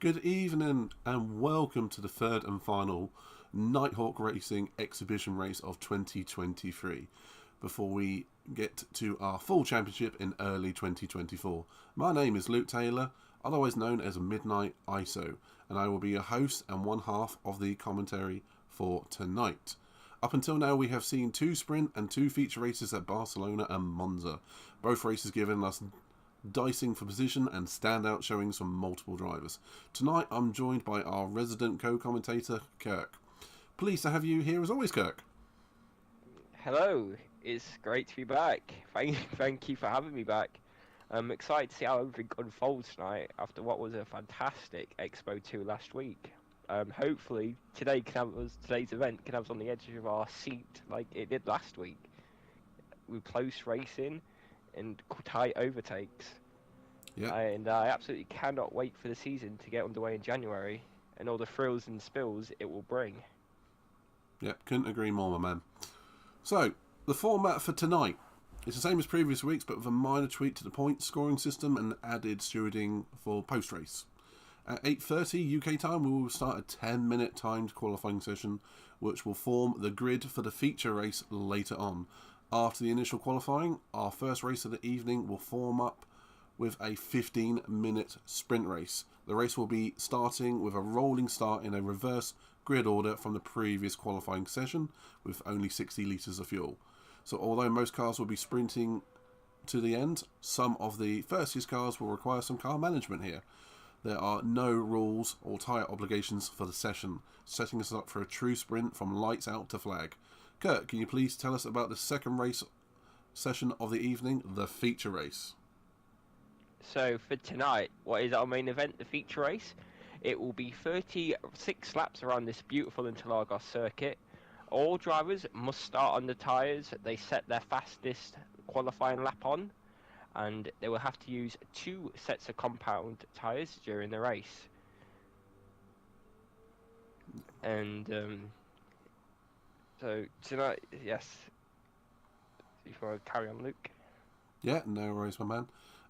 Good evening and welcome to the third and final Nighthawk Racing exhibition race of 2023 before we get to our full championship in early 2024. My name is Luke Taylor, otherwise known as Midnight ISO, and I will be your host and one half of the commentary for tonight. Up until now we have seen 2 sprint and 2 feature races at Barcelona and Monza, both races giving us dicing for position and standout showings from multiple drivers. Tonight I'm joined by our resident co-commentator Kirk. Pleased to have you here as always, Kirk. Hello, it's great to be back. Thank you for having me back. I'm excited to see how everything unfolds tonight after what was a fantastic Expo 2 last week. Hopefully today's event can have us on the edge of our seat like it did last week, with close racing and tight overtakes. Yeah. And I absolutely cannot wait for the season to get underway in January and all the thrills and spills it will bring. Yeah, couldn't agree more, my man. So, the format for tonight is the same as previous weeks, but with a minor tweak to the point scoring system and added stewarding for post-race. At 8:30 UK time, we will start a 10-minute timed qualifying session, which will form the grid for the feature race later on. After the initial qualifying, our first race of the evening will form up with a 15-minute sprint race. The race will be starting with a rolling start in a reverse grid order from the previous qualifying session with only 60 litres of fuel. So although most cars will be sprinting to the end, some of the first cars will require some car management here. There are no rules or tyre obligations for the session, setting us up for a true sprint from lights out to flag. Kurt, can you please tell us about the second race session of the evening, the feature race? So for tonight, what is our main event, the feature race? It will be 36 laps around this beautiful Interlagos circuit. All drivers must start on the tyres they set their fastest qualifying lap on, and they will have to use 2 sets of compound tyres during the race. And so tonight, yes. If you want to carry on, Luke. Yeah, no worries, my man.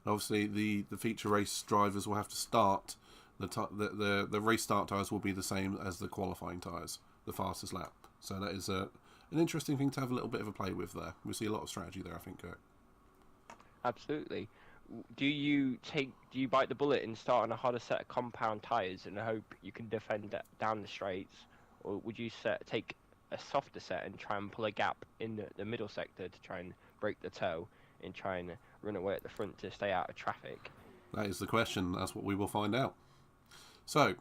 Obviously, the feature race drivers will have to start. The race start tyres will be the same as the qualifying tyres, the fastest lap. So that is an interesting thing to have a little bit of a play with there. We'll see a lot of strategy there, I think, Kirk. Absolutely. Do you bite the bullet and start on a harder set of compound tyres and hope you can defend down the straights, or would you take a softer set and try and pull a gap in the middle sector to try and break the toe and try and run away at the front to stay out of traffic? That is the question. That's what we will find out. So,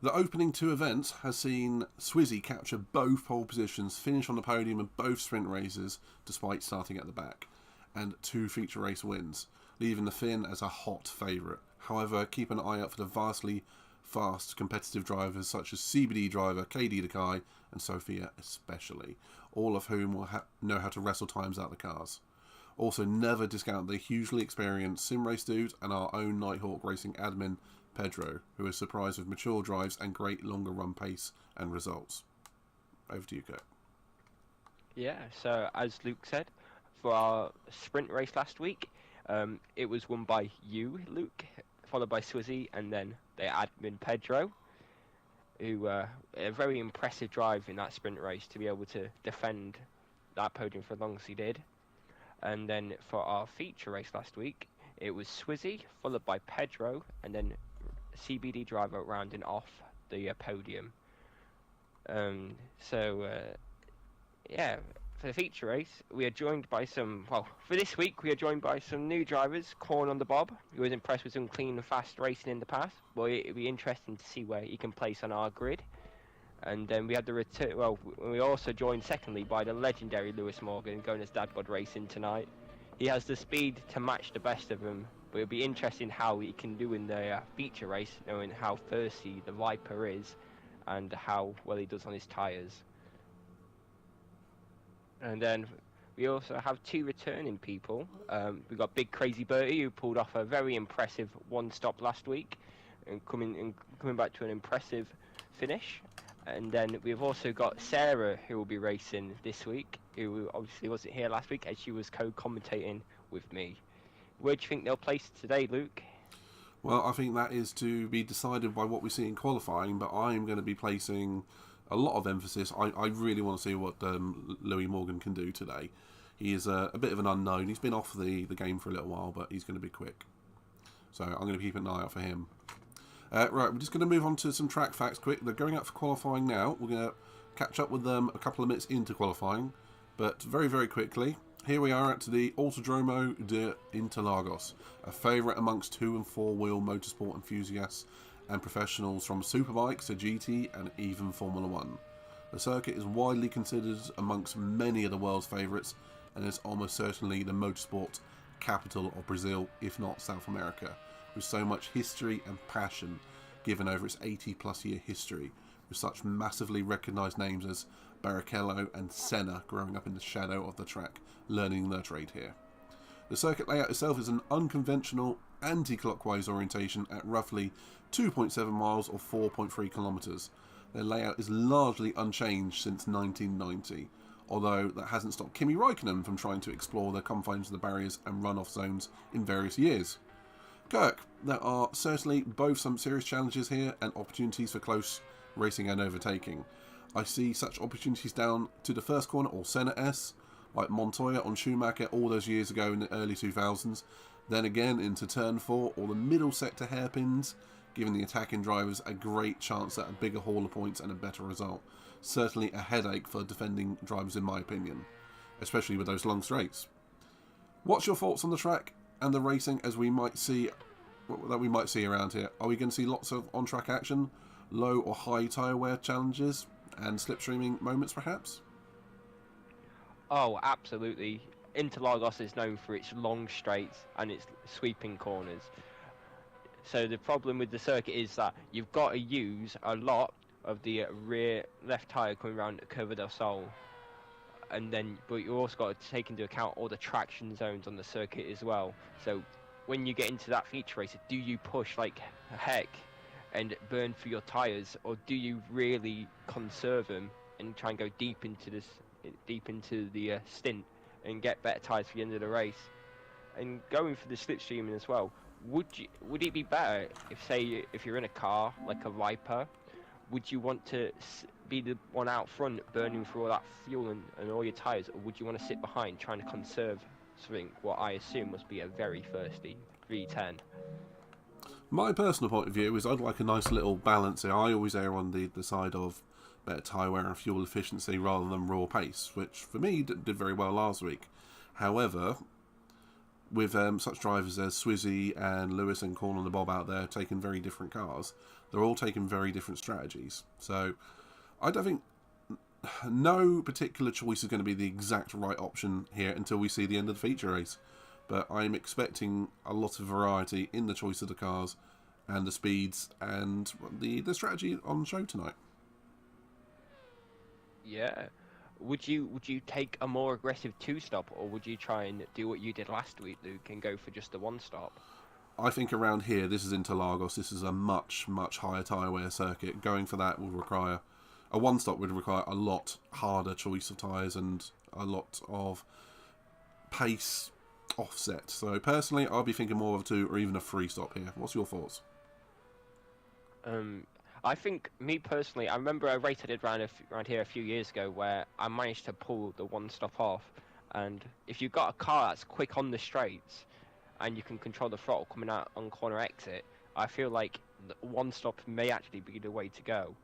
the opening 2 events has seen Swizzy capture both pole positions, finish on the podium in both sprint races despite starting at the back, and 2 feature race wins, leaving the Finn as a hot favourite. However, keep an eye out for the vastly fast competitive drivers such as CBD driver KD Dakai and Sophia especially, all of whom will know how to wrestle times out the cars. Also, never discount the hugely experienced sim race dude and our own Nighthawk Racing admin Pedro, who is surprised with mature drives and great longer run pace and results. Over to you, Kurt. Yeah, so as Luke said, for our sprint race last week, it was won by you, Luke, followed by Swizzy, and then the admin Pedro, who a very impressive drive in that sprint race to be able to defend that podium for as long as he did. And then for our feature race last week, it was Swizzy, followed by Pedro, and then CBD driver rounding off the podium. Yeah, for the feature race, we are joined by for this week, we are joined by some new drivers, Corn on the Bob, who was impressed with some clean and fast racing in the past. Well, it'll be interesting to see where he can place on our grid. And then we had the return. Well, we also joined secondly by the legendary Lewis Morgan, going as Dad Bod Racing tonight. He has the speed to match the best of them, but it'll be interesting how he can do in the feature race, knowing how thirsty the Viper is and how well he does on his tyres. And then we also have 2 returning people. We've got Big Crazy Bertie, who pulled off a very impressive 1-stop last week and coming back to an impressive finish. And then we've also got Sarah, who will be racing this week, who obviously wasn't here last week as she was co-commentating with me. Where do you think they'll place today, Luke? Well, I think that is to be decided by what we see in qualifying, but I'm going to be placing a lot of emphasis. I really want to see what Louis Morgan can do today. He is a bit of an unknown. He's been off the game for a little while, but he's going to be quick. So I'm going to keep an eye out for him. Right, we're just going to move on to some track facts quick. They're going out for qualifying now. We're going to catch up with them a couple of minutes into qualifying. But very, very quickly, here we are at the Autodromo de Interlagos, a favourite amongst 2 and 4 wheel motorsport enthusiasts and professionals from superbikes to GT and even Formula 1. The circuit is widely considered amongst many of the world's favourites and is almost certainly the motorsport capital of Brazil, if not South America, with so much history and passion given over its 80 plus year history, with such massively recognised names as Barrichello and Senna growing up in the shadow of the track, learning their trade here. The circuit layout itself is an unconventional anti-clockwise orientation at roughly 2.7 miles or 4.3 kilometres. Their layout is largely unchanged since 1990, although that hasn't stopped Kimi Räikkönen from trying to explore the confines of the barriers and run-off zones in various years. Kirk, there are certainly both some serious challenges here and opportunities for close racing and overtaking. I see such opportunities down to the first corner or Senna S, like Montoya on Schumacher all those years ago in the early 2000s, then again into turn 4 or the middle sector hairpins, giving the attacking drivers a great chance at a bigger haul of points and a better result. Certainly a headache for defending drivers in my opinion, especially with those long straights. What's your thoughts on the track and the racing as we might see around here? Are we going to see lots of on-track action, low or high tyre wear challenges, and slipstreaming moments perhaps? Oh, absolutely. Interlagos is known for its long straights and its sweeping corners. So the problem with the circuit is that you've got to use a lot of the rear left tyre coming around Curva del Sol. But you also got to take into account all the traction zones on the circuit as well. So when you get into that feature race, do you push like heck and burn for your tyres, or do you really conserve them and try and go deep into the stint and get better tyres for the end of the race? And going for the slipstreaming as well, would it be better if you're in a car like a Viper, would you want to be the one out front burning through all that fuel and all your tyres, or would you want to sit behind trying to conserve something what I assume must be a very thirsty 310? My personal point of view is I'd like a nice little balance here. I always err on the side of better tyre wear and fuel efficiency rather than raw pace, which for me did very well last week. However, with such drivers as Swizzy and Lewis and Corn on the Bob out there taking very different cars, they're all taking very different strategies. So I don't think no particular choice is going to be the exact right option here until we see the end of the feature race. But I'm expecting a lot of variety in the choice of the cars and the speeds and the strategy on the show tonight. Yeah. Would you take a more aggressive 2-stop, or would you try and do what you did last week, Luke, and go for just the 1-stop? I think around here, this is Interlagos. This is a much, much higher tyre wear circuit. Going for that would require a 1-stop would require a lot harder choice of tyres and a lot of pace offset. So personally, I'll be thinking more of a 2 or even a 3-stop here. What's your thoughts? I think, me personally, I remember a race I did around here a few years ago where I managed to pull the 1-stop off. And if you've got a car that's quick on the straights and you can control the throttle coming out on corner exit, I feel like the 1-stop may actually be the way to go.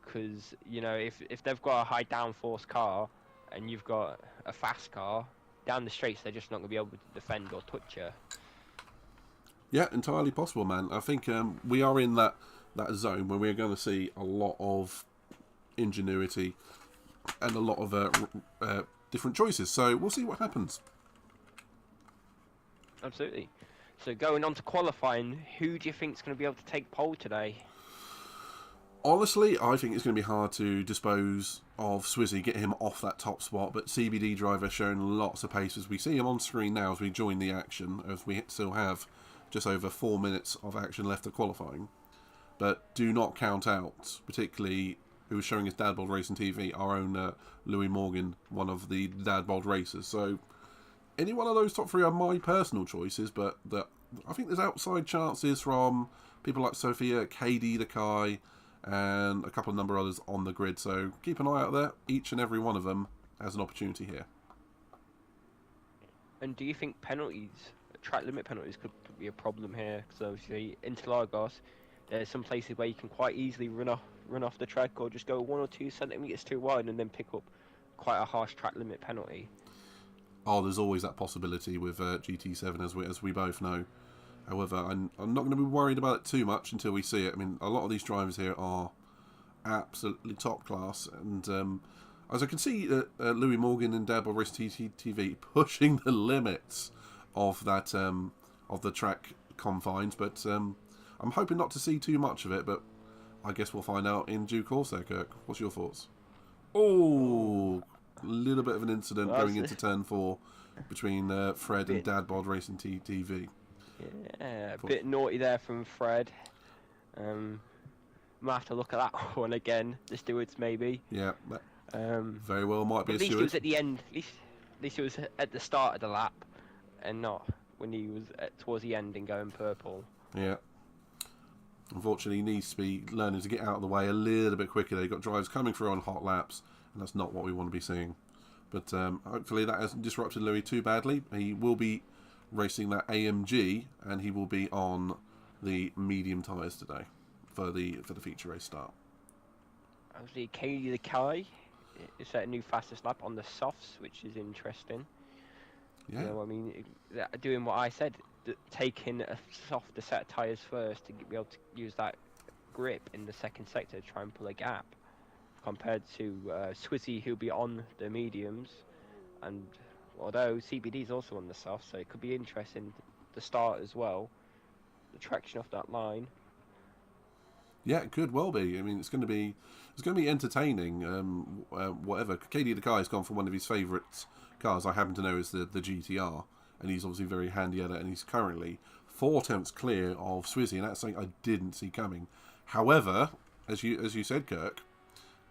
Because, if they've got a high downforce car and you've got a fast car, down the straights they're just not going to be able to defend or touch you. Yeah, entirely possible, man. I think we are in that zone where we're going to see a lot of ingenuity and a lot of different choices. So we'll see what happens. Absolutely. So going on to qualifying, who do you think is going to be able to take pole today? Honestly, I think it's going to be hard to dispose of Swizzy, get him off that top spot, but CBD driver showing lots of pace as we see him on screen now as we join the action, as we still have just over 4 minutes of action left of qualifying. But do not count out, particularly who was showing his Dad Bod Racing TV, our own Louis Morgan, one of the Dad Bod racers. So any one of those top 3 are my personal choices, but that I think there's outside chances from people like Sophia, KD the Kai, and a couple of number others on the grid. So keep an eye out there. Each and every one of them has an opportunity here. And do you think penalties, track limit penalties, could be a problem here? Because obviously, Interlagos, there's some places where you can quite easily run off the track, or just go 1 or 2 centimeters too wide and then pick up quite a harsh track limit penalty. Oh, there's always that possibility with GT7, as we both know. However, I'm not going to be worried about it too much until we see it. I mean, a lot of these drivers here are absolutely top class, and as I can see, Louis Morgan and Dab Race TV pushing the limits of that of the track confines. But I'm hoping not to see too much of it. But I guess we'll find out in due course. There, Kirk. What's your thoughts? Oh, a little bit of an incident going into turn 4 between Fred and Dadbod Racing TV. Yeah, a bit naughty there from Fred. Might have to look at that one again. The stewards, maybe. Yeah, very well might be a steward. At least it was at the end. At least it was at the start of the lap, and not when he was towards the end and going purple. Yeah. Unfortunately, he needs to be learning to get out of the way a little bit quicker. They've got drivers coming through on hot laps, and that's not what we want to be seeing. But hopefully that hasn't disrupted Louis too badly. He will be racing that AMG, and he will be on the medium tyres today for the feature race start. Obviously, Katie the Kai is set a new fastest lap on the softs, which is interesting. Yeah. You know, I mean, doing what I said, taking a softer set of tyres first to be able to use that grip in the second sector to try and pull a gap, compared to Swizzy, who'll be on the mediums, and although CBD is also on the soft, so it could be interesting to start as well, the traction off that line. Yeah, it could well be. I mean, it's going to be entertaining. Whatever. KD the Kai has gone for one of his favourite cars. I happen to know is the GTR, and he's obviously very handy at it. And he's currently 4 tenths clear of Swizzy, and that's something I didn't see coming. However, as you said, Kirk,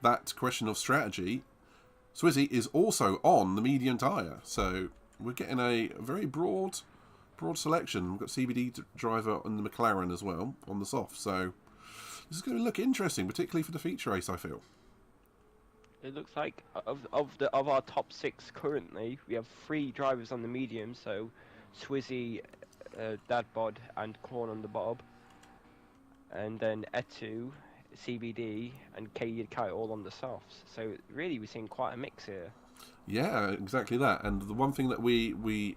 that question of strategy, Swizzy is also on the medium tyre, so we're getting a very broad selection. We've got CBD driver on the McLaren as well on the soft, so this is going to look interesting, particularly for the feature race, I feel. It looks like of our top 6 currently, we have 3 drivers on the medium, so Swizzy, Dadbod, and Corn on the bob, and then Etu, CBD, and Katie Kai all on the softs. So really, we're seeing quite a mix here. Yeah, exactly that. And the one thing that we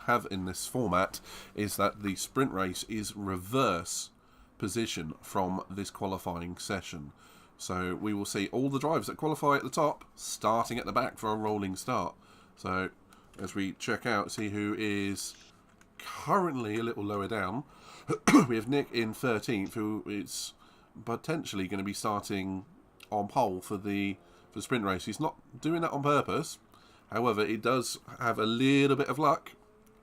have in this format is that the sprint race is reverse position from this qualifying session. So we will see all the drivers that qualify at the top starting at the back for a rolling start. So as we check out, see who is currently a little lower down, we have Nick in 13th, who is potentially going to be starting on pole for the sprint race. He's not doing that on purpose. However, it does have a little bit of luck,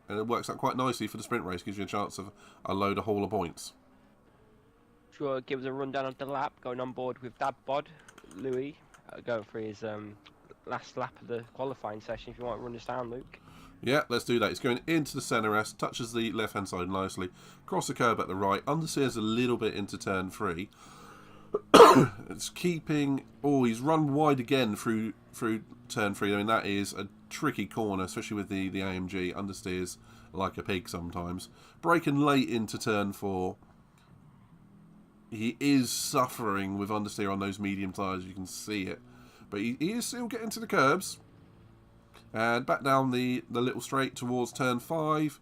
and it works out quite nicely for the sprint race. Gives you a chance of a load of haul of points. Sure, give us a rundown of the lap. Going on board with Dadbod, Louis, going for his last lap of the qualifying session. If you want to run us down, Luke. Yeah, let's do that. It's going into the centre S, touches the left-hand side nicely, across the curb at the right, understeers a little bit into turn 3. It's keeping... Oh, he's run wide again through turn 3. I mean, that is a tricky corner, especially with the AMG. Understeers like a pig sometimes. Braking late into turn 4. He is suffering with understeer on those medium tyres, you can see it. But he is still getting to the curbs. And back down the little straight towards turn 5.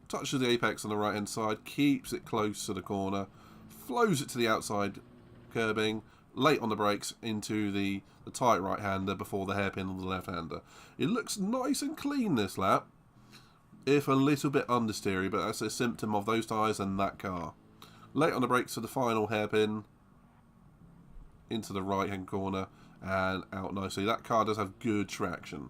Touches the apex on the right hand side. Keeps it close to the corner. Flows it to the outside curbing. Late on the brakes into the tight right hander before the hairpin on the left hander. It looks nice and clean this lap. If a little bit understeery, but that's a symptom of those tyres and that car. Late on the brakes to the final hairpin. Into the right hand corner. And out nicely. That car does have good traction.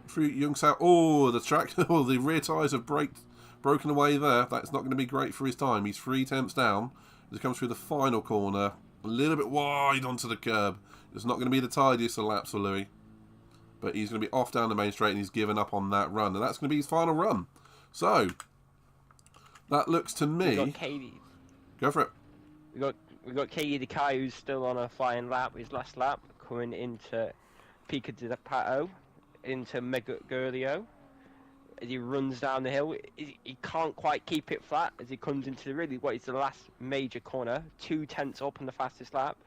Through Young South. Oh, the track. Oh, the rear tyres have broken away there. That's not going to be great for his time. He's 3 tenths down. As he comes through the final corner. A little bit wide onto the curb. It's not going to be the tidiest of laps for Louis. But he's going to be off down the main straight and he's given up on that run. And that's going to be his final run. So, That looks to We got me... Katie. Go for it. We got Katie Kai, who's still on a flying lap, his last lap, coming into Pico de Pato, into Megurlio. As he runs down the hill, he can't quite keep it flat as he comes into what is the last major corner, 2/10 up on the fastest lap.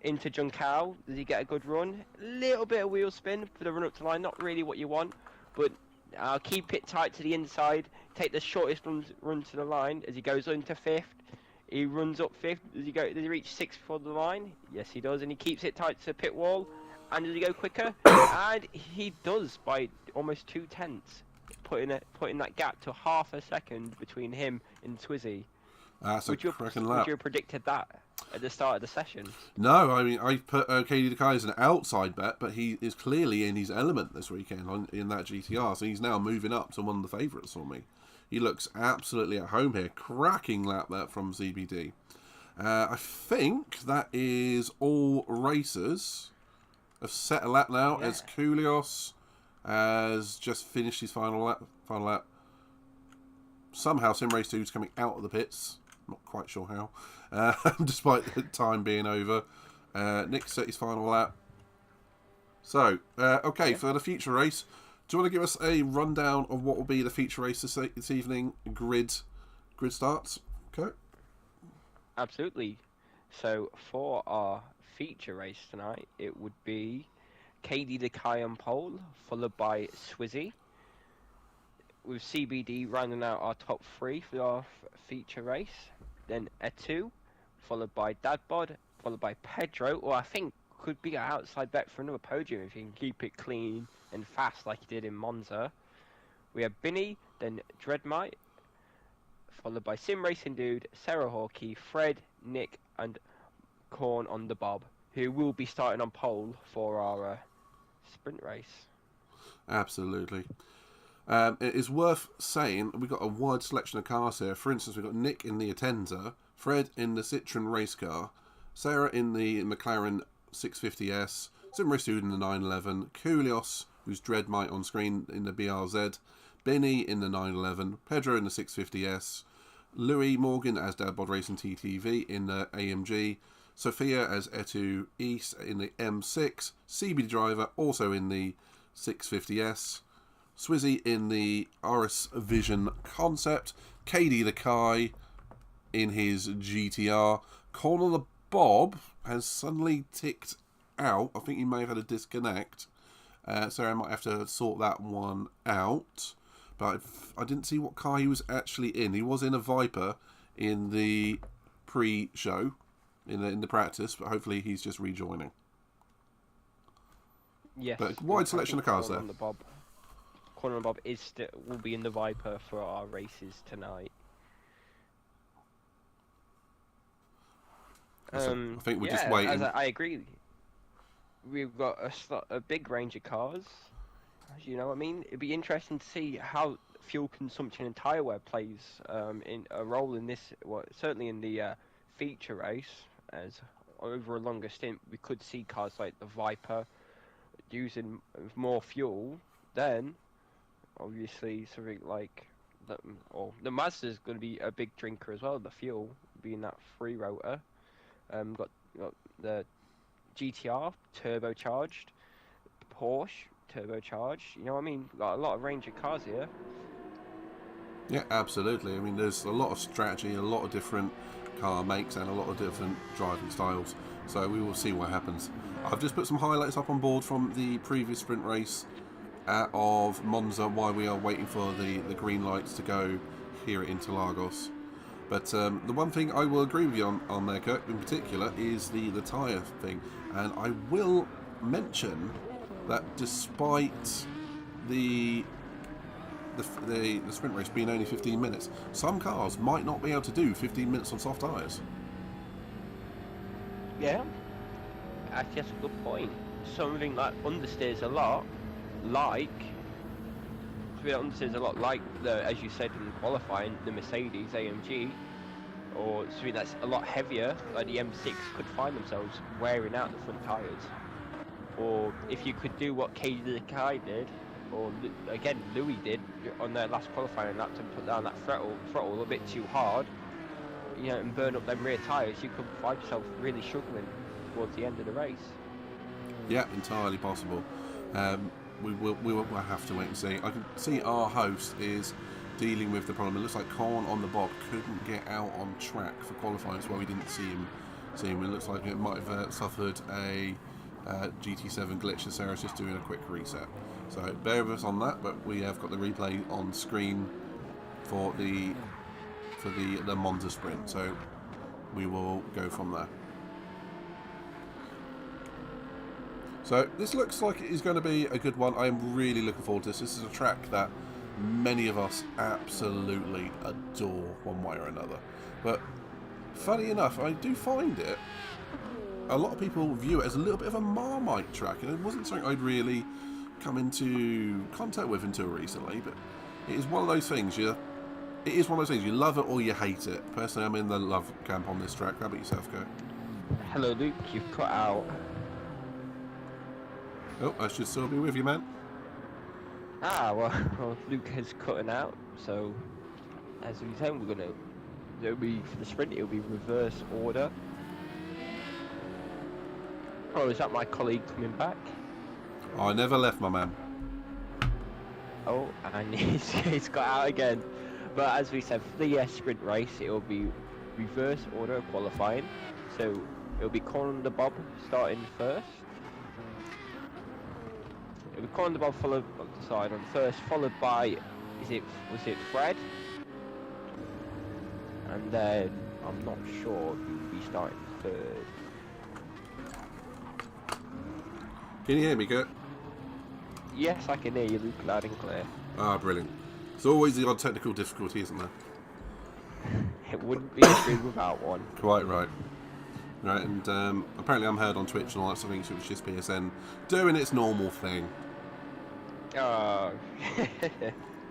Into Juncal, does he get a good run? A little bit of wheel spin for the run up to line, not really what you want, but I'll keep it tight to the inside, take the shortest run to the line as he goes into 5th. He runs up 5th. Does he reach 6th for the line? Yes, he does, and he keeps it tight to the pit wall. And does he go quicker? And he does by almost 2/10, putting that gap to half a second between him and Swizzy. That's a cracking lap. Would you have predicted that at the start of the session? No, I mean, I put Katie Kai as an outside bet, but he is clearly in his element this weekend in that GTR, so he's now moving up to one of the favourites for me. He looks absolutely at home here. Cracking lap there from ZBD. I think that is all racers. Have set a lap now as Koulios has just finished his final lap. Somehow Sim Race 2 is coming out of the pits. Not quite sure how. Despite the time being over. Nick set his final lap. So, okay, for the feature race, do you want to give us a rundown of what will be the feature race this evening? Grid starts. Okay. Absolutely. So for our feature race tonight, it would be KD the Kai on pole, followed by Swizzy, with CBD rounding out our top 3 for our feature race. Then Etu, followed by Dadbod, followed by Pedro, or I think could be an outside bet for another podium if he can keep it clean and fast like he did in Monza. We have Binny, then Dreadmite, followed by Sim Racing Dude, Sarah Hawkey, Fred, Nick, and Corn on the Bob, who will be starting on pole for our sprint race. Absolutely. It is worth saying we've got a wide selection of cars here. For instance, we've got Nick in the Atenza, Fred in the Citroen race car, Sarah in the McLaren 650S, Sim Race Dude in the 911, Koulios, who's Dreadmite on screen, in the BRZ, Benny in the 911, Pedro in the 650S, Louis Morgan as Dadbod Racing TTV in the AMG, Sophia as Etu East in the M6, CBD Driver also in the 650S, Swizzy in the RS Vision Concept, KD the Kai in his GTR, Corner the Bob has suddenly ticked out. I think he may have had a disconnect, so I might have to sort that one out. But I didn't see what car he was actually in. He was in a Viper in the pre-show, in the practice, but hopefully he's just rejoining. Yes. But wide selection of cars there. Corner on the Bob will be in the Viper for our races tonight. I think we're just waiting. I agree. We've got a big range of cars. You know what I mean? It'd be interesting to see how fuel consumption and tyre wear plays in a role in this. Well, certainly in the feature race, as over a longer stint, we could see cars like the Viper using more fuel. Then, obviously, something like the Mazda's going to be a big drinker as well. The fuel being that 3-rotor. Got the GTR turbocharged, Porsche turbocharged. You know what I mean? Got a lot of range of cars here. Yeah, absolutely. I mean, there's a lot of strategy, a lot of different car makes, and a lot of different driving styles. So we will see what happens. I've just put some highlights up on board from the previous sprint race of Monza while we are waiting for the green lights to go here at Interlagos. But the one thing I will agree with you on there, Kirk, in particular, is the tyre thing. And I will mention that despite the sprint race being only 15 minutes, some cars might not be able to do 15 minutes on soft tyres. Yeah, that's just a good point. Something that understeers a lot, like as you said in qualifying, the Mercedes AMG, or something that's a lot heavier, like the M6, could find themselves wearing out the front tyres. Or if you could do what KD the Kai did or again Louis did on their last qualifying lap, to put down that throttle a bit too hard, and burn up them rear tyres, you could find yourself really struggling towards the end of the race. Yeah, entirely possible. We will have to wait and see. I can see our host is dealing with the problem. It looks like Corn on the Bob couldn't get out on track for qualifying, so we didn't see him. It looks like it might have suffered a GT7 glitch, so Sarah's just doing a quick reset. So bear with us on that, but we have got the replay on screen for the Monza sprint, so we will go from there. So this looks like it is going to be a good one. I am really looking forward to this. This is a track that many of us absolutely adore one way or another. But funny enough, I do find it, a lot of people view it as a little bit of a Marmite track, and it wasn't something I'd really come into contact with until recently, but it is one of those things. You love it or you hate it. Personally, I'm in the love camp on this track. How about yourself, Go? Hello, Luke. You've cut out. Oh, I should still be with you, man. Well, Luke is cutting out, so as we said, it'll be, for the sprint, it'll be reverse order. Oh, is that my colleague coming back? I never left, my man. Oh, and he's got out again. But as we said, for the sprint race, it'll be reverse order of qualifying. So it'll be Colin the Bob starting first. It'll be Colin the Bob followed on first, followed by was it Fred? And then I'm not sure who'll be starting third. Can you hear me, Kurt? Yes, I can hear you, Luke, loud and clear. Ah, brilliant. There's always the odd technical difficulty, isn't there? It wouldn't be a stream without one. Quite right. Right, and apparently I'm heard on Twitch and all that sort of thing, so it's just PSN doing its normal thing. Oh,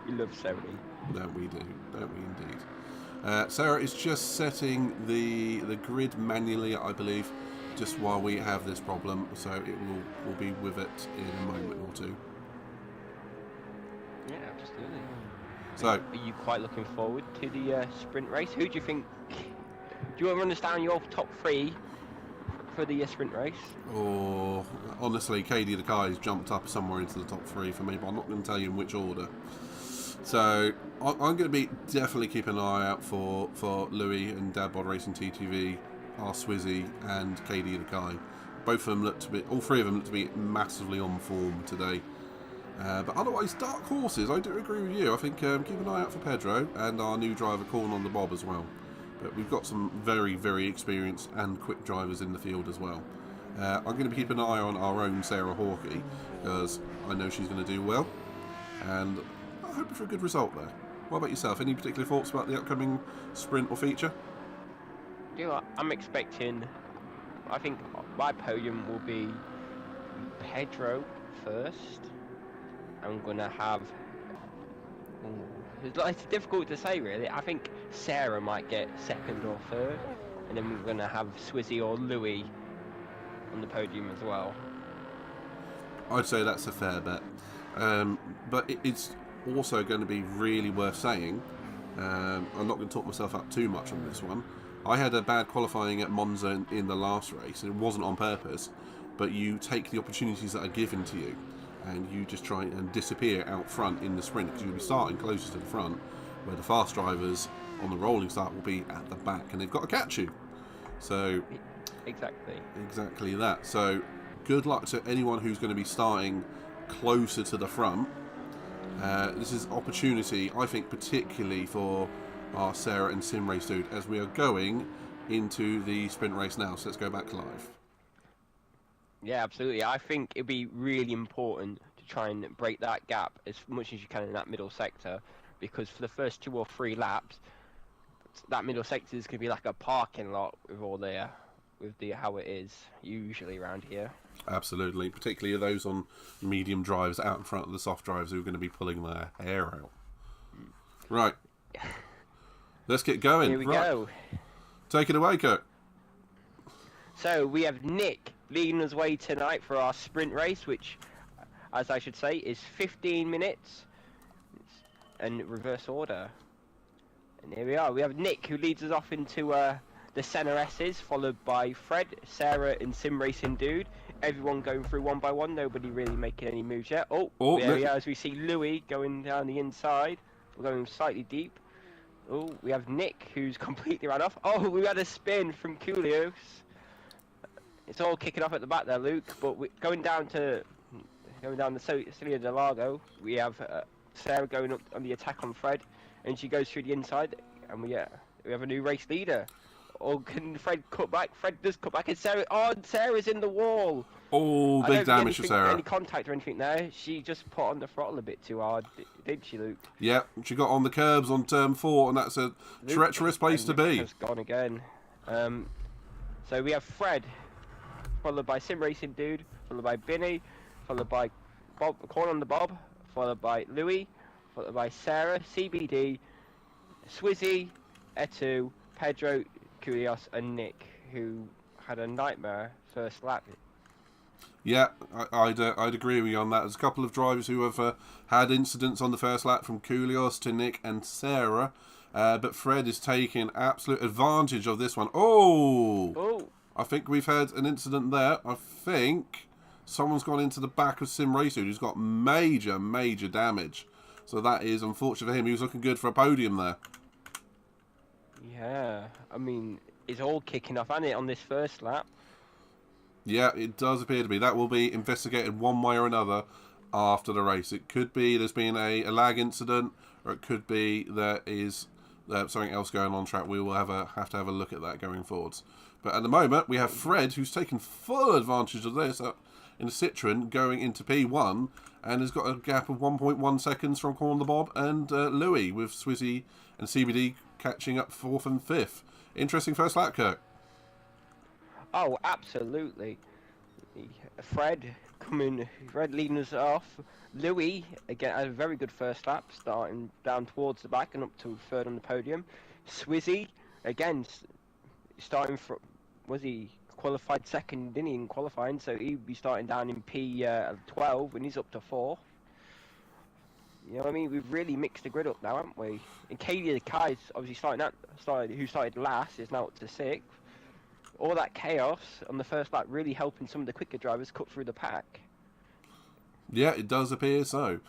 you love Sony. Don't we indeed. Sarah is just setting the grid manually, I believe, just while we have this problem, so we'll be with it in a moment or two. Yeah, absolutely. So, are you quite looking forward to the sprint race? Who do you think? Do you want to understand your top three for the sprint race? Or honestly, Katie the Kai's jumped up somewhere into the top three for me, but I'm not going to tell you in which order. So I'm going to be definitely keeping an eye out for Louis and Dadbod Racing TTV, our Swizzy and Katie the Kai. All three of them look to be massively on form today. But otherwise, dark horses, I do agree with you. I think keep an eye out for Pedro and our new driver, Corn on the Bob, as well. But we've got some very, very experienced and quick drivers in the field as well. I'm going to be keeping an eye on our own Sarah Hawkey, because I know she's going to do well. And I hope for a good result there. What about yourself? Any particular thoughts about the upcoming sprint or feature? Yeah, I'm expecting. I think my podium will be Pedro first. I'm gonna have. It's difficult to say, really. I think Sarah might get second or third, and then we're gonna have Swizzy or Louis on the podium as well. I'd say that's a fair bet, but it's also going to be really worth saying. I'm not going to talk myself up too much on this one. I had a bad qualifying at Monza in the last race, and it wasn't on purpose, but you take the opportunities that are given to you, and you just try and disappear out front in the sprint, because you'll be starting closest to the front, where the fast drivers on the rolling start will be at the back, and they've got to catch you. So exactly that. So good luck to anyone who's going to be starting closer to the front. This is opportunity, I think, particularly for our Sarah and Sim Race dude, as we are going into the sprint race now. So let's go back live. Yeah, absolutely. I think it'd be really important to try and break that gap as much as you can in that middle sector, because for the first 2 or 3 laps, that middle sector is going to be like a parking lot with all the how it is usually around here. Absolutely, particularly those on medium drives out in front of the soft drives who are going to be pulling their hair out. Right, let's get going. Here we go. Take it away, Kurt. So we have Nick leading us way tonight for our sprint race, which as I should say, is 15 minutes in reverse order. And here we are. We have Nick, who leads us off into the center S's, followed by Fred, Sarah, and Sim Racing Dude. Everyone going through one by one. Nobody really making any moves yet. Oh, there we are. As we see Louis going down the inside. We're going slightly deep. Oh, we have Nick, who's completely ran off. Oh, we had a spin from Kulios. It's all kicking off at the back there, Luke. But going down the Celia de Lago, we have Sarah going up on the attack on Fred, and she goes through the inside, and we have a new race leader. Or can Fred cut back? Fred does cut back, and Sarah's in the wall. Oh, big damage to Sarah. Any contact or anything there? She just put on the throttle a bit too hard, did she, Luke? Yeah, she got on the curbs on turn 4, and that's a treacherous place to be. Has gone again. So we have Fred, followed by Sim Racing Dude, followed by Binny, followed by Bob, Corn on the Bob, followed by Louis, followed by Sarah, CBD, Swizzy, Etu, Pedro, Kulios, and Nick, who had a nightmare first lap. Yeah, I'd agree with you on that. There's a couple of drivers who have had incidents on the first lap, from Kulios to Nick and Sarah, but Fred is taking absolute advantage of this one. Oh! I think we've had an incident there. I think someone's gone into the back of Sim Racer, who's got major, major damage. So that is unfortunate for him. He was looking good for a podium there. Yeah, I mean, it's all kicking off, isn't it, on this first lap? Yeah, it does appear to be. That will be investigated one way or another after the race. It could be there's been a lag incident, or it could be there is something else going on track. We will have to have a look at that going forwards. But at the moment, we have Fred, who's taken full advantage of this in a Citroen, going into P1, and has got a gap of 1.1 seconds from Corn the Bob and Louis, with Swizzy and CBD catching up 4th and 5th. Interesting first lap, Kirk. Oh, absolutely. Fred leading us off. Louis, again, had a very good first lap, starting down towards the back and up to 3rd on the podium. Swizzy, again, starting from, was he qualified 2nd, didn't he, in qualifying? So he'd be starting down in P12 and he's up to 4th. You know what I mean? We've really mixed the grid up now, haven't we? And Katie the Kai's obviously who started last, is now up to 6th. All that chaos on the first lap really helping some of the quicker drivers cut through the pack. Yeah, it does appear so.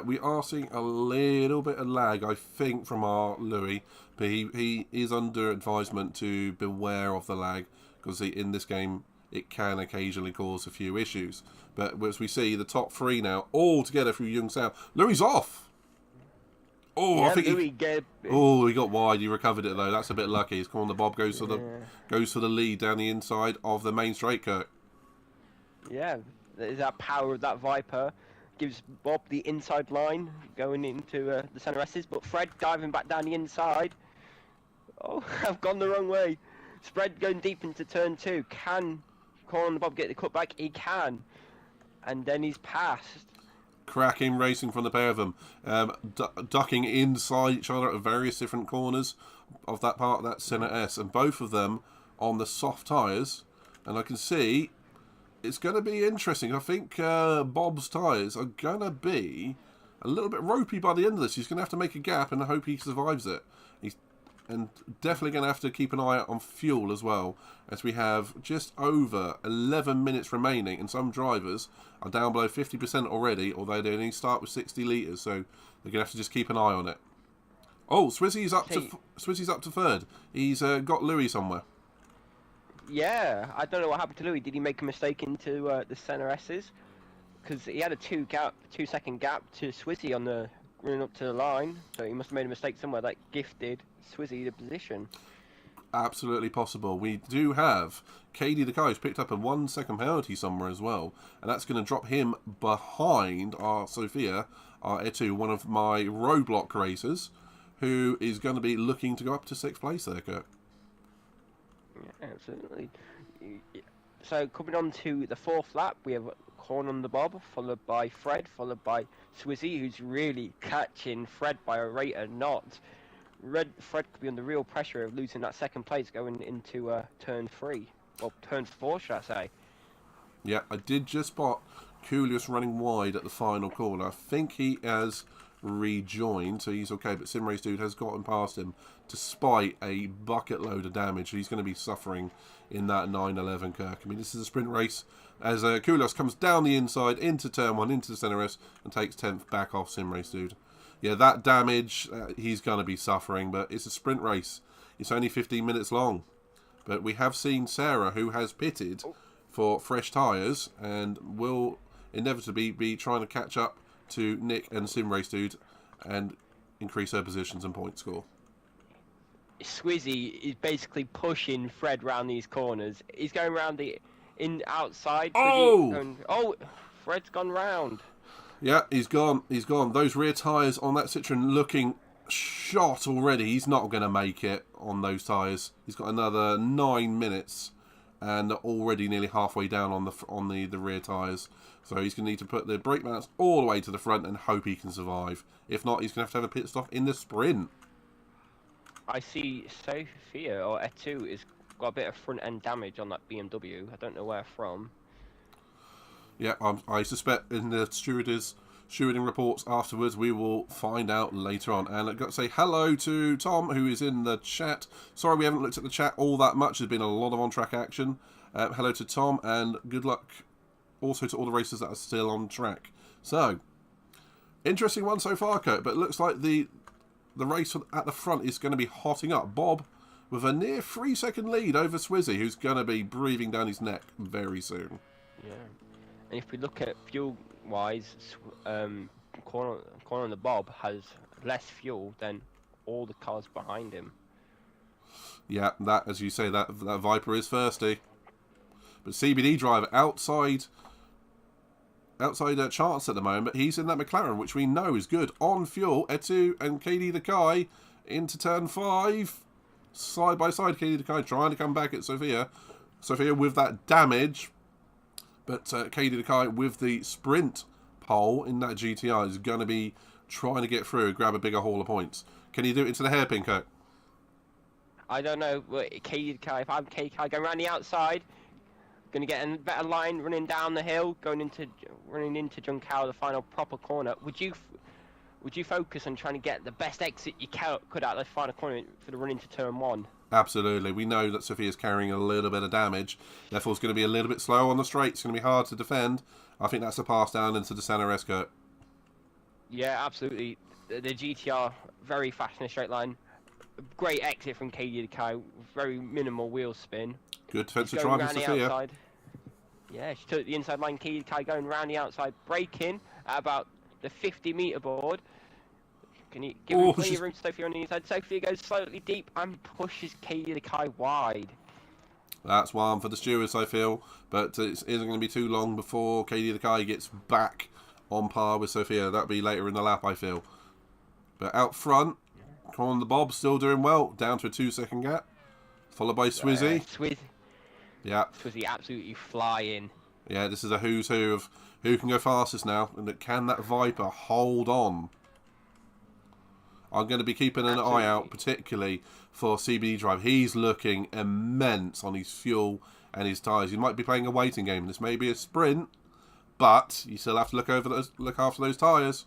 We are seeing a little bit of lag, I think, from our Louis, but he is under advisement to beware of the lag, because in this game it can occasionally cause a few issues. But as we see, the top 3 now, all together through Young South. Louis off! Oh, yeah, I think he got wide. He recovered it though. That's a bit lucky. His Corn the Bob goes for the lead down the inside of the main straight, Kirk. Yeah, there's that power of that Viper. Gives Bob the inside line going into the centre S's, but Fred diving back down the inside. Oh, I've gone the wrong way. Fred going deep into turn 2. Can Corn on the Bob get the cut back? He can. And then he's passed. Cracking racing from the pair of them, ducking inside each other at various different corners of that part of that centre S, and both of them on the soft tyres. And I can see it's going to be interesting. I think Bob's tyres are going to be a little bit ropey by the end of this. He's going to have to make a gap, and I hope he survives it. And definitely going to have to keep an eye out on fuel as well, as we have just over 11 minutes remaining, and some drivers are down below 50% already, although they only start with 60 litres, so they're going to have to just keep an eye on it. Oh, Swizzy's up to 3rd. He's got Louis somewhere. Yeah, I don't know what happened to Louis. Did he make a mistake into the centre S's? Because he had a 2-second gap to Swizzy on the running up to the line, so he must have made a mistake somewhere that gifted Swizzy the position. Absolutely possible. We do have Katie the guy who's picked up a 1-second penalty somewhere as well, and that's going to drop him behind our Sophia, our Etu, one of my roadblock racers, who is going to be looking to go up to 6th place there, Kurt. Yeah, absolutely. So coming on to the 4th lap, we have Corn on the Bob, followed by Fred, followed by Swizzy, who's really catching Fred by a rate of knots. Fred could be under real pressure of losing that 2nd place going into turn 3, or turn 4, should I say? Yeah, I did just spot Coolius running wide at the final corner. I think he has rejoined, so he's okay. But Simrace Dude has gotten past him despite a bucket load of damage. He's going to be suffering in that 9-11 Kirk. I mean, this is a sprint race as Coolius comes down the inside into turn 1, into the centre S, and takes 10th back off Simrace Dude. Yeah, that damage, he's going to be suffering, but it's a sprint race. It's only 15 minutes long. But we have seen Sarah, who has pitted for fresh tyres, and will inevitably be trying to catch up to Nick and Simrace Dude and increase her positions and point score. Swizzy is basically pushing Fred round these corners. He's going round the outside. Oh! Fred's gone round. Yeah, he's gone. He's gone. Those rear tyres on that Citroen looking shot already. He's not going to make it on those tyres. He's got another 9 minutes and already nearly halfway down on the rear tyres. So he's going to need to put the brake mats all the way to the front and hope he can survive. If not, he's going to have a pit stop in the sprint. I see Sophia or Etu has got a bit of front end damage on that BMW. I don't know where from. Yeah, I suspect in the stewarding reports afterwards, we will find out later on. And I've got to say hello to Tom, who is in the chat. Sorry we haven't looked at the chat all that much. There's been a lot of on-track action. Hello to Tom, and good luck also to all the racers that are still on track. So, interesting one so far, Kurt, but it looks like the race at the front is going to be hotting up. Bob with a near 3-second lead over Swizzy, who's going to be breathing down his neck very soon. Yeah. And if we look at fuel-wise, corner on the Bob has less fuel than all the cars behind him. Yeah, that, as you say, that Viper is thirsty. But CBD driver outside Chance at the moment. He's in that McLaren, which we know is good. On fuel, Etu and KD the Kai into turn 5. Side by side, KD the Kai trying to come back at Sophia. Sophia with that damage. But KD the Kai with the sprint pole in that GTR is going to be trying to get through and grab a bigger haul of points. Can he do it into the hairpin, Kurt? I don't know. KD the Kai, if I'm KD the Kai going around the outside, going to get a better line running down the hill, running into Junkow, the final proper corner. Would you focus on trying to get the best exit you could out of the final corner for the run into turn 1? Absolutely. We know that Sophia's carrying a little bit of damage. Therefore, it's going to be a little bit slow on the straight. It's going to be hard to defend. I think that's a pass down into the center Kurt. Yeah, absolutely. The GTR, very fast in a straight line. Great exit from KD the Kai. Very minimal wheel spin. Good defensive drive from Sophia. Yeah, she took the inside line. KD the Kai going round the outside, braking at about the 50-meter board. Can you give him plenty of room to Sophia on the inside? Sophia goes slightly deep and pushes KD the Kai wide. That's one for the stewards, I feel. But it isn't going to be too long before KD the Kai gets back on par with Sophia. That'll be later in the lap, I feel. But out front, Colin the Bob still doing well. Down to a 2-second gap. Followed by Swizzy. Yeah. Swizzy absolutely flying. Yeah, this is a who's who of who can go fastest now. And can that Viper hold on? I'm going to be keeping an eye out, particularly for CBD Drive. He's looking immense on his fuel and his tyres. He might be playing a waiting game. This may be a sprint, but you still have to look after those tyres.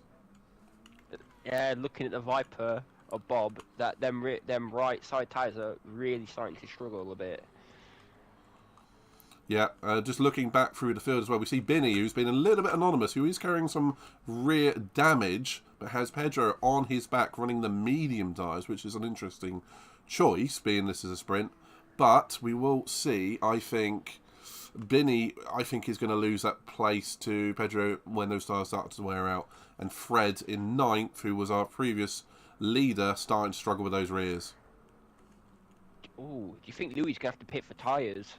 Yeah, looking at the Viper or Bob, that them right side tyres are really starting to struggle a bit. Yeah, just looking back through the field as well, we see Binny, who's been a little bit anonymous, who is carrying some rear damage, but has Pedro on his back running the medium tyres, which is an interesting choice, being this is a sprint. But we will see, I think, Binny, is going to lose that place to Pedro when those tyres start to wear out. And Fred in 9th, who was our previous leader, starting to struggle with those rears. Ooh, do you think Louis is going to have to pit for tyres?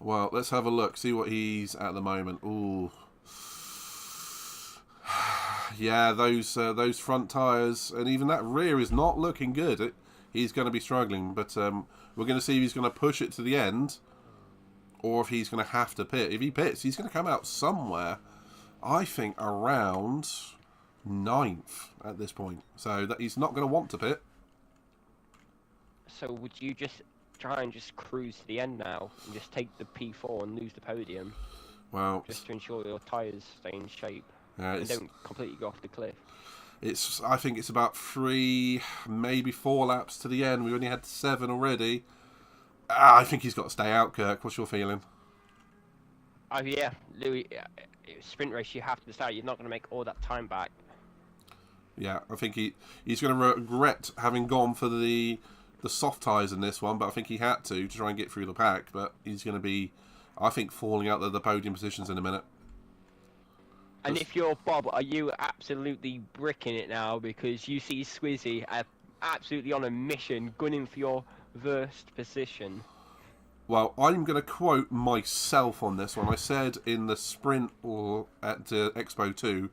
Well, let's have a look, see what he's at the moment. Ooh. Yeah, those front tyres, and even that rear is not looking good. He's going to be struggling, but we're going to see if he's going to push it to the end, or if he's going to have to pit. If he pits, he's going to come out somewhere, I think, around 9th at this point. So that he's not going to want to pit. So would you just try and just cruise to the end now and just take the P4 and lose the podium? Well, just to ensure your tyres stay in shape and it's, don't completely go off the cliff. I think it's about 3, maybe 4 laps to the end. We only had 7 already. I think he's got to stay out, Kirk. What's your feeling? Oh yeah, Louis, sprint race you have to decide you're not going to make all that time back. Yeah, I think he's going to regret having gone for the soft tyres in this one, but I think he had to try and get through the pack. But he's going to be, I think, falling out of the podium positions in a minute. And if you're Bob, are you absolutely bricking it now because you see Swizzy absolutely on a mission, gunning for your worst position? Well, I'm going to quote myself on this one. I said in the sprint or at Expo 2,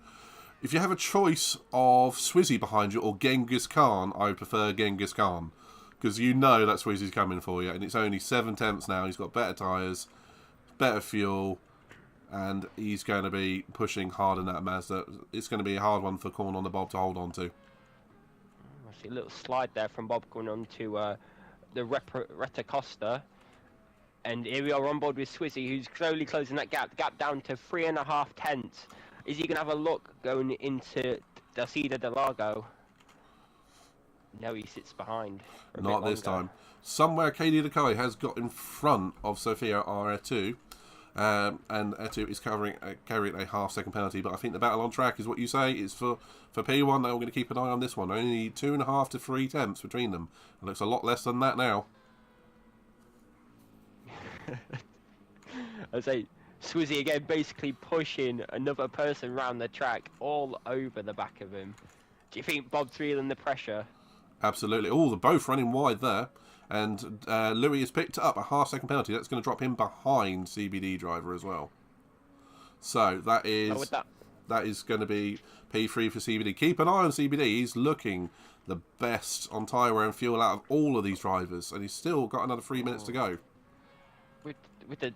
if you have a choice of Swizzy behind you or Genghis Khan, I would prefer Genghis Khan. Because you know that Swizzy's coming for you. And it's only 7 tenths now. He's got better tyres, better fuel, and he's going to be pushing hard in that Mazda. It's going to be a hard one for Corn on the Bob to hold on to. I see a little slide there from Bob going on to the Retta Costa. And here we are on board with Swizzy, who's slowly closing that gap. The gap down to 3.5 tenths. Is he going to have a look going into Delcida del Lago? No, he sits behind. Not this time. Somewhere Katie Dekai has got in front of Sophia R2. And Etu is carrying a half-second penalty. But I think the battle on track is what you say. It's for P1. They're going to keep an eye on this one. Only 2.5 to 3 tenths between them. It looks a lot less than that now. I say, Swizzy again basically pushing another person around the track all over the back of him. Do you think Bob's feeling the pressure? Absolutely. Oh, they're both running wide there. And Louis has picked up a half-second penalty. That's going to drop him behind CBD driver as well. So that is that is going to be P3 for CBD. Keep an eye on CBD. He's looking the best on tyre wear and fuel out of all of these drivers. And he's still got another 3 minutes to go.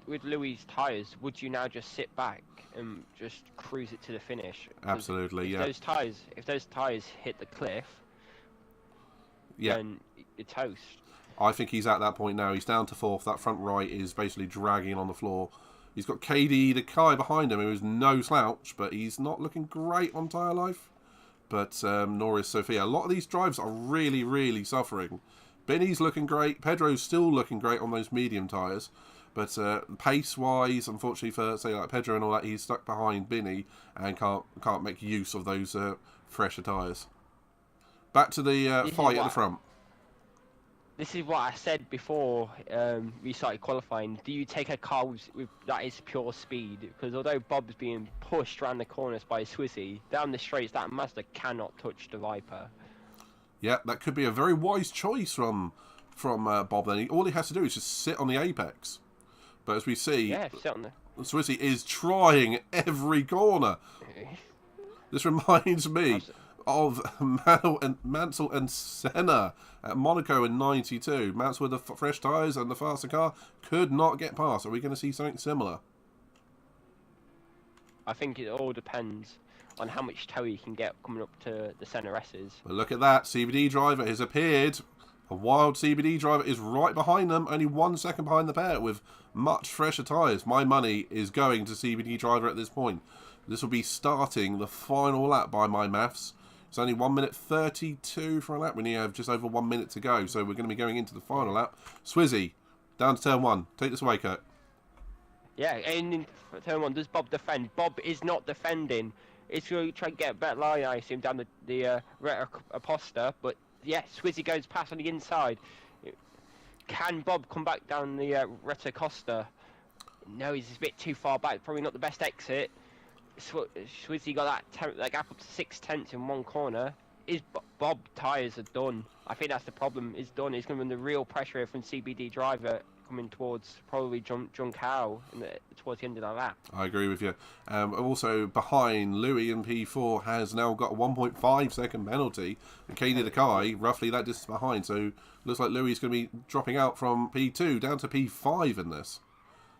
With Louis' tyres, would you now just sit back and just cruise it to the finish? Absolutely, yeah. If those tyres hit the cliff, then you're toast. I think he's at that point now. He's down to 4th. That front right is basically dragging on the floor. He's got KD the Kai behind him, who is no slouch, but he's not looking great on tyre life. But nor is Sophia. A lot of these drives are really, really suffering. Benny's looking great. Pedro's still looking great on those medium tyres. But pace-wise, unfortunately for, say, like Pedro and all that, he's stuck behind Binny and can't make use of those fresher tyres. Back to the fight at the front. This is what I said before we started qualifying. Do you take a car with that is pure speed? Because although Bob's being pushed around the corners by Swizzy, down the straights, that Mazda cannot touch the Viper. Yeah, that could be a very wise choice from Bob then. All he has to do is just sit on the apex. But as we see, Swizzy is trying every corner. This reminds me of Mansell and Senna at Monaco in '92. Mansell with the fresh tyres and the faster car could not get past. Are we going to see something similar? I think it all depends on how much tow you can get coming up to the Senna S's. But look at that. CBD driver has appeared. A wild CBD driver is right behind them, only 1 second behind the pair with much fresher tyres. My money is going to CBD driver at this point. This will be starting the final lap by my maths. It's only 1 minute 32 for a lap. We only have just over 1 minute to go, so we're going to be going into the final lap. Swizzy, down to turn 1. Take this away, Kurt. Yeah, and in turn 1, does Bob defend? Bob is not defending. It's going to try and get a better line, I assume, down the Retta Aposta, but yeah, Swizzy goes past on the inside. Can Bob come back down the Retta Costa? No, he's a bit too far back. Probably not the best exit. Swizzy got that gap up to 6 tenths in one corner. Bob tyres are done. I think that's the problem. It's done. He's going to run the real pressure here from CBD driver coming towards probably John Cow towards the end of that lap. I agree with you. Also behind Louis in P4 has now got a 1.5 second penalty, and Katie Dekai roughly that distance behind. So looks like Louis is going to be dropping out from P2 down to P5 in this.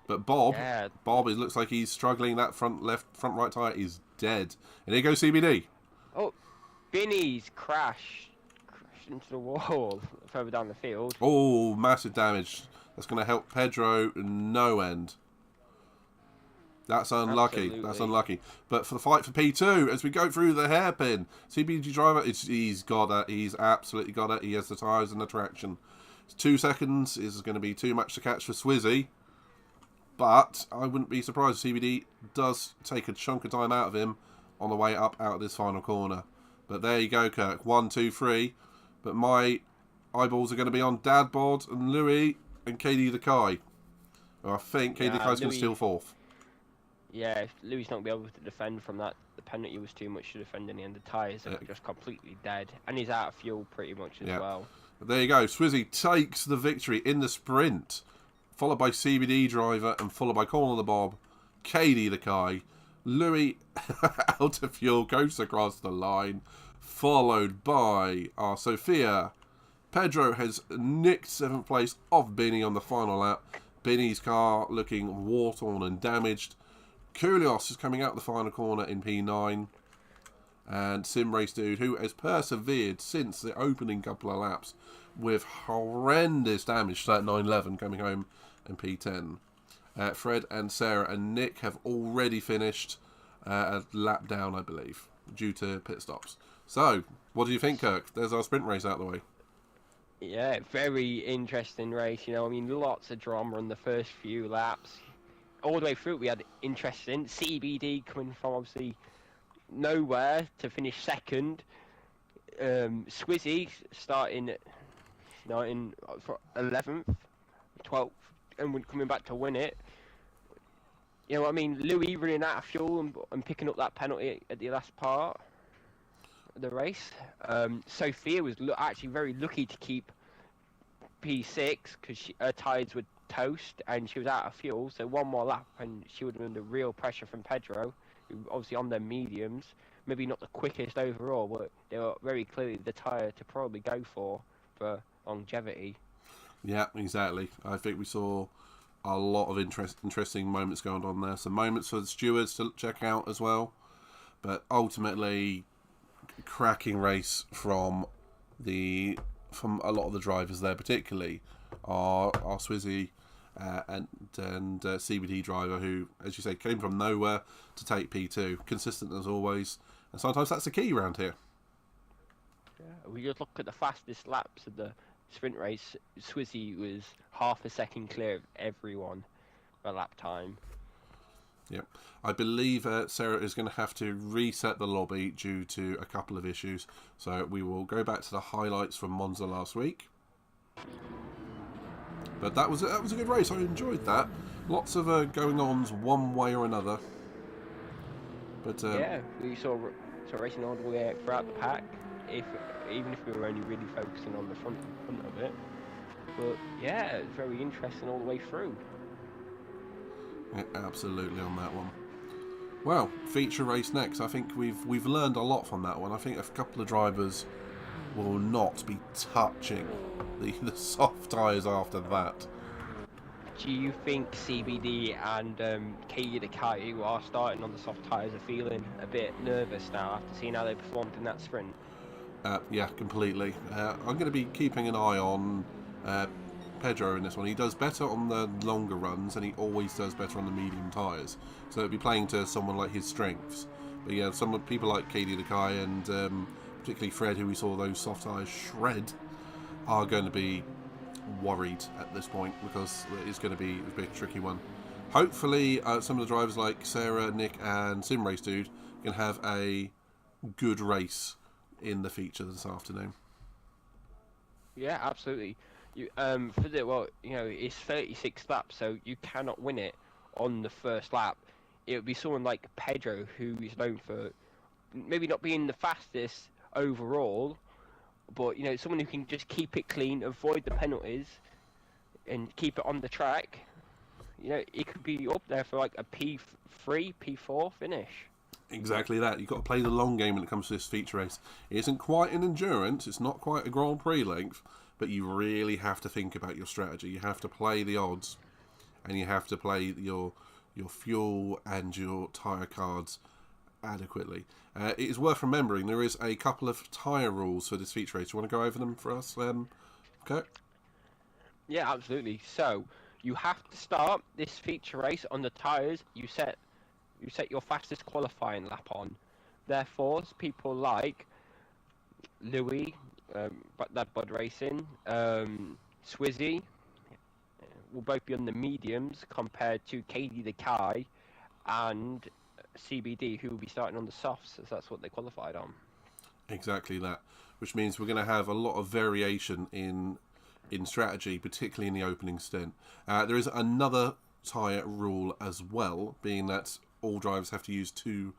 But Bob, it looks like he's struggling. That front right tyre is dead. And here goes CBD. Oh, Binny's crashed into the wall further down the field. Oh, massive damage. That's going to help Pedro no end. That's unlucky. Absolutely. That's unlucky. But for the fight for P2, as we go through the hairpin, CBD driver, he's got it. He's absolutely got it. He has the tyres and the traction. 2 seconds is going to be too much to catch for Swizzy. But I wouldn't be surprised if CBD does take a chunk of time out of him on the way up out of this final corner. But there you go, Kirk. 1, 2, 3. But my eyeballs are going to be on Dadbod and Louis and Katie the Kai. I think Katie the Kai's going to steal fourth. Yeah, if Louis not be able to defend from that, the penalty was too much to defend in the end. The tyres are just completely dead. And he's out of fuel pretty much as well. But there you go. Swizzy takes the victory in the sprint. Followed by CBD driver and followed by Corner the Bob, Katie the Kai. Louis out of fuel goes across the line. Followed by our Sophia. Pedro has nicked 7th place off Binny on the final lap. Binny's car looking war-torn and damaged. Koulios is coming out the final corner in P9. And Sim Race Dude, who has persevered since the opening couple of laps with horrendous damage to that 911 coming home in P10. Fred and Sarah and Nick have already finished a lap down, I believe, due to pit stops. So, what do you think, Kirk? There's our sprint race out the way. Yeah, very interesting race. You know, I mean, lots of drama on the first few laps. All the way through, we had interesting CBD coming from obviously nowhere to finish second. Swizzy starting for 11th, 12th, and coming back to win it. You know what I mean? Louis running out of fuel and picking up that penalty at the last part of the race. Sophia was actually very lucky to keep P6 because her tyres were toast and she was out of fuel. So one more lap and she would have been under real pressure from Pedro, who obviously on their mediums. Maybe not the quickest overall, but they were very clearly the tyre to probably go for longevity. Yeah, exactly. I think we saw a lot of interesting moments going on there. Some moments for the stewards to check out as well. But ultimately, cracking race from a lot of the drivers there, particularly our Swizzy and CBD driver, who, as you say, came from nowhere to take P2. Consistent as always. And sometimes that's the key around here. Yeah, we just look at the fastest laps of the sprint race. Swizzy was half a second clear of everyone by lap time. Yep. I believe Sarah is going to have to reset the lobby due to a couple of issues. So we will go back to the highlights from Monza last week. But that was a good race. I enjoyed that. Lots of going-ons one way or another. But yeah, we saw racing all the way throughout the pack. Even if we were only really focusing on the front of it. But yeah, it's very interesting all the way through. Yeah, absolutely on that one. Well, feature race next. I think we've learned a lot from that one. I think a couple of drivers will not be touching the soft tyres after that. Do you think CBD and Katie the Kai, who are starting on the soft tyres, are feeling a bit nervous now after seeing how they performed in that sprint? Yeah, completely. I'm going to be keeping an eye on Pedro in this one. He does better on the longer runs, and he always does better on the medium tyres. So it'll be playing to someone like his strengths. But yeah, some people like Katie the Kai and particularly Fred, who we saw those soft tyres shred, are going to be worried at this point because it's going to be a big tricky one. Hopefully, some of the drivers like Sarah, Nick, and Sim Race Dude can have a good race in the feature this afternoon. Yeah, absolutely. It's 36 laps, so you cannot win it on the first lap. It would be someone like Pedro, who is known for maybe not being the fastest overall, but someone who can just keep it clean, avoid the penalties, and keep it on the track. It could be up there for like a P3, P4 finish. Exactly that. You've got to play the long game when it comes to this feature race. It isn't quite an endurance. It's not quite a Grand Prix length, but you really have to think about your strategy. You have to play the odds, and you have to play your fuel and your tyre cards adequately. It is worth remembering there is a couple of tyre rules for this feature race. Do you want to go over them for us, Kirk? Yeah, absolutely. So you have to start this feature race on the tyres you set you set your fastest qualifying lap on. Therefore, people like Louis, but that Bud Racing, Swizzy will both be on the mediums compared to Katie the Kai and CBD, who will be starting on the softs, as that's what they qualified on. Exactly that, which means we're going to have a lot of variation in strategy, particularly in the opening stint. There is another tyre rule as well, being that all drivers have to use 2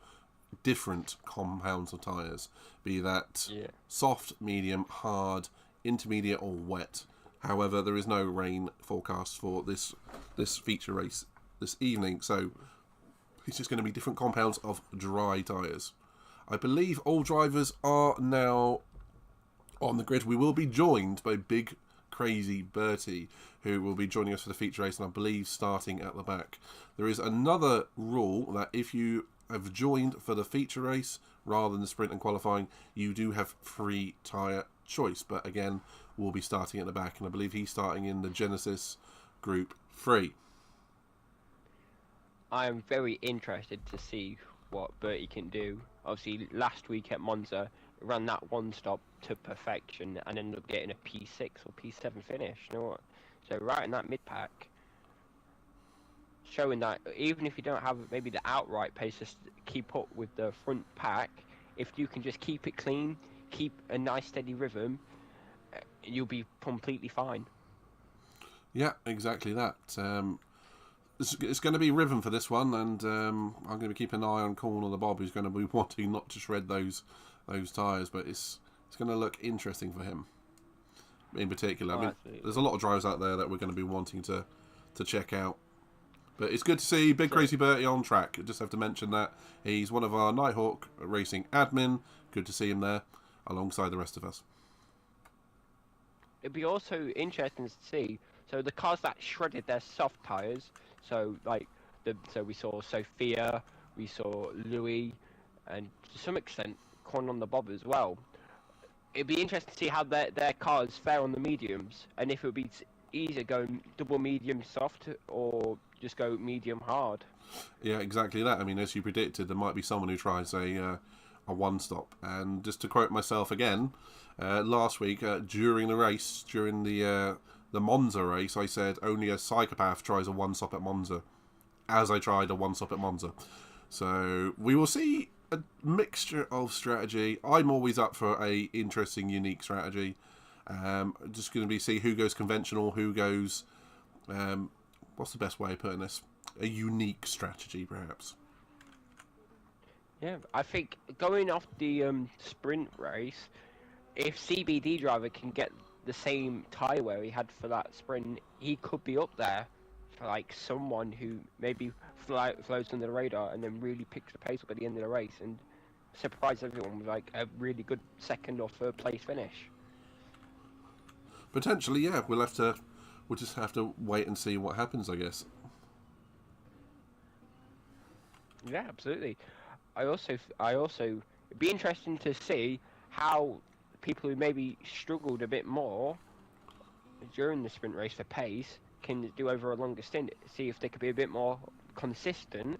different compounds of tyres, be that soft, medium, hard, intermediate or wet. However, there is no rain forecast for this feature race this evening, so it's just going to be different compounds of dry tyres. I believe all drivers are now on the grid. We will be joined by Big Crazy Bertie, who will be joining us for the feature race, and I believe starting at the back. There is another rule that if you have joined for the feature race rather than the sprint and qualifying, you do have free tyre choice, but again, we'll be starting at the back, and I believe he's starting in the Genesis Group 3. I am very interested to see what Bertie can do. Obviously, last week at Monza, ran that one stop to perfection and ended up getting a P6 or P7 finish. You know what? So right in that mid pack, showing that even if you don't have maybe the outright pace to keep up with the front pack, if you can just keep it clean, keep a nice steady rhythm, you'll be completely fine. Yeah, exactly that. It's going to be rhythm for this one, and I'm going to be keeping an eye on Corn on the Bob, who's going to be wanting not to shred those tyres, but it's going to look interesting for him in particular. I mean, there's a lot of drivers out there that we're going to be wanting to check out. But it's good to see Big Crazy Bertie on track. I just have to mention that he's one of our Nighthawk Racing admin. Good to see him there alongside the rest of us. It'd be also interesting to see. So the cars that shredded their soft tyres. So we saw Sophia, we saw Louis, and to some extent Corn on the Bob as well. It'd be interesting to see how their cars fare on the mediums, and if it would be easier going double medium soft or just go medium hard. Yeah, exactly that. I mean, as you predicted, there might be someone who tries a one stop. And just to quote myself again, last week during the race, during the Monza race, I said only a psychopath tries a one stop at Monza, as I tried a one stop at Monza. So we will see a mixture of strategy. I'm always up for a interesting, unique strategy. Just going to be see who goes conventional, who goes. What's the best way of putting this? A unique strategy, perhaps. Yeah, I think going off the sprint race, if CBD driver can get the same tyre wear he had for that sprint, he could be up there for like someone who maybe floats under the radar and then really picks the pace up at the end of the race and surprise everyone with like a really good second or third place finish. Potentially, yeah. We'll just have to wait and see what happens, I guess. Yeah, absolutely. I also it'd be interesting to see how people who maybe struggled a bit more during the sprint race for pace can do over a longer stint. See if they could be a bit more consistent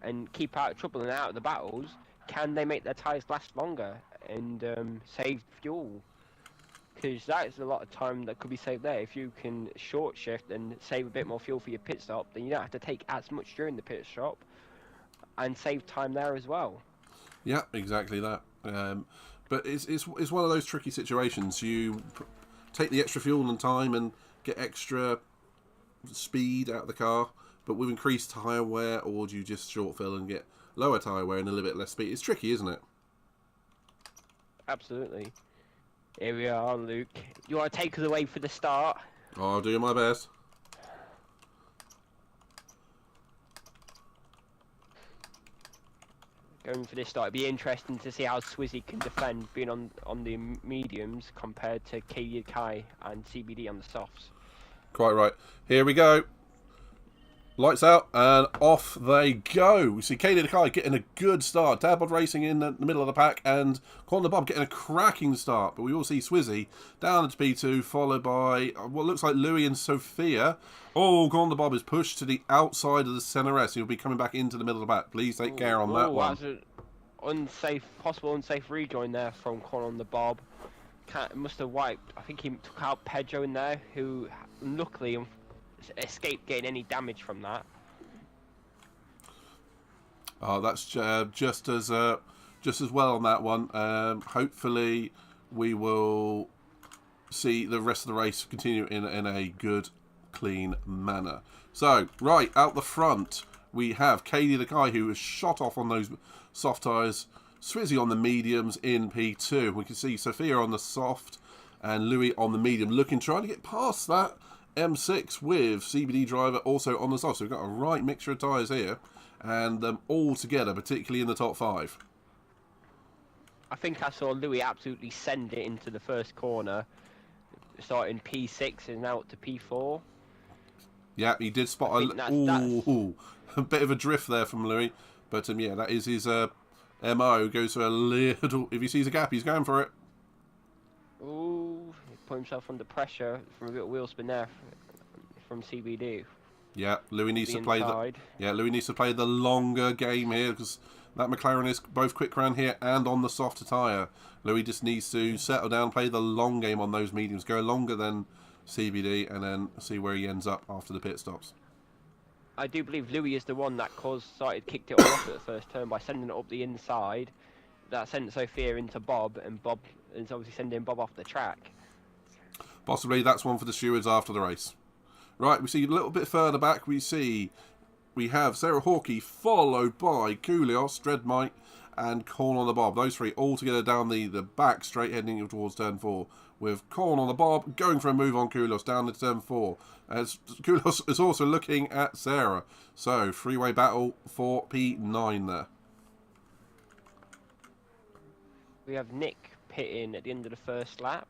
and keep out of trouble and out of the battles. Can they make their tyres last longer and save fuel? Because that is a lot of time that could be saved there. If you can short shift and save a bit more fuel for your pit stop, then you don't have to take as much during the pit stop and save time there as well. Yeah, exactly that. But it's one of those tricky situations. You take the extra fuel and time and get extra speed out of the car, but with increased tyre wear, or do you just short fill and get lower tyre wear and a little bit less speed? It's tricky, isn't it? Absolutely. Here we are, Luke. You want to take us away for the start? I'll do my best. Going for this start, it'd be interesting to see how Swizzy can defend being on the mediums compared to Kai and CBD on the softs. Quite right. Here we go. Lights out and off they go. We see Katie Nakai getting a good start. Dadbod racing in the middle of the pack and Corner Bob getting a cracking start. But we all see Swizzy down into P2, followed by what looks like Louis and Sophia. Oh, Corner Bob is pushed to the outside of the center S. He'll be coming back into the middle of the pack. Please take care on that one. That's an possible unsafe rejoin there from Corner on the Bob. Must have wiped. I think he took out Pedro in there, who luckily escaped getting any damage from that. Oh, that's just as well on that one. Hopefully, we will see the rest of the race continue in a good, clean manner. So, right out the front, we have Katie the guy who was shot off on those soft tyres. Swizzy on the mediums in P2. We can see Sophia on the soft and Louis on the medium, trying to get past that M6 with CBD driver also on the soft. So we've got a right mixture of tyres here, and them all together, particularly in the top 5. I think I saw Louis absolutely send it into the first corner, starting P6 and now up to P4. Yeah, he did spot a bit of a drift there from Louis, but yeah, that is his MO. Goes for a little. If he sees a gap, he's going for it. Ooh, he put himself under pressure from a bit of wheel spin there from CBD. Yeah, Louis needs to play Louis needs to play the longer game here, because that McLaren is both quick around here and on the softer tyre. Louis just needs to settle down, play the long game on those mediums, go longer than CBD, and then see where he ends up after the pit stops. I do believe Louis is the one that kicked it all off at the first turn by sending it up the inside. That sent Sophia into Bob, and Bob is obviously sending Bob off the track. Possibly that's one for the stewards after the race. Right, we see a little bit further back, we have Sarah Hawkey, followed by Koulios, Dreadmite, and Corn on the Bob. Those three all together down the back straight heading towards turn 4. With Corn on the Bob going for a move on Koulios down to turn 4. As Koulios is also looking at Sarah. So, freeway battle for P9 there. We have Nick pitting at the end of the first lap.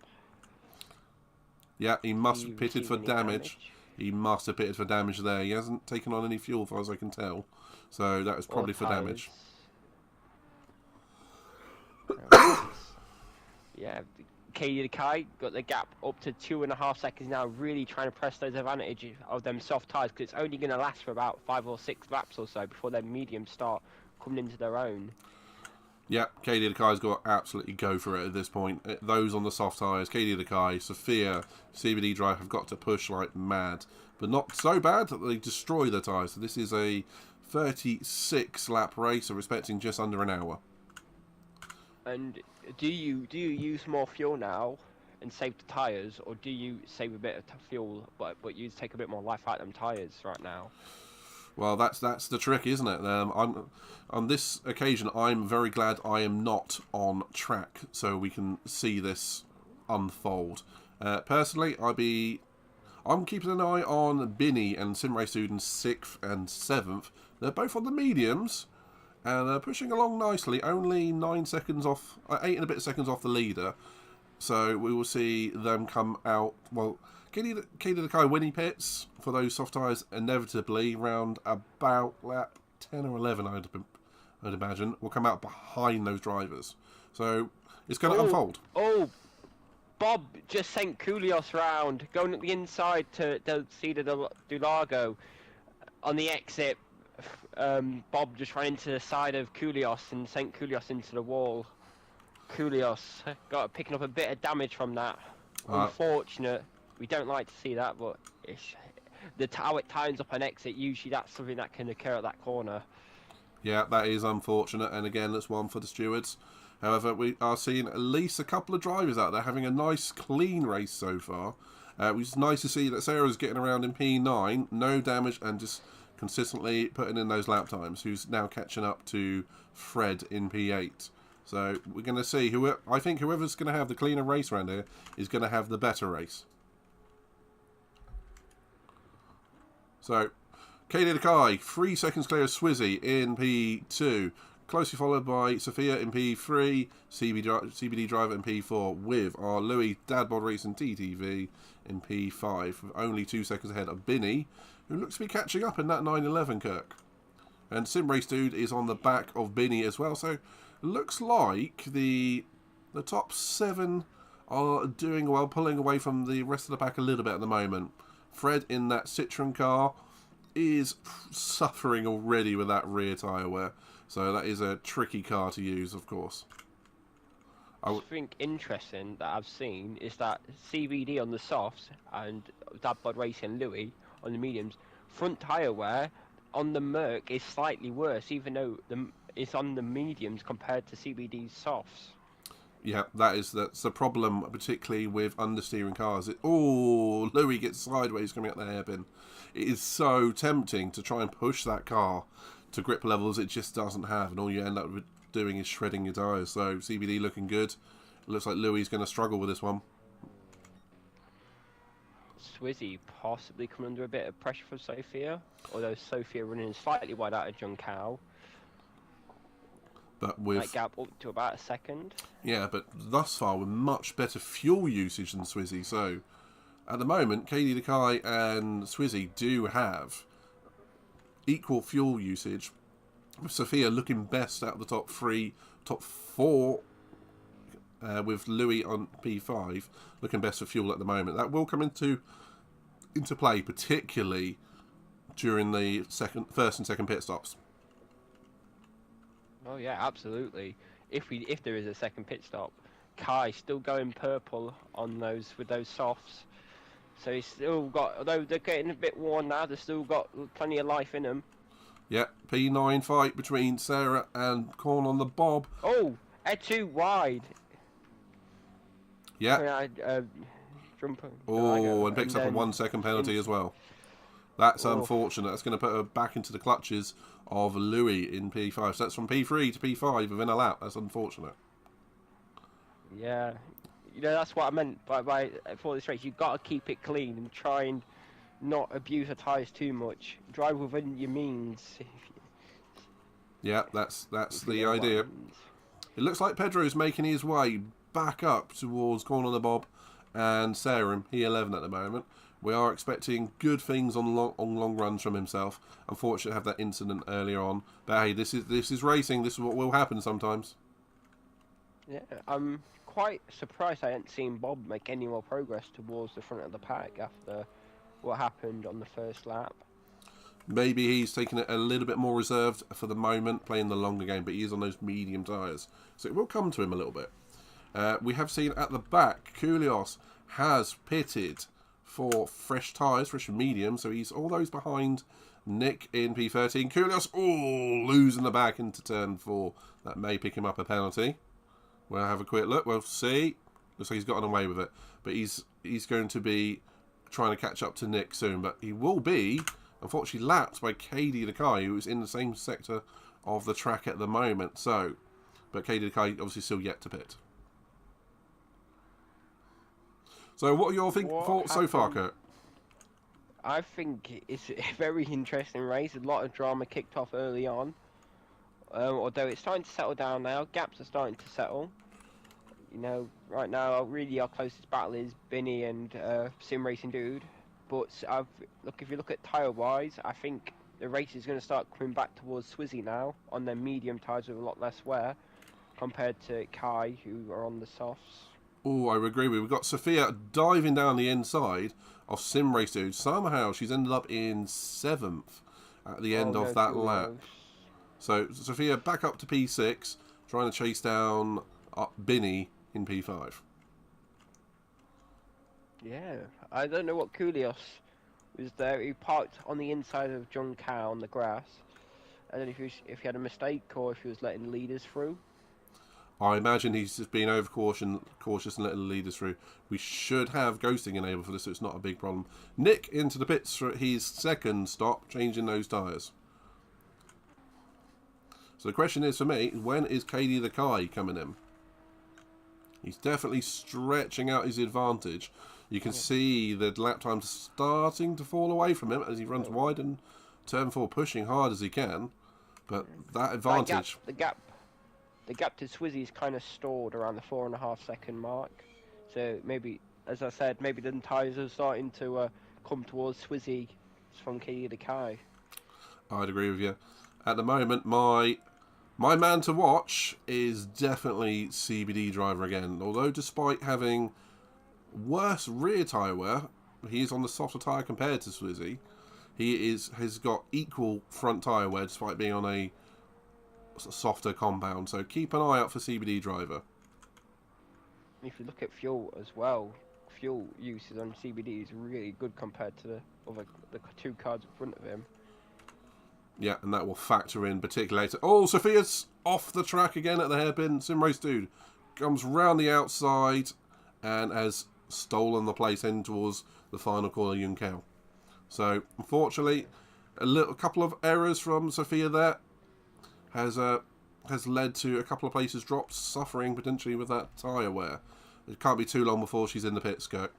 Yeah, he must have pitted for damage. He must have pitted for damage there. He hasn't taken on any fuel, as far as I can tell. So, that was probably for damage. Yeah, Katie Kai got the gap up to 2.5 seconds now, really trying to press those advantages of them soft tyres, because it's only going to last for about 5 or 6 laps or so before their mediums start coming into their own. Yeah, Katie Kai's got to absolutely go for it at this point. Those on the soft tyres, Katie Kai, Sophia, CBD Drive have got to push like mad, but not so bad that they destroy the tyres. So this is a 36 lap race, so we're expecting just under an hour. And do you use more fuel now and save the tyres, or do you save a bit of fuel but you take a bit more life out of them tyres right now? Well, that's the trick, isn't it? On this occasion, I'm very glad I am not on track, so we can see this unfold. Personally, I'm keeping an eye on Binny and Simray students 6th and 7th. They're both on the mediums. And they're pushing along nicely, only 9 seconds off, 8 and a bit seconds off the leader. So we will see them come out. Well, Katie the Kai when he pits for those soft tyres inevitably round about lap 10 or 11, I'd imagine, will come out behind those drivers. So it's going to unfold. Oh, Bob just sent Koulios round, going at the inside to see the Dulago on the exit. Bob just ran into the side of Koulios and sent Koulios into the wall. Koulios got picking up a bit of damage from that. Unfortunate. We don't like to see that, but how it ties up an exit, usually that's something that can occur at that corner. Yeah, that is unfortunate, and again, that's one for the stewards. However, we are seeing at least a couple of drivers out there having a nice, clean race so far. Which is nice to see that Sarah's getting around in P9, no damage, and just consistently putting in those lap times, who's now catching up to Fred in P8. So we're going to see, I think whoever's going to have the cleaner race around here is going to have the better race. So, Katie Kai, 3 seconds clear of Swizzy in P2, closely followed by Sophia in P3, CBD Driver in P4, with our Louis Dadbod Racing TTV in P5, with only 2 seconds ahead of Binny, who looks to be catching up in that 911, Kirk. And Sim Race Dude is on the back of Binny as well. So it looks like the top 7 are doing well, pulling away from the rest of the pack a little bit at the moment. Fred in that Citroen car is suffering already with that rear tyre wear. So that is a tricky car to use, of course. I think interesting that I've seen is that CBD on the softs and Dad Bod Racing Louis on the mediums, front tyre wear on the Merc is slightly worse, even though it's on the mediums compared to CBD's softs. Yeah, that's the problem, particularly with understeering cars. Louis gets sideways coming up the hairpin. It is so tempting to try and push that car to grip levels it just doesn't have, and all you end up doing is shredding your tyres. So CBD looking good. It looks like Louis is going to struggle with this one. Swizzy possibly coming under a bit of pressure from Sophia, although Sophia running slightly wide out of Juncal. But with that gap up to about a second. Yeah, but thus far with much better fuel usage than Swizzy. So at the moment, KD Dakai and Swizzy do have equal fuel usage, with Sophia looking best out of the top 4, with Louis on P5 looking best for fuel at the moment. That will come into play, particularly during the first and second pit stops. Oh yeah, absolutely. If there is a second pit stop, Kai still going purple on those with those softs. So he's still got, although they're getting a bit worn now, they've still got plenty of life in them. Yeah, P9 fight between Sarah and Corn on the Bob. Oh, head too wide. Yeah. And picks up a 1 second penalty as well. That's unfortunate. That's going to put her back into the clutches of Louis in P5. So that's from P3 to P5 within a lap. That's unfortunate. Yeah. You know, that's what I meant by for this race. You've got to keep it clean and try and not abuse the tyres too much. Drive within your means. Yeah, that's the idea. It looks like Pedro's making his way back up towards Corn on the Bob and Sarah, P11 at the moment. We are expecting good things on long runs from himself. Unfortunately, have that incident earlier on. But hey, this is racing. This is what will happen sometimes. Yeah, I'm quite surprised I hadn't seen Bob make any more progress towards the front of the pack after what happened on the first lap. Maybe he's taking it a little bit more reserved for the moment, playing the longer game, but he is on those medium tyres. So it will come to him a little bit. We have seen at the back, Koulios has pitted for fresh tyres, fresh and medium, so he's all those behind Nick in P13. Koulios, losing the back into turn 4. That may pick him up a penalty. We'll have a quick look. We'll see. Looks like he's gotten away with it. But he's going to be trying to catch up to Nick soon. But he will be, unfortunately, lapped by KD Dakai, who is in the same sector of the track at the moment. But KD Dakai obviously still yet to pit. So what are your thoughts so far, Kurt? I think it's a very interesting race. A lot of drama kicked off early on. Although it's starting to settle down now. Gaps are starting to settle. You know, right now, really our closest battle is Binny and Sim Racing Dude. But if you look at tyre-wise, I think the race is going to start coming back towards Swizzy now on their medium tyres with a lot less wear compared to Kai, who are on the softs. I agree with you. We've got Sophia diving down the inside of Sim Race Dude. Somehow she's ended up in 7th at the end of that lap. So Sophia back up to P6, trying to chase down Binny in P5. Yeah, I don't know what Koulios was there. He parked on the inside of John Cow on the grass. I don't know if he had a mistake or if he was letting leaders through. I imagine he's just being cautious and letting the leaders through. We should have ghosting enabled for this, so it's not a big problem. Nick into the pits for his second stop, changing those tyres. So the question is for me, when is KD Dakai coming in? He's definitely stretching out his advantage. You can see the lap time starting to fall away from him as he runs wide and turn 4, pushing hard as he can. But that advantage... The gap to Swizzy is kind of stalled around the 4.5 second mark. So maybe, as I said, maybe the tyres are starting to come towards Swizzy from Katie Kai. I'd agree with you. At the moment, my man to watch is definitely CBD driver again. Although despite having worse rear tyre wear, he's on the softer tyre compared to Swizzy. Has got equal front tyre wear despite being on a softer compound. So keep an eye out for CBD driver. If you look at fuel as well, fuel uses on CBD is really good compared to the two cars in front of him. Yeah, and that will factor in particularly later. Oh, Sophia's off the track again at the hairpin. Simrace Dude comes round the outside and has stolen the place in towards the final corner, Junkel. So, unfortunately, a couple of errors from Sophia there has led to a couple of places dropped, suffering potentially with that tyre wear. It can't be too long before she's in the pit skirt.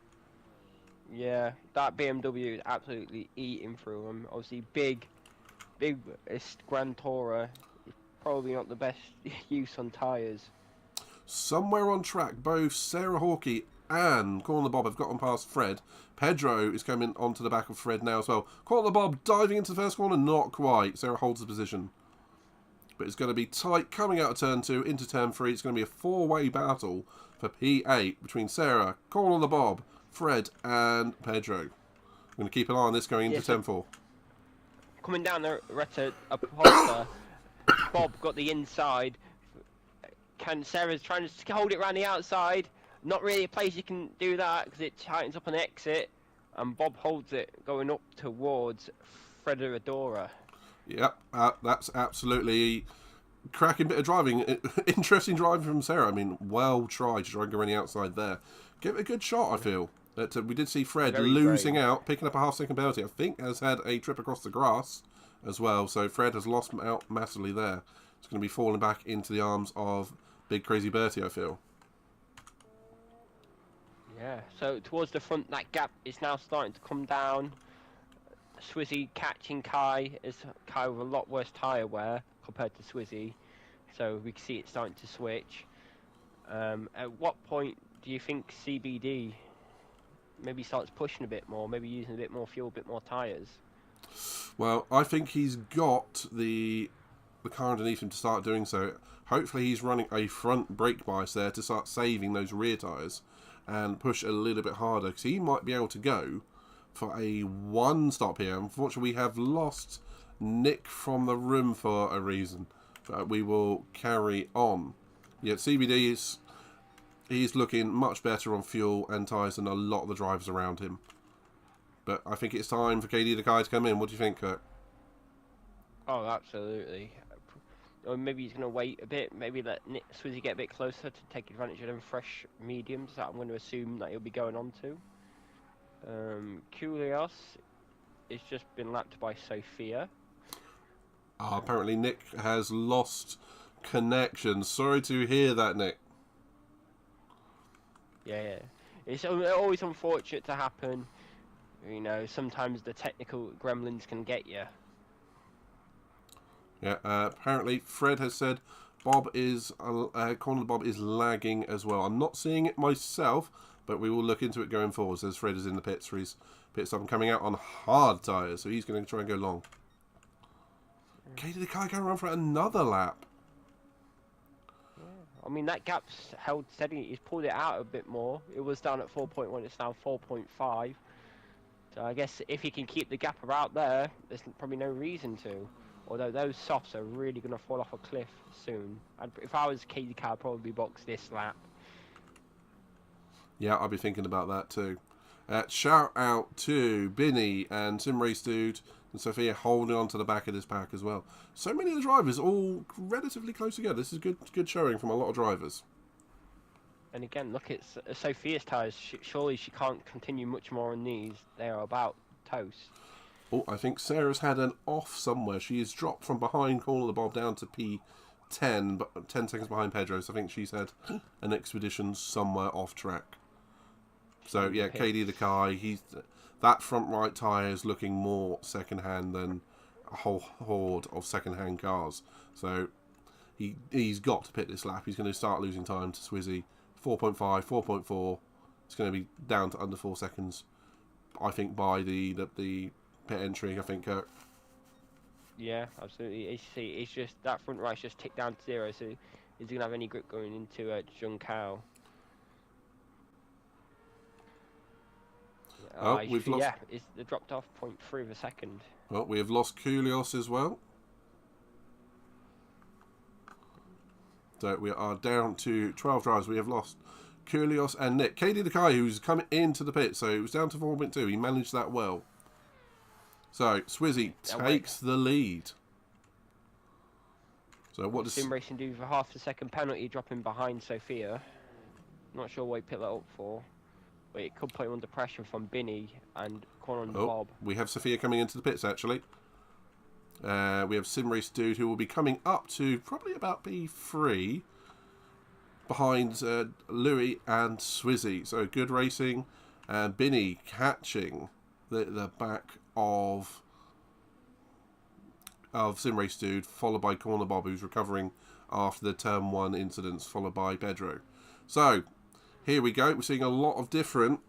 Yeah, that BMW is absolutely eating through him. Obviously, big Grand Tourer is probably not the best use on tyres. Somewhere on track, both Sarah Hawkey and Corner Bob have gotten past Fred. Pedro is coming onto the back of Fred now as well. Corner Bob diving into the first corner, not quite. Sarah holds the position. But it's going to be tight coming out of turn 2 into turn 3. It's going to be a four-way battle for P8 between Sarah, Corner Bob, Fred and Pedro. I'm going to keep an eye on this going into turn 4. Coming down the Retta Upholster, Bob got the inside. Sarah's trying to hold it around the outside. Not really a place you can do that because it tightens up an exit. And Bob holds it going up towards Frederiadora. Yep, that's absolutely cracking bit of driving. Interesting driving from Sarah. I mean, well tried to try and go around the outside there. Give it a good shot, I feel. We did see Fred losing out, picking up a half-second penalty. I think has had a trip across the grass as well. So Fred has lost out massively there. It's going to be falling back into the arms of Big Crazy Bertie, I feel. Yeah, so towards the front, that gap is now starting to come down. Swizzy catching Kai is Kai with a lot worse tyre wear compared to Swizzy. So we can see it starting to switch. At what point do you think CBD maybe starts pushing a bit more, maybe using a bit more fuel, a bit more tyres? Well, I think he's got the car underneath him to start doing so. Hopefully he's running a front brake bias there to start saving those rear tyres and push a little bit harder, because he might be able to go for a one stop here. Unfortunately, we have lost Nick from the room for a reason, but we will carry on. Yeah, CBD he's looking much better on fuel and tyres than a lot of the drivers around him. But I think it's time for KD the guy to come in. What do you think, Kurt? Oh, absolutely. Or maybe he's going to wait a bit, maybe let Swizzy get a bit closer to take advantage of them fresh mediums that I'm going to assume that he'll be going on to. Kulios has just been lapped by Sophia. Apparently Nick has lost connection. Sorry to hear that, Nick. Yeah. It's always unfortunate to happen. You know, sometimes the technical gremlins can get you. Yeah, apparently Fred has said Corner Bob is lagging as well. I'm not seeing it myself, but we will look into it going forward, as Fred is in the pits for his pit stop and coming out on hard tyres, so he's going to try and go long. Okay, did the car go around for another lap? Yeah. I mean, that gap's held steady. He's pulled it out a bit more. It was down at 4.1, it's now 4.5. So I guess if he can keep the gap about there, there's probably no reason to. Although those softs are really going to fall off a cliff soon. If I was Katie Car, I'd probably box this lap. Yeah, I'd be thinking about that too. Shout out to Binny and Simrace Dude and Sophia holding on to the back of this pack as well. So many of the drivers all relatively close together. This is good showing from a lot of drivers. And again, look at Sophia's tyres. Surely she can't continue much more on these. They are about toast. Oh, I think Sarah's had an off somewhere. She has dropped from behind Corner the Bob down to P10, but 10 seconds behind Pedro. So I think she's had an expedition somewhere off track. So yeah, KD the Kai, that front right tyre is looking more second-hand than a whole horde of second-hand cars. So he's got to pit this lap. He's going to start losing time to Swizzy. 4.5, 4.4. It's going to be down to under 4 seconds, I think, by the pit entry, I think, Kirk. Yeah, absolutely. It's just that front right's just ticked down to 0, so is he gonna have any grip going into Junkow? Oh, we've lost. Yeah, it's dropped off 0.3 of a second. Well, we have lost Koulios as well. So we are down to 12 drivers. We have lost Koulios and Nick. KD Nakai, who's coming into the pit, so it was down to 4.2. He managed that well. So Swizzy takes the lead. So what does Sim Racing do for half a second penalty, dropping behind Sophia? Not sure what he picked that up for, but it could put him under pressure from Binny and corner on the Bob. We have Sophia coming into the pits actually. We have Sim Race Dude who will be coming up to probably about P3 behind Louis and Swizzy. So good racing. And Binny catching the back of Sim Race Dude, followed by Corner Bob, who's recovering after the Turn 1 incidents, followed by Pedro. So, here we go. We're seeing a lot of different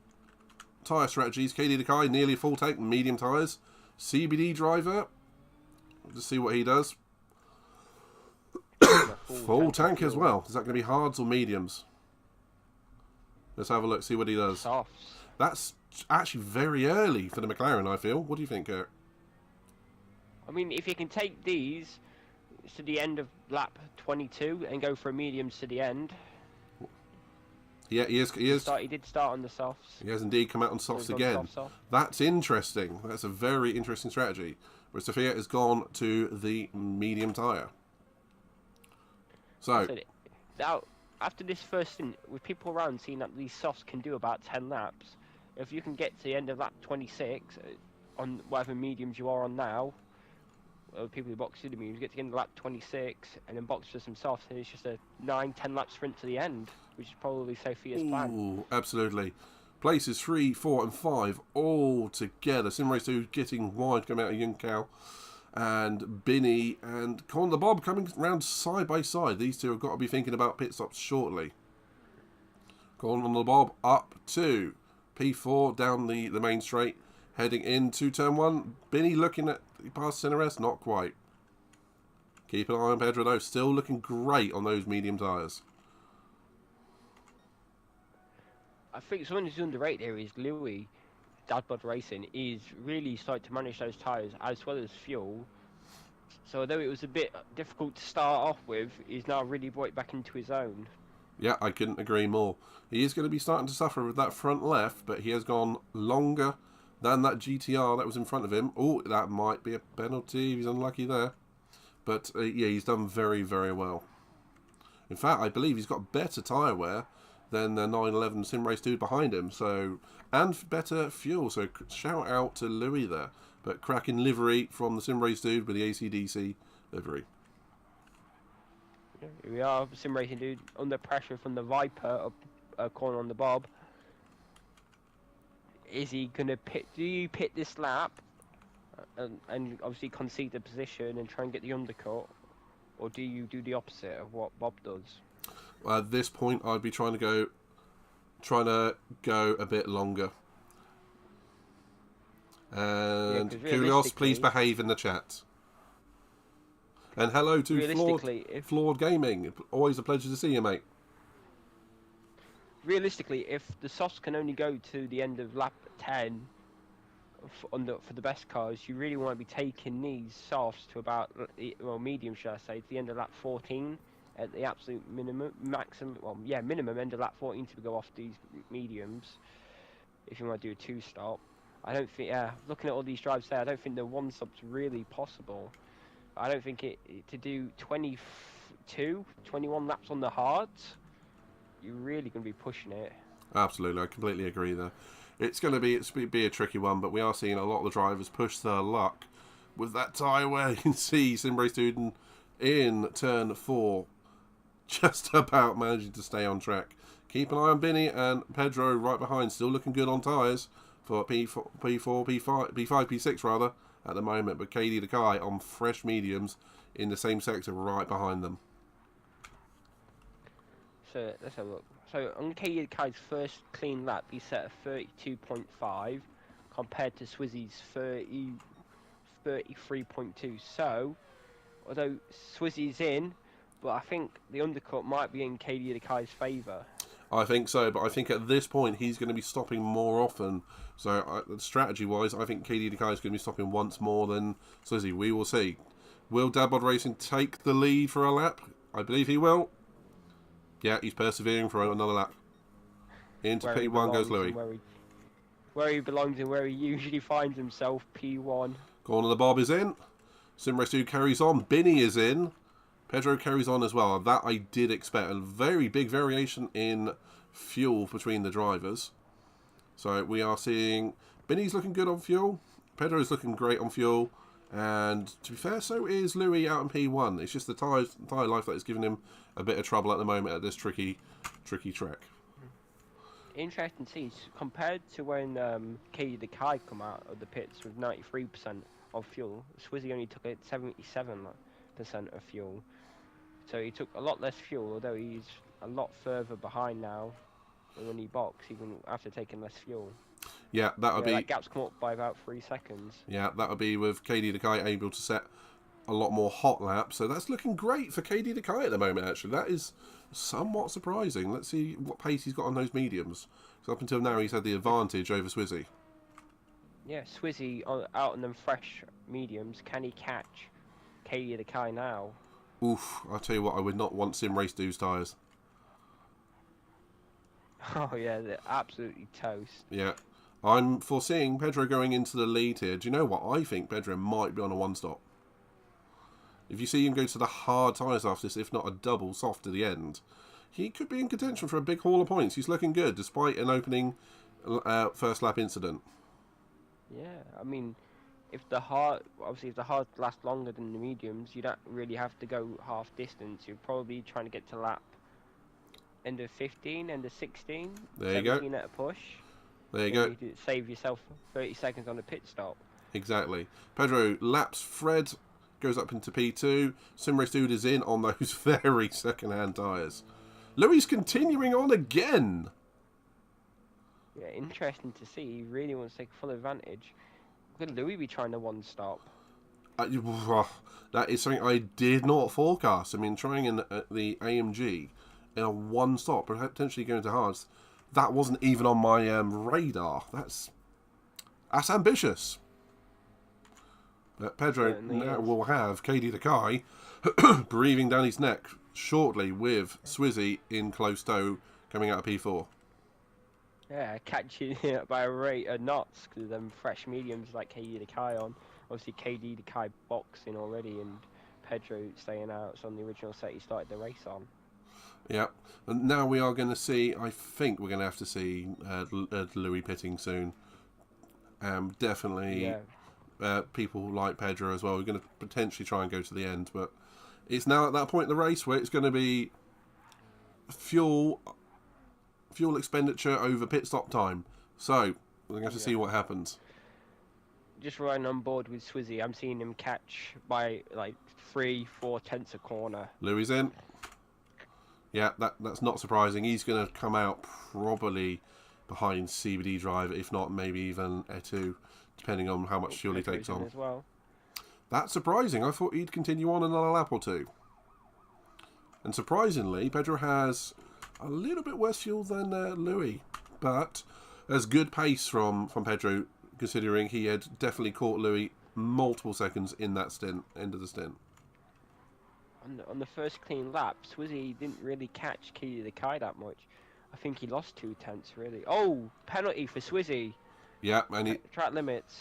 tyre strategies. KD Nakai, nearly full tank, medium tyres. CBD driver, let's see what he does. Full tank as well. Is that going to be hards or mediums? Let's have a look, see what he does. Softs. That's actually very early for the McLaren, I feel. What do you think, Kurt? I mean, if you can take these to the end of lap 22 and go for mediums to the end. Yeah, he did start on the softs. He has indeed come out on softs again. Soft. That's interesting. That's a very interesting strategy. Where Sophia has gone to the medium tyre. So now, after this first thing, with people around seeing that these softs can do about 10 laps, if you can get to the end of lap 26 on whatever mediums you are on now, people who box through the mediums, get to the end of lap 26 and then box for some softs, and it's just a 9-10 lap sprint to the end, which is probably Sophia's plan. Ooh, absolutely. Places 3, 4 and 5 all together. Sim Race 2 getting wide, coming out of Junkow. And Binny and Corner Bob coming round side by side. These two have got to be thinking about pit stops shortly. Corner Bob up to P4 down the main straight, heading into turn 1. Binny looking at past CNRS, not quite. Keep an eye on Pedro though, still looking great on those medium tyres. I think someone who's underrated here is Louis. Dadbud Racing is really starting to manage those tyres as well as fuel. So although it was a bit difficult to start off with, he's now really brought it back into his own. Yeah, I couldn't agree more. He is going to be starting to suffer with that front left, but he has gone longer than that GTR that was in front of him. Oh, that might be a penalty. He's unlucky there. But yeah, he's done very, very well. In fact, I believe he's got better tyre wear than the 911 Sim Race Dude behind him. So, and better fuel. So shout out to Louis there. But cracking livery from the Sim Race Dude with the ACDC livery. Here we are, Sim Racing Dude under pressure from the Viper up corner on the Bob. Is he gonna pit? Do you pit this lap and obviously concede the position and try and get the undercut, or do you do the opposite of what Bob does? At this point, I'd be trying to go a bit longer. And Koulios, please behave in the chat. And hello to Flawed Gaming. Always a pleasure to see you, mate. Realistically, if the softs can only go to the end of lap 10 for the best cars, you really want to be taking these softs to about, well, medium, should I say, to the end of lap 14 at the absolute minimum end of lap 14 to go off these mediums if you want to do a 2-stop. I don't think, looking at all these drives there, I don't think the 1-stop's really possible. I don't think to do 21 laps on the hards, you're really going to be pushing it. Absolutely, I completely agree there. It's going to be a tricky one, but we are seeing a lot of the drivers push their luck with that tyre wear. You can see Sim Race Student in turn 4, just about managing to stay on track. Keep an eye on Binny and Pedro right behind, still looking good on tyres for P4, P5, P6 rather, at the moment, but KD Nakai on fresh mediums in the same sector right behind them. So let's have a look. So on KD Nakai's first clean lap, he set a 32.5 compared to Swizzy's 33.2. So, although Swizzy's in, but I think the undercut might be in KD Kai's favour. I think so, but I think at this point he's going to be stopping more often. So strategy-wise, I think KD Kai is going to be stopping once more than Swizzy. We will see. Will Dadbod Racing take the lead for a lap? I believe he will. Yeah, he's persevering for another lap. Into P1 goes Louis. Where he belongs and where he usually finds himself, P1. Corner of the Bob is in. Simrace 2 carries on. Binny is in. Pedro carries on as well. That I did expect. A very big variation in fuel between the drivers. So we are seeing Binny's looking good on fuel. Pedro's looking great on fuel. And to be fair, so is Louis out in P1. It's just the tyre life that is giving him a bit of trouble at the moment at this tricky track. Interesting to see, compared to when KD Kai come out of the pits with 93% of fuel, Swizzy only took it 77% of fuel. So he took a lot less fuel, although he's a lot further behind now than when he boxed, even after taking less fuel. Yeah, that gap's come up by about 3 seconds. Yeah, that would be with KD Kai able to set a lot more hot laps. So that's looking great for KD Kai at the moment, actually. That is somewhat surprising. Let's see what pace he's got on those mediums. So up until now, he's had the advantage over Swizzy. Yeah, Swizzy out on them fresh mediums. Can he catch KD Kai now? Oof, I'll tell you what, I would not want Sim Race 2's tyres. Oh yeah, they're absolutely toast. Yeah. I'm foreseeing Pedro going into the lead here. Do you know what? I think Pedro might be on a one-stop. If you see him go to the hard tyres after this, if not a double soft to the end, he could be in contention for a big haul of points. He's looking good, despite an opening first lap incident. Yeah, I mean, if the hard lasts longer than the mediums, you don't really have to go half distance. You're probably trying to get to lap end of 15, end of 16, there you go. At a push. There you go. You save yourself 30 seconds on the pit stop. Exactly. Pedro laps Fred, goes up into P2. Simrace Dude is in on those very second-hand tyres. Louis continuing on again. Yeah, interesting to see. He really wants to take full advantage. Could Louis be trying to one-stop? That is something I did not forecast. I mean, trying in the AMG in a one-stop, potentially going to hards, that wasn't even on my radar. That's ambitious. But Pedro now will have KD Kai breathing down his neck shortly with Swizzy in close tow coming out of P4. Yeah, catching it by a rate of knots because them fresh mediums like KD Kai on. Obviously, KD Kai boxing already and Pedro staying out. It's on the original set he started the race on. Yeah, and now we are going to see, I think we're going to have to see Louis pitting soon. Definitely people like Pedro as well. We're going to potentially try and go to the end, but it's now at that point in the race where it's going to be fuel expenditure over pit stop time. So we're going to have to see what happens. Just riding on board with Swizzy, I'm seeing him catch by like 3-4 tenths a corner. Louis in. Yeah, that's not surprising. He's going to come out probably behind CBD Driver, if not maybe even E2, depending on how much fuel he takes on. As well. That's surprising. I thought he'd continue on another lap or two. And surprisingly, Pedro has a little bit worse fuel than Louis, but there's good pace from Pedro, considering he had definitely caught Louis multiple seconds in that end of the stint. On the first clean lap, Swizzy didn't really catch KD Kai that much. I think he lost 2 tenths, really. Oh, penalty for Swizzy. Yeah, and track limits.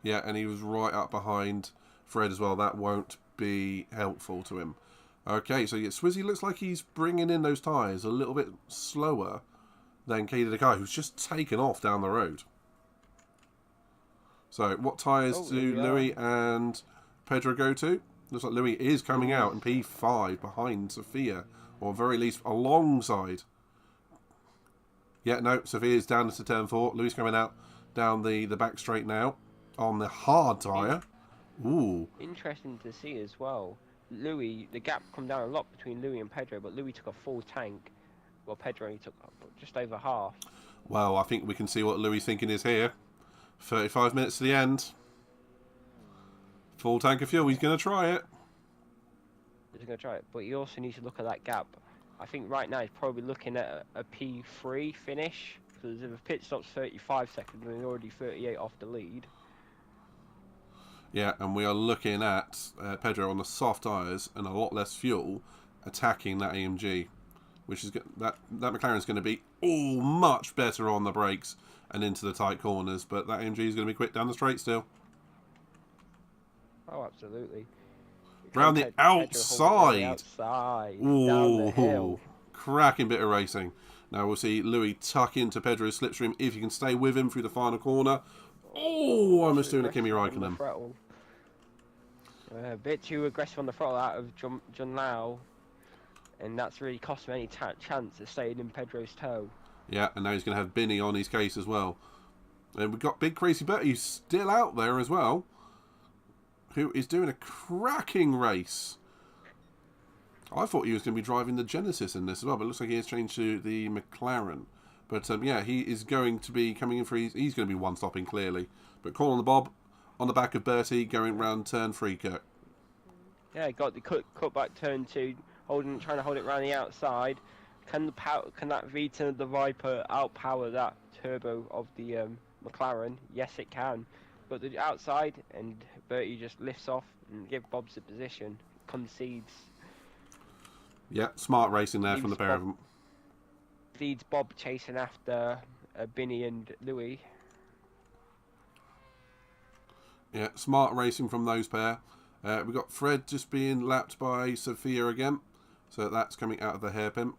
Yeah, and he was right up behind Fred as well. That won't be helpful to him. Okay, so yeah, Swizzy looks like he's bringing in those tyres a little bit slower than KD Kai, who's just taken off down the road. So, what tyres do Louis and Pedro go to? Looks like Louis is coming out in P5 behind Sophia, or at very least alongside. Yeah, no, Sophia's down into turn 4. Louis coming out down the back straight now on the hard tyre. Ooh. Interesting to see as well. Louis, the gap come down a lot between Louis and Pedro, but Louis took a full tank, while Pedro only took just over half. Well, I think we can see what Louis' thinking is here. 35 minutes to the end. Full tank of fuel. He's going to try it. He's going to try it, but he also needs to look at that gap. I think right now he's probably looking at a P3 finish, because if the pit stop's 35 seconds and he's already 38 off the lead. Yeah, and we are looking at Pedro on the soft tyres and a lot less fuel attacking that AMG, which is that McLaren's going to be much better on the brakes and into the tight corners, but that AMG is going to be quick down the straight still. Oh, absolutely. Round the outside. Down the hill. Cracking bit of racing. Now we'll see Louis tuck into Pedro's slipstream if he can stay with him through the final corner. Almost doing a Kimi Raikkonen. A bit too aggressive on the throttle out of John Lau, and that's really cost him any chance of staying in Pedro's toe. Yeah, and now he's going to have Binny on his case as well. And we've got Big Crazy Bertie still out there as well, who is doing a cracking race. I thought he was going to be driving the Genesis in this as well, but it looks like he has changed to the McLaren. But yeah, he is going to be coming in for he's going to be one-stopping clearly. But call on the bob on the back of Bertie going round turn 3, Kirk. Yeah, got the cut back turn 2, trying to hold it around the outside. Can that V10 of the Viper outpower that turbo of the McLaren? Yes, it can. But the outside, and Bertie just lifts off and gives Bob's the position, concedes. Yeah, smart racing there from the pair of them. Leads Bob chasing after Binny and Louis. Yeah, smart racing from those pair. We've got Fred just being lapped by Sophia again. So that's coming out of the hairpin.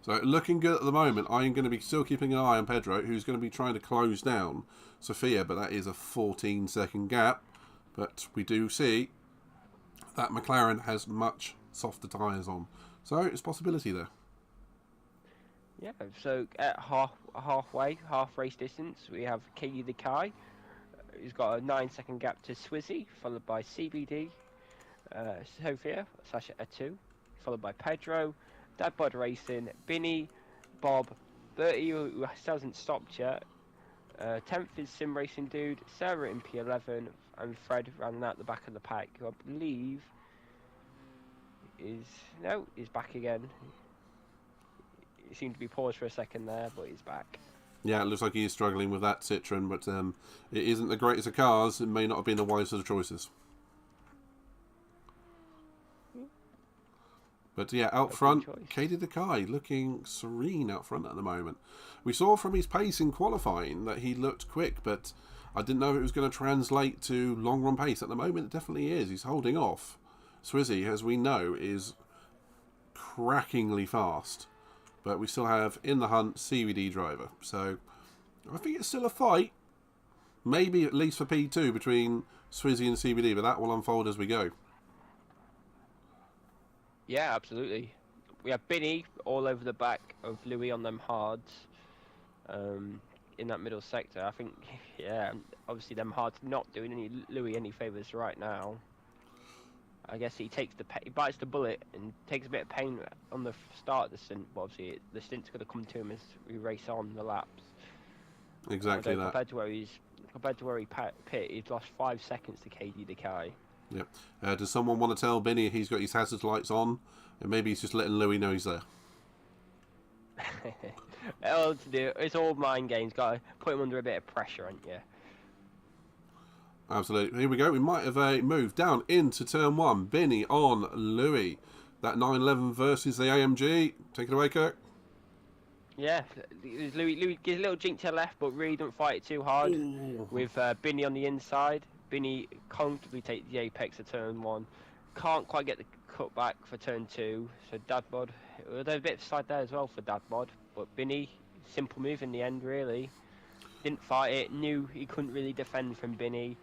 So looking good at the moment. I am going to be still keeping an eye on Pedro, who's going to be trying to close down Sophia, but that is a 14-second gap. But we do see that McLaren has much softer tyres on. So it's a possibility there. Yeah, so at half race distance, we have Katie the Kai, who's got a 9-second gap to Swizzy, followed by CBD, Sophia, Sasha Atu, followed by Pedro, Dadbod Racing, Binny, Bob, Bertie, who hasn't stopped yet, 10th is Sim Racing Dude, Sarah in P11, and Fred rounding out the back of the pack, who I believe is back again. He seemed to be paused for a second there, but he's back. Yeah, it looks like he is struggling with that Citroen, but it isn't the greatest of cars. It may not have been the wisest of choices. But yeah, out front, Katie the Kai looking serene out front at the moment. We saw from his pace in qualifying that he looked quick, but I didn't know if it was going to translate to long run pace. At the moment, it definitely is. He's holding off. Swizzy, as we know, is crackingly fast. But we still have in the hunt CVD driver. So I think it's still a fight. Maybe at least for P2 between Swizzy and CVD, but that will unfold as we go. Yeah, absolutely. We have Binny all over the back of Louis on them hards in that middle sector. I think, yeah, obviously them hards not doing Louis any favours right now. I guess he bites the bullet and takes a bit of pain on the start of the stint, but obviously the stint's going to come to him as we race on the laps. Exactly that. Compared to where he pit, he's lost 5 seconds to KD Decay. Yep. Does someone want to tell Binny he's got his hazard lights on? And maybe he's just letting Louis know he's there. It's all mind games. Got to put him under a bit of pressure, haven't you? Absolutely. Here we go. We might have moved down into turn 1. Binny on Louis. That 911 versus the AMG. Take it away, Kirk. Yeah, Louis gives a little jink to the left, but really don't fight it too hard. Ooh. With Binny on the inside. Binny comfortably takes the apex of turn 1. Can't quite get the cut back for turn 2. So Dadbod, there's a bit of slide there as well for Dadbod. But Binny, simple move in the end, really. Didn't fight it. Knew he couldn't really defend from Binny.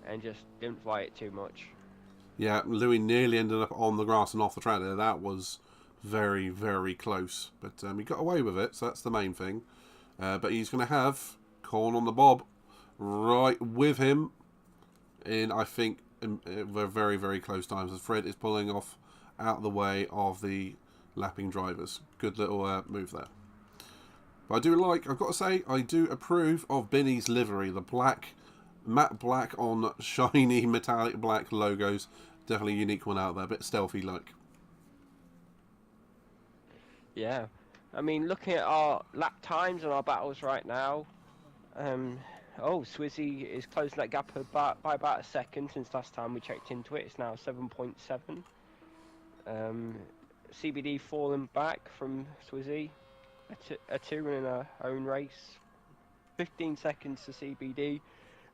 And just didn't fight it too much. Yeah, Louis nearly ended up on the grass and off the track there. That was very, very close. But he got away with it, so that's the main thing. But he's going to have Corn on the Bob right with him in, I think, very, very close times. As Fred is pulling off out of the way of the lapping drivers. Good little move there. But I've got to say, I do approve of Binny's livery. The black matte black on shiny metallic black logos. Definitely a unique one out there, a bit stealthy like. Yeah. I mean, looking at our lap times and our battles right now, um, Swizzy is closing that gap by about a second since last time we checked into it. It's now 7.7. CBD falling back from Swizzy, a two in her own race. 15 seconds to CBD,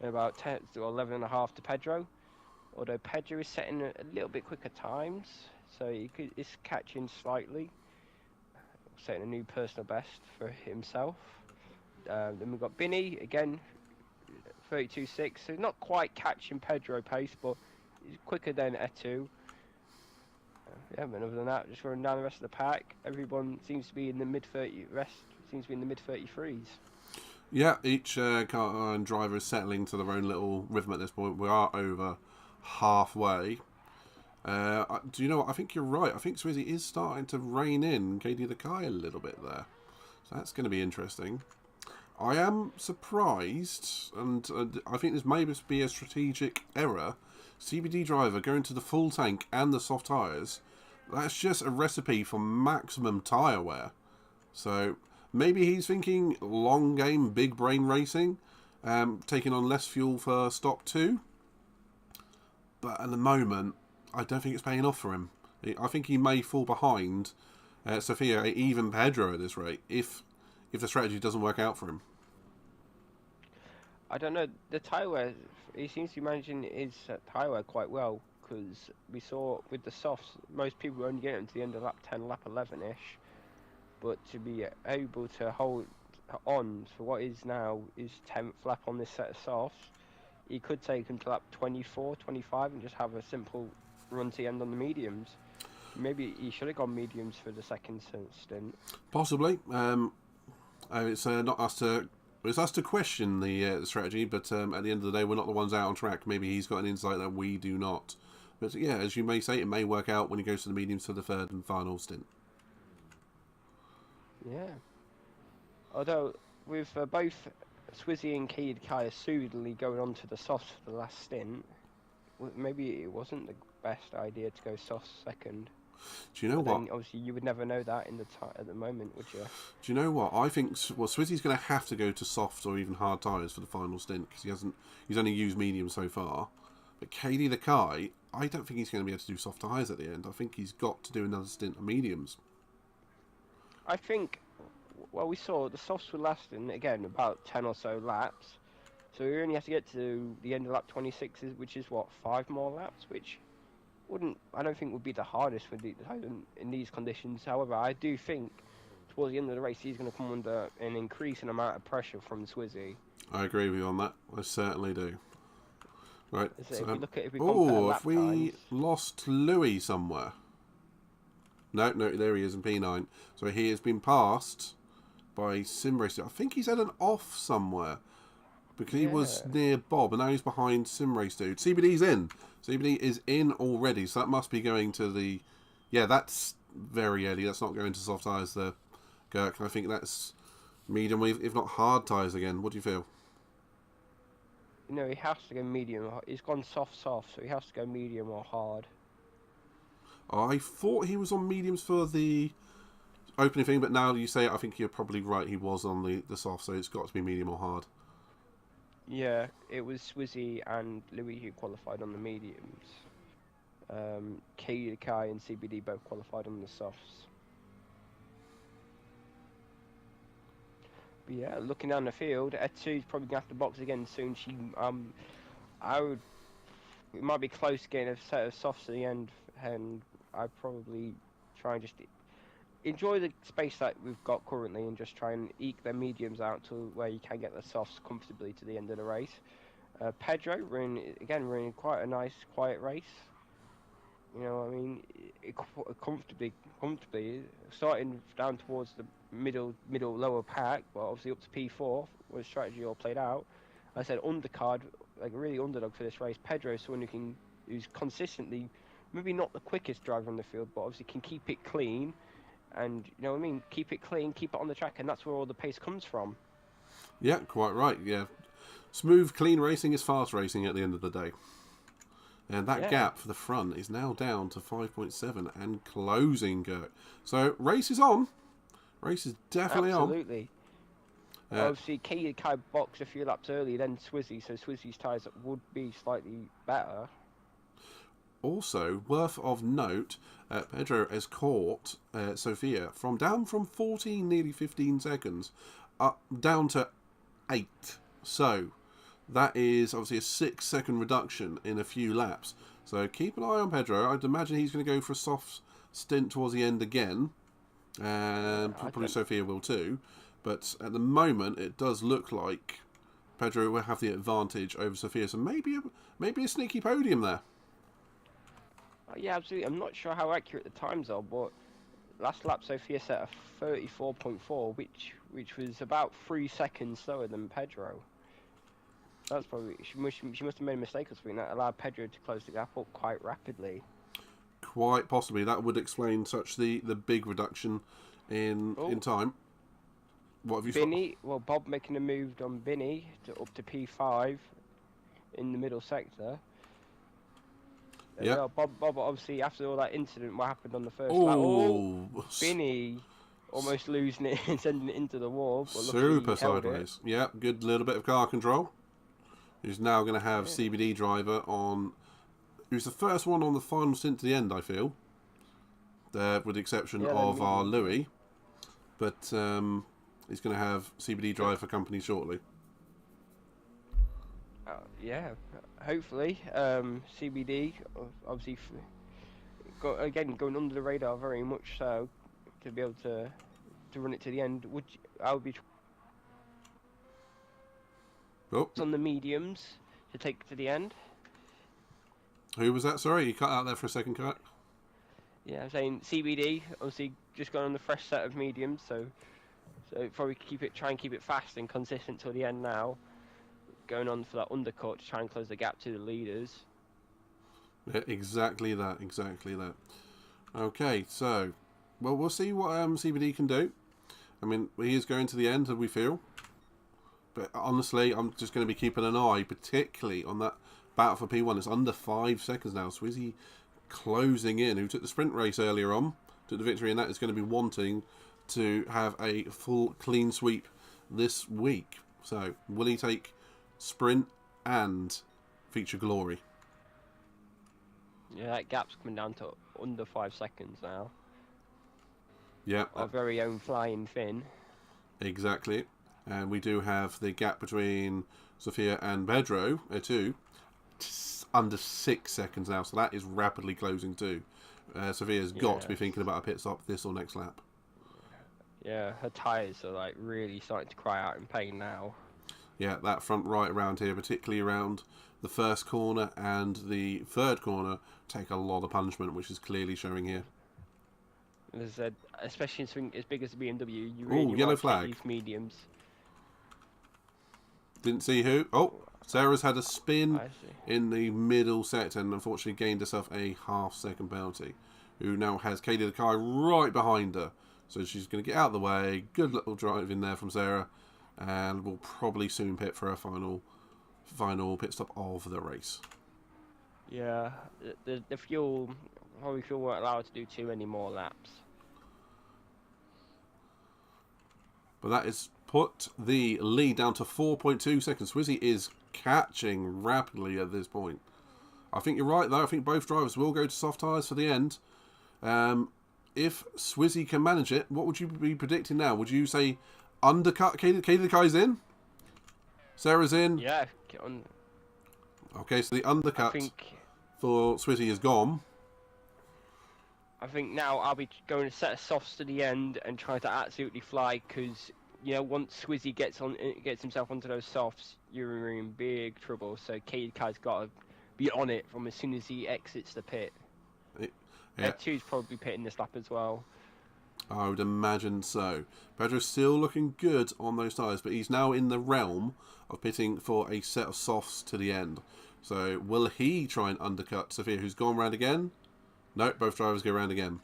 and about 10 or 11 and a half to Pedro. Although Pedro is setting a little bit quicker times, so it's catching slightly, setting a new personal best for himself. Then we've got Binny again, 32.6, so not quite catching Pedro pace, but he's quicker than Etu. Yeah, but other than that, just running down the rest of the pack. Everyone seems to be in the mid 33s. Yeah, each car and driver is settling to their own little rhythm at this point. We are over halfway. Do you know what? I think you're right. I think Swizzy is starting to rein in Katie the Kai a little bit there. So that's going to be interesting. I am surprised, and I think this may be a strategic error. CBD driver going to the full tank and the soft tyres. That's just a recipe for maximum tyre wear. So maybe he's thinking long game, big brain racing, taking on less fuel for stop 2. But at the moment, I don't think it's paying off for him. I think he may fall behind Sophia, even Pedro at this rate, if the strategy doesn't work out for him. I don't know, the tyre wear, he seems to be managing his tyre wear quite well, because we saw with the softs, most people only get them to the end of lap 10, lap 11-ish, but to be able to hold on for what is now his 10th lap on this set of softs, he could take him to lap 24, 25 and just have a simple run to the end on the mediums. Maybe he should have gone mediums for the second stint. Possibly. It's not us to... It's us to question the strategy, but at the end of the day, we're not the ones out on track. Maybe he's got an insight that we do not. But yeah, as you may say, it may work out when he goes to the mediums for the third and final stint. Yeah. Although, with both Swizzy and Katie Kai assumedly going on to the softs for the last stint, maybe it wasn't the best idea to go soft second. Do you know what? Obviously, you would never know that at the moment, would you? Do you know what? I think Swizzy's going to have to go to soft or even hard tyres for the final stint because he's only used medium so far. But Katie the Kai, I don't think he's going to be able to do soft tyres at the end. I think he's got to do another stint of mediums. I think, well, we saw the softs were lasting again about 10 or so laps, so we only have to get to the end of lap 26, which is what, 5 more laps, which I don't think would be the hardest in these conditions. However, I do think towards the end of the race he's going to come under an increasing amount of pressure from Swizzy. I agree with you on that. I certainly do. Right. So if we compare lap times, lost Louis somewhere? No, there he is in P9. So he has been passed by SimRace. I think he's had an off somewhere because he was near Bob, and now he's behind SimRace Dude. CBD's in. CBD is in already, so that must be going to the... Yeah, that's very early. That's not going to soft tyres there, Girk. I think that's medium, if not hard tyres again. What do you feel? No, he has to go medium. He's gone soft, so he has to go medium or hard. I thought he was on mediums for the opening thing, but now you say it, I think you're probably right. He was on the soft, so it's got to be medium or hard. Yeah, it was Swizzy and Louis who qualified on the mediums. Katie Kai and CBD both qualified on the softs. But yeah, looking down the field, Etu's probably gonna have to box again soon. It might be close getting a set of softs at the end, and I'd probably try and just enjoy the space that we've got currently and just try and eke the mediums out to where you can get the softs comfortably to the end of the race. Pedro running quite a nice, quiet race. You know, I mean, comfortably, starting down towards the middle, lower pack, but obviously up to P4 was strategy all played out. I said undercard, like really underdog for this race. Pedro is someone who's consistently, maybe not the quickest driver on the field, but obviously can keep it clean. And, you know what I mean, keep it clean, keep it on the track, and that's where all the pace comes from. Yeah, quite right, yeah. Smooth, clean racing is fast racing at the end of the day. And that Yeah. gap for the front is now down to 5.7 and closing, Gert. So, race is on. Race is definitely Absolutely. on. Obviously, Katie Kai boxed a few laps earlier than Swizzy, so Swizzy's tyres would be slightly better. Also, worth of note, Pedro has caught Sophia down from 14, nearly 15 seconds, up down to 8. So, that is obviously a 6-second reduction in a few laps. So keep an eye on Pedro. I'd imagine he's going to go for a soft stint towards the end again. And probably Sophia will too. But at the moment, it does look like Pedro will have the advantage over Sophia. So maybe a sneaky podium there. Yeah, absolutely. I'm not sure how accurate the times are, but last lap Sophia set a 34.4, which was about 3 seconds slower than Pedro. That's probably she must have made a mistake or something that allowed Pedro to close the gap up quite rapidly. Quite possibly that would explain such the big reduction in time. What have you Binny? Well, Bob making a move on Binny up to P5 in the middle sector. Yeah. Bob obviously after all that incident, what happened on the first lap? Oh, Binny almost losing it and sending it into the wall. But super sideways. Yeah, good little bit of car control. Who's now going to have CBD driver on, who's the first one on the final stint to the end, I feel. With the exception of our Louis. But he's going to have CBD drive for company shortly. Yeah, hopefully. CBD, obviously, going under the radar very much so, to be able to run it to the end. I would be on the mediums to take to the end. Who was that? Sorry, you cut out there for a second, Kurt. Yeah, I'm saying CBD, obviously just going on the fresh set of mediums, so probably try and keep it fast and consistent till the end now. Going on for that undercut to try and close the gap to the leaders. Yeah, exactly that. Okay, so, well, we'll see what CBD can do. I mean, he is going to the end, we feel. But honestly, I'm just going to be keeping an eye, particularly on that battle for P1. It's under 5 seconds now. Swizzy closing in, who took the sprint race earlier on, took the victory, and that is going to be wanting to have a full clean sweep this week. So, will he take sprint and feature glory? Yeah, that gap's coming down to under 5 seconds now. Yeah. Our very own Flying Finn. Exactly. And we do have the gap between Sophia and Pedro, too, under 6 seconds now. So that is rapidly closing too. Sophia's got to be thinking about a pit stop this or next lap. Yeah, her tyres are like really starting to cry out in pain now. Yeah, that front right around here, particularly around the first corner and the third corner, take a lot of punishment, which is clearly showing here. As I said, especially something as big as the BMW, you really yellow want flag. to take these mediums. Didn't see who. Oh, Sarah's had a spin in the middle sector and unfortunately gained herself a half-second penalty. Who now has Katie Lakai right behind her. So she's going to get out of the way. Good little drive in there from Sarah. And will probably soon pit for her final pit stop of the race. Yeah, the fuel weren't allowed to do too many more laps. But that has put the lead down to 4.2 seconds. Swizzy is catching rapidly at this point. I think you're right, though. I think both drivers will go to soft tyres for the end. If Swizzy can manage it, what would you be predicting now? Would you say undercut? Katie Kai's in? Sarah's in? Yeah. Get on. Okay, so the undercut for Swizzy is gone. I think now I'll be going to set a softs to the end and try to absolutely fly because, you know, once Swizzy gets himself onto those softs, you're in big trouble. So Katie Kai's got to be on it from as soon as he exits the pit. Yeah. Ed 2's probably pitting this lap as well. I would imagine so. Pedro's still looking good on those tyres, but he's now in the realm of pitting for a set of softs to the end. So will he try and undercut Sophia, who's gone round again? No, both drivers go round again.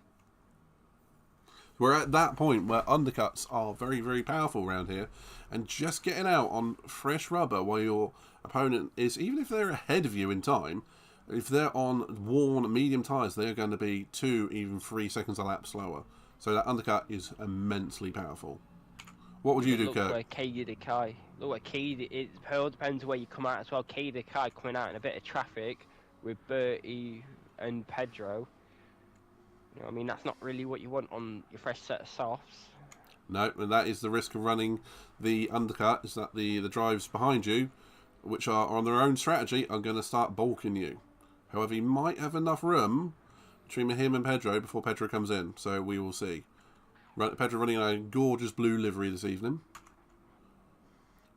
We're at that point where undercuts are very, very powerful around here, and just getting out on fresh rubber while your opponent is, even if they're ahead of you in time, if they're on worn medium tyres, they're going to be 2, even 3 seconds a lap slower. So that undercut is immensely powerful. What would you do, Kirk? Where Katie the Kai. Look where Katie. It all depends where you come out as well. Katie the Kai coming out in a bit of traffic with Bertie and Pedro. You know, I mean, that's not really what you want on your fresh set of softs. No, and that is the risk of running the undercut, is that the drives behind you, which are on their own strategy, are going to start bulking you. However, he might have enough room between him and Pedro before Pedro comes in, so we will see. Pedro running a gorgeous blue livery this evening.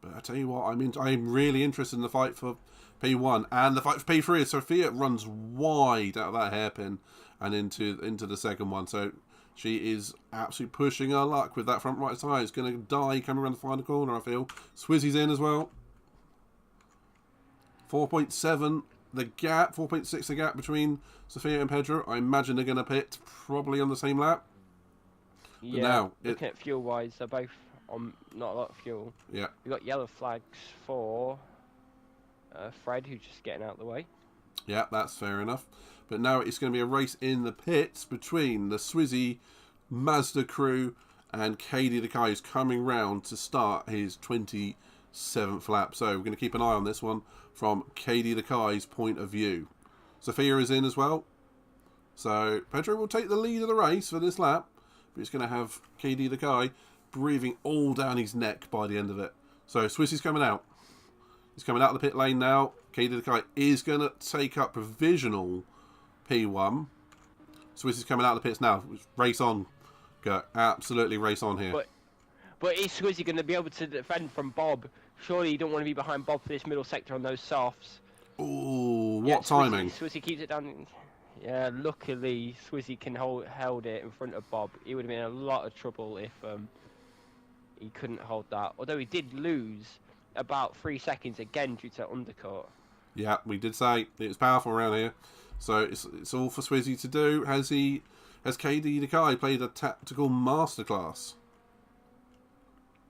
But I tell you what, I'm really interested in the fight for P1 and the fight for P3. As Sophia runs wide out of that hairpin and into the second one, so she is absolutely pushing her luck with that front right tyre. It's going to die coming around the final corner, I feel. Swizzy's in as well. 4.7 the gap, 4.6 the gap between Sophia and Pedro. I imagine they're going to pit probably on the same lap. Yeah, now, looking at fuel-wise, they're both on not a lot of fuel. Yeah. We've got yellow flags for Fred, who's just getting out of the way. Yeah, that's fair enough. But now it's going to be a race in the pits between the Swizzy Mazda crew and Katie the guy who's coming round to start his 27th lap. So we're going to keep an eye on this one from Katie the Kai's point of view. Sophia is in as well. So Pedro will take the lead of the race for this lap. But he's going to have Katie the Kai breathing all down his neck by the end of it. So Swizzy's coming out. He's coming out of the pit lane now. Katie the Kai is going to take up provisional P1. Swizzy's coming out of the pits now. Race on. Go. Absolutely race on here. But is Swizzy going to be able to defend from Bob? Surely you don't want to be behind Bob for this middle sector on those softs. Ooh, what timing. Swizzy keeps it down. Yeah, luckily Swizzy can held it in front of Bob. He would have been in a lot of trouble if he couldn't hold that. Although he did lose about 3 seconds again due to undercut. Yeah, we did say it was powerful around here. So it's all for Swizzy to do. Has KD the Kai played a tactical masterclass?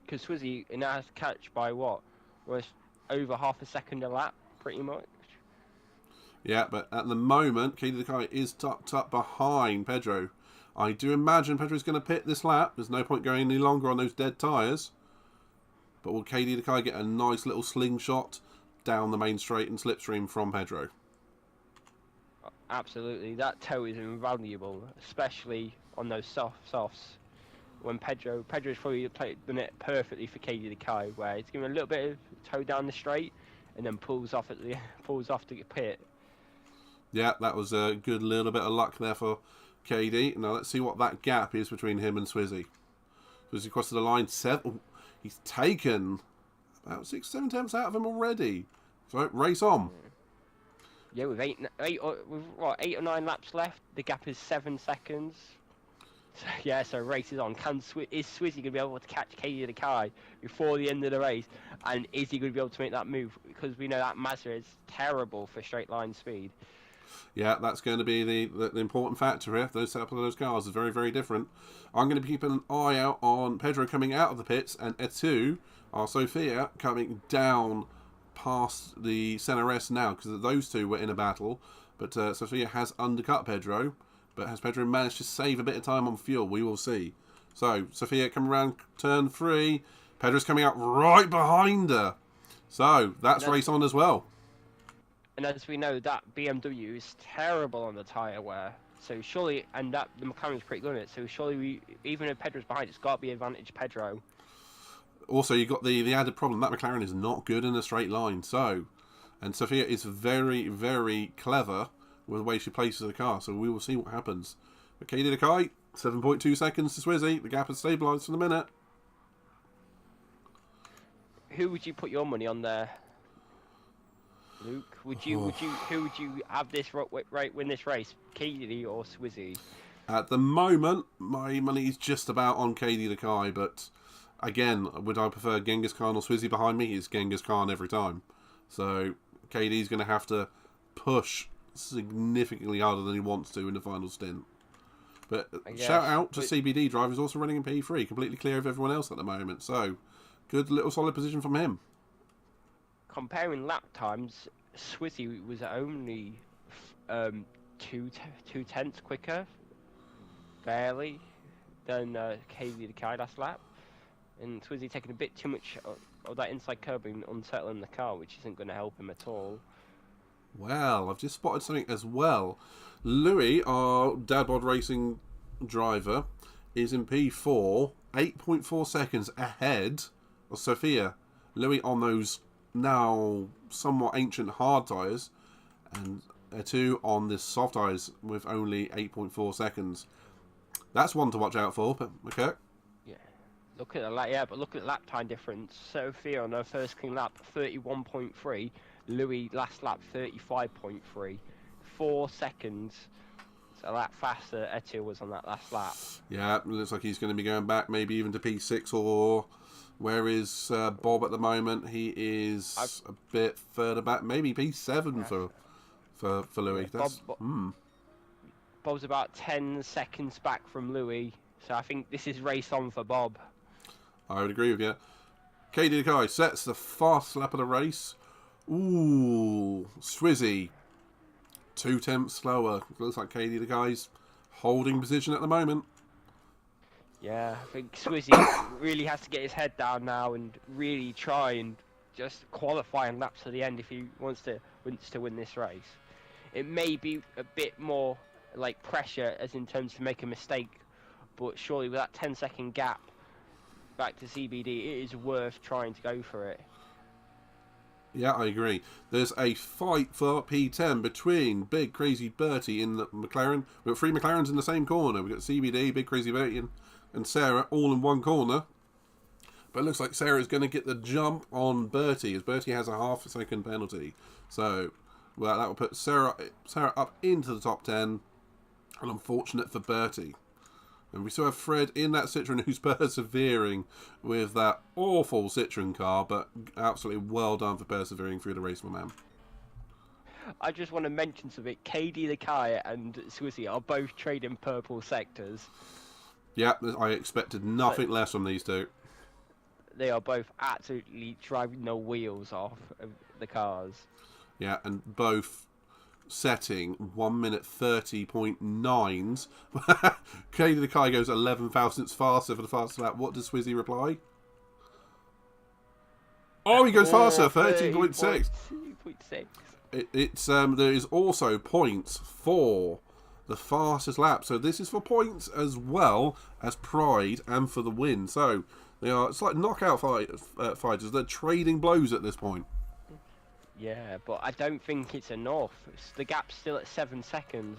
Because Swizzy now has to catch by what? Was over half a second a lap, pretty much. Yeah, but at the moment, Katie the Kai is tucked up behind Pedro. I do imagine Pedro's going to pit this lap. There's no point going any longer on those dead tyres. But will Katie the Kai get a nice little slingshot down the main straight and slipstream from Pedro? Absolutely. That toe is invaluable, especially on those softs. When Pedro's probably done it perfectly for Katie the Kai, where he's giving a little bit of toe down the straight and then pulls off to the pit. Yeah, that was a good little bit of luck there for KD. Now let's see what that gap is between him and Swizzy. Swizzy crosses the line. He's taken about 6-7 attempts out of him already. So race on. Yeah, with eight or 9 laps left, the gap is 7 seconds. So, yeah, so race is on. Is Swizzy going to be able to catch Katie the Kai before the end of the race? And is he going to be able to make that move? Because we know that Mazda is terrible for straight line speed. Yeah, that's going to be the important factor here. Those setup of those cars is very, very different. I'm going to be keeping an eye out on Pedro coming out of the pits and Etu, our Sophia, coming down past the CNRS now, because those two were in a battle. But Sophia has undercut Pedro. But has Pedro managed to save a bit of time on fuel? We will see. So, Sophia coming around turn 3. Pedro's coming out right behind her. So, that's race on as well. And as we know, that BMW is terrible on the tyre wear. So surely, and the McLaren's pretty good at it. So surely, even if Pedro's behind, it's got to be advantage Pedro. Also, you've got the added problem that McLaren is not good in a straight line. So, and Sophia is very, very clever with the way she places the car. So we will see what happens. But Katie the Kai, 7.2 seconds to Swizzy. The gap has stabilised for the minute. Who would you put your money on there, Luke? Who would you have this win this race, Katie or Swizzy? At the moment, my money is just about on Katie the Kai, but again, would I prefer Genghis Khan or Swizzy behind me? It's Genghis Khan every time. So Katie's going to have to push significantly harder than he wants to in the final stint. But shout out to CBD drivers also running in P3, completely clear of everyone else at the moment. So, good little solid position from him. Comparing lap times, Swizzy was only 2/10 quicker, barely, than KV the Kai last lap. And Swizzy taking a bit too much of that inside curb and unsettling the car, which isn't going to help him at all. Well, I've just spotted something as well. Louis, our Dad Bod Racing driver, is in P4, 8.4 seconds ahead of Sophia. Louis on those now somewhat ancient hard tyres, and two on the soft tyres with only 8.4 seconds. That's one to watch out for, but okay. Yeah, look at the lap time difference. Sophia on her first clean lap, 31.3. Louis last lap, 35.3. 4 seconds. So a lap faster Etu was on that last lap. Yeah, it looks like he's going to be going back maybe even to P6, or where is Bob at the moment? He is a bit further back, maybe P7 for Louis. Yeah, Bob's about 10 seconds back from Louis, so I think this is race on for Bob. I would agree with you. KD Kai sets the fast lap of the race. Ooh, Swizzy 2/10 slower. Looks like KD the guy's holding position at the moment. Yeah, I think Swizzy really has to get his head down now and really try and just qualify and laps to the end if he wants to win this race. It may be a bit more like pressure as in terms to make a mistake, but surely with that 10-second gap back to CBD, it is worth trying to go for it. Yeah, I agree. There's a fight for P10 between Big Crazy Bertie in the McLaren. We've got three McLarens in the same corner. We've got CBD, Big Crazy Bertie, and Sarah all in one corner. But it looks like Sarah's going to get the jump on Bertie, as Bertie has a half-second penalty. So, well, that will put Sarah up into the top 10. And unfortunate for Bertie. And we still have Fred in that Citroen who's persevering with that awful Citroen car, but absolutely well done for persevering through the race, my man. I just want to mention something. KD the Kai and Swizzy are both trading purple sectors. Yeah, I expected nothing less from these two. They are both absolutely driving the wheels off of the cars. Yeah, and both setting 1 minute 30.9s. KD the Kai goes 11 thousandths faster for the fastest lap. What does Swizzy reply? Oh, he goes faster, 30.6. It's there is also points for the fastest lap. So this is for points as well as pride and for the win. So it's like knockout fighters. They're trading blows at this point. Yeah, but I don't think it's enough. The gap's still at 7 seconds.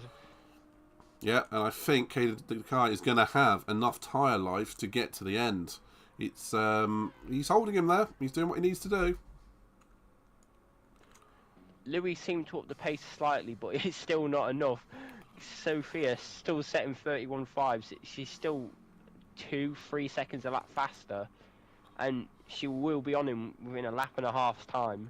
Yeah, and I think KD the Kai is going to have enough tyre life to get to the end. It's he's holding him there. He's doing what he needs to do. Louis seemed to up the pace slightly, but it's still not enough. Sophia still setting 31.5s. She's still 2-3 seconds a lap faster, and she will be on him within a lap and a half's time.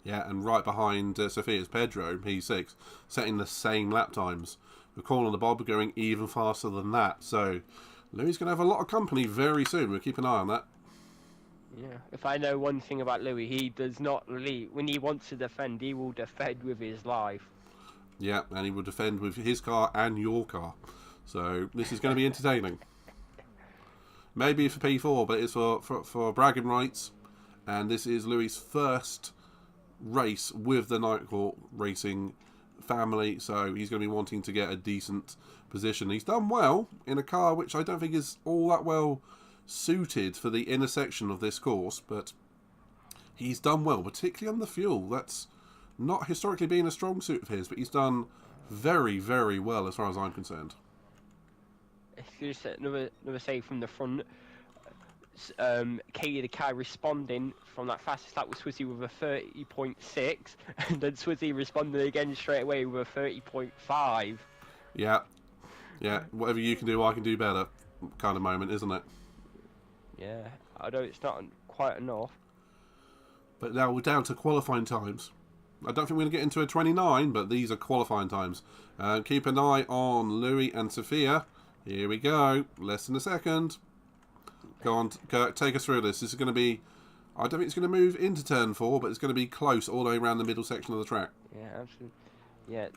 Yeah, and right behind Sophia's Pedro, P6, setting the same lap times. The corner on the bob going even faster than that. So Louis going to have a lot of company very soon. We'll keep an eye on that. Yeah, if I know one thing about Louis, he does not really, when he wants to defend, he will defend with his life. Yeah, and he will defend with his car and your car. So this is going to be entertaining. Maybe for P4, but it's for bragging rights. And this is Louis' first race with the Nightcourt Racing family, so he's going to be wanting to get a decent position. He's done well in a car which I don't think is all that well suited for the intersection of this course, but he's done well, particularly on the fuel. That's not historically been a strong suit of his, but he's done very, very well as far as I'm concerned. Just another save from the front. KD the Kai responding from that fastest lap with Swizzy with a 30.6, and then Swizzy responded again straight away with a 30.5. Yeah, whatever you can do, I can do better kind of moment, isn't it? Yeah, I know it's not quite enough. But now we're down to qualifying times. I don't think we're going to get into a 29, but these are qualifying times. Keep an eye on Louis and Sophia. Here we go. Less than a second. Go on, Kirk, take us through this. This is going to be... I don't think it's going to move into turn 4, but it's going to be close all the way around the middle section of the track. Yeah, absolutely. Yeah,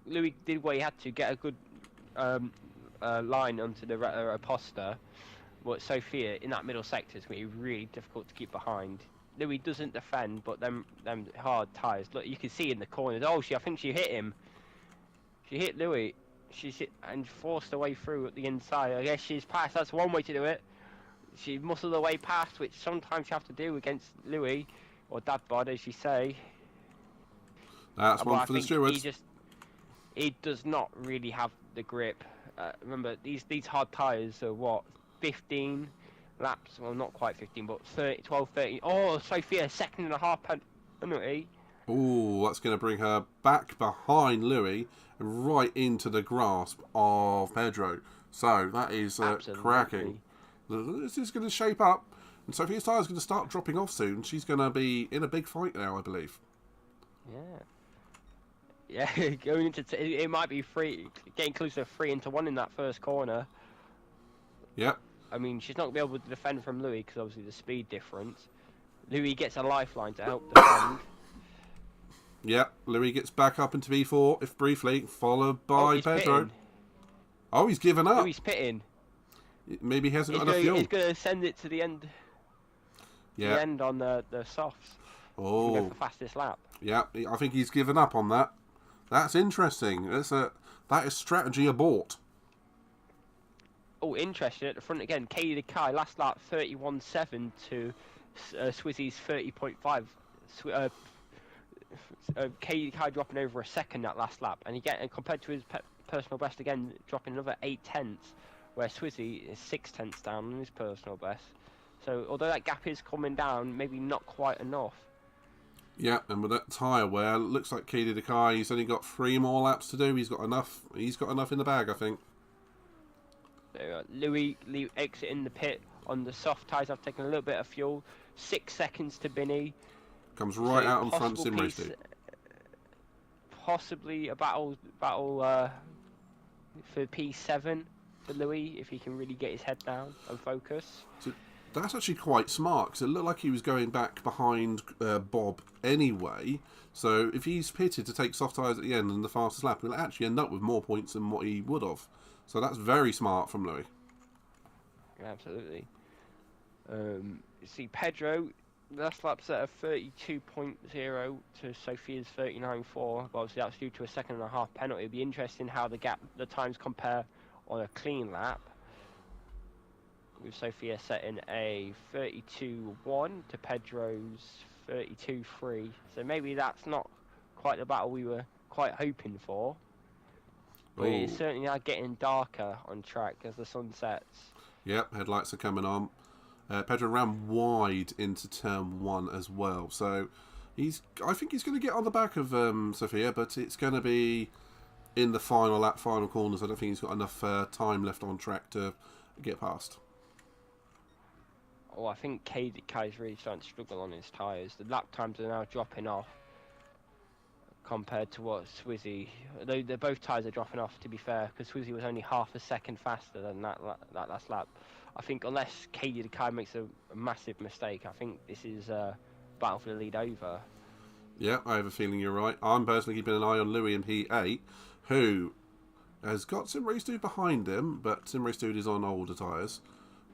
Louis did what he had to get a good line onto the poster. But Sophia in that middle sector is going to be really difficult to keep behind. Louis doesn't defend, but them hard tyres. Look, you can see in the corners. Oh, I think she hit him. She hit Louis. She's hit and forced her way through at the inside. I guess she's passed. That's one way to do it. She muscled her way past, which sometimes you have to do against Louis, or Dad Bod, as you say. That's one for the stewards. He does not really have the grip. Remember, these hard tyres are what, 15 laps? Well, not quite 15, but 12, 13. Oh, Sophia, 2.5 penalty. Oh, that's going to bring her back behind Louis and right into the grasp of Pedro. So that is cracking. This is going to shape up, and Sophia's tyre is going to start dropping off soon. She's going to be in a big fight now, I believe. Yeah, going into it might be getting close to 3 into 1 in that first corner. Yep. I mean, she's not going to be able to defend from Louis because obviously the speed difference. Louis gets a lifeline to help defend. Yep, Louis gets back up into V4, if briefly, followed by Pedro. Pitting. Oh, he's given up. Louis pitting. Maybe he hasn't got enough fuel. He's going to send it to the end. Yeah. The end on the softs. Oh. Go for fastest lap. Yeah, I think he's given up on that. That's interesting. That is strategy abort. Oh, interesting. At the front again, Katie Kai, last lap 31.7 to Swizzy's 30.5. Katie Kai dropping over a second that last lap. And compared to his personal best again, dropping another 0.8, where Swizzy is 0.6 down on his personal best. So although that gap is coming down, maybe not quite enough. Yeah, and with that tyre wear, looks like Katie Dekai, he's only got 3 more laps to do. He's got enough in the bag, I think. Louis exiting the pit on the soft tyres. I've taken a little bit of fuel. 6 seconds to Binny. Comes right out in front, Sim Race 2. Possibly a battle for P7 for Louis, if he can really get his head down and focus. So that's actually quite smart, because it looked like he was going back behind Bob anyway. So if he's pitted to take soft tyres at the end and the fastest lap, he'll actually end up with more points than what he would have. So that's very smart from Louis. Absolutely. You see Pedro, last lap's at a 32.0 to Sophia's 39.4. But obviously that's due to a 2.5 penalty. It'll be interesting how the times compare on a clean lap. With Sophia setting a 32.1 to Pedro's 32.3. So maybe that's not quite the battle we were quite hoping for. But it's certainly now getting darker on track as the sun sets. Yep, headlights are coming on. Pedro ran wide into turn 1 as well. So I think he's going to get on the back of Sophia, but it's going to be in the final lap, final corners. I don't think he's got enough time left on track to get past. Oh, I think Kai's really starting to struggle on his tyres. The lap times are now dropping off compared to what Swizzy... Though both tyres are dropping off, to be fair, because Swizzy was only half a second faster than that last lap. I think unless Kai makes a massive mistake, I think this is a battle for the lead over. Yeah, I have a feeling you're right. I'm personally keeping an eye on Louis in P8, who has got Sim Race Dude behind him, but Sim Race Dude is on older tyres.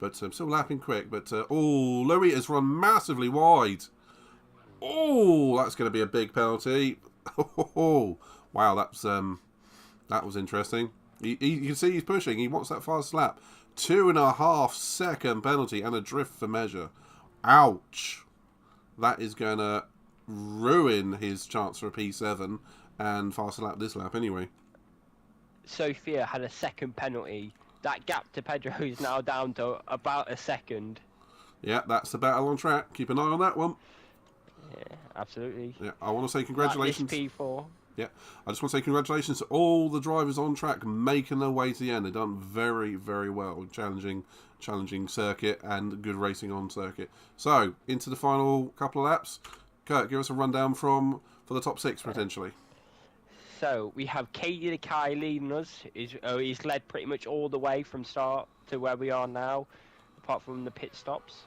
But still lapping quick. But Louis has run massively wide. Oh, that's going to be a big penalty. Oh, wow, that was interesting. You can see he's pushing. He wants that fast lap. 2.5 second penalty and a drift for measure. Ouch. That is going to ruin his chance for a P7 and faster lap this lap anyway. Sophia had a second penalty. That gap to Pedro is now down to about a second. Yeah, that's the battle on track. Keep an eye on that one. Yeah, absolutely. Yeah, I want to say congratulations. P4. Yeah, I just want to say congratulations to all the drivers on track making their way to the end. They've done very, very well. Challenging circuit and good racing on circuit. So, into the final couple of laps. Kurt, give us a rundown for the top 6 potentially. So we have Katie the Kai leading us. He's led pretty much all the way from start to where we are now, apart from the pit stops.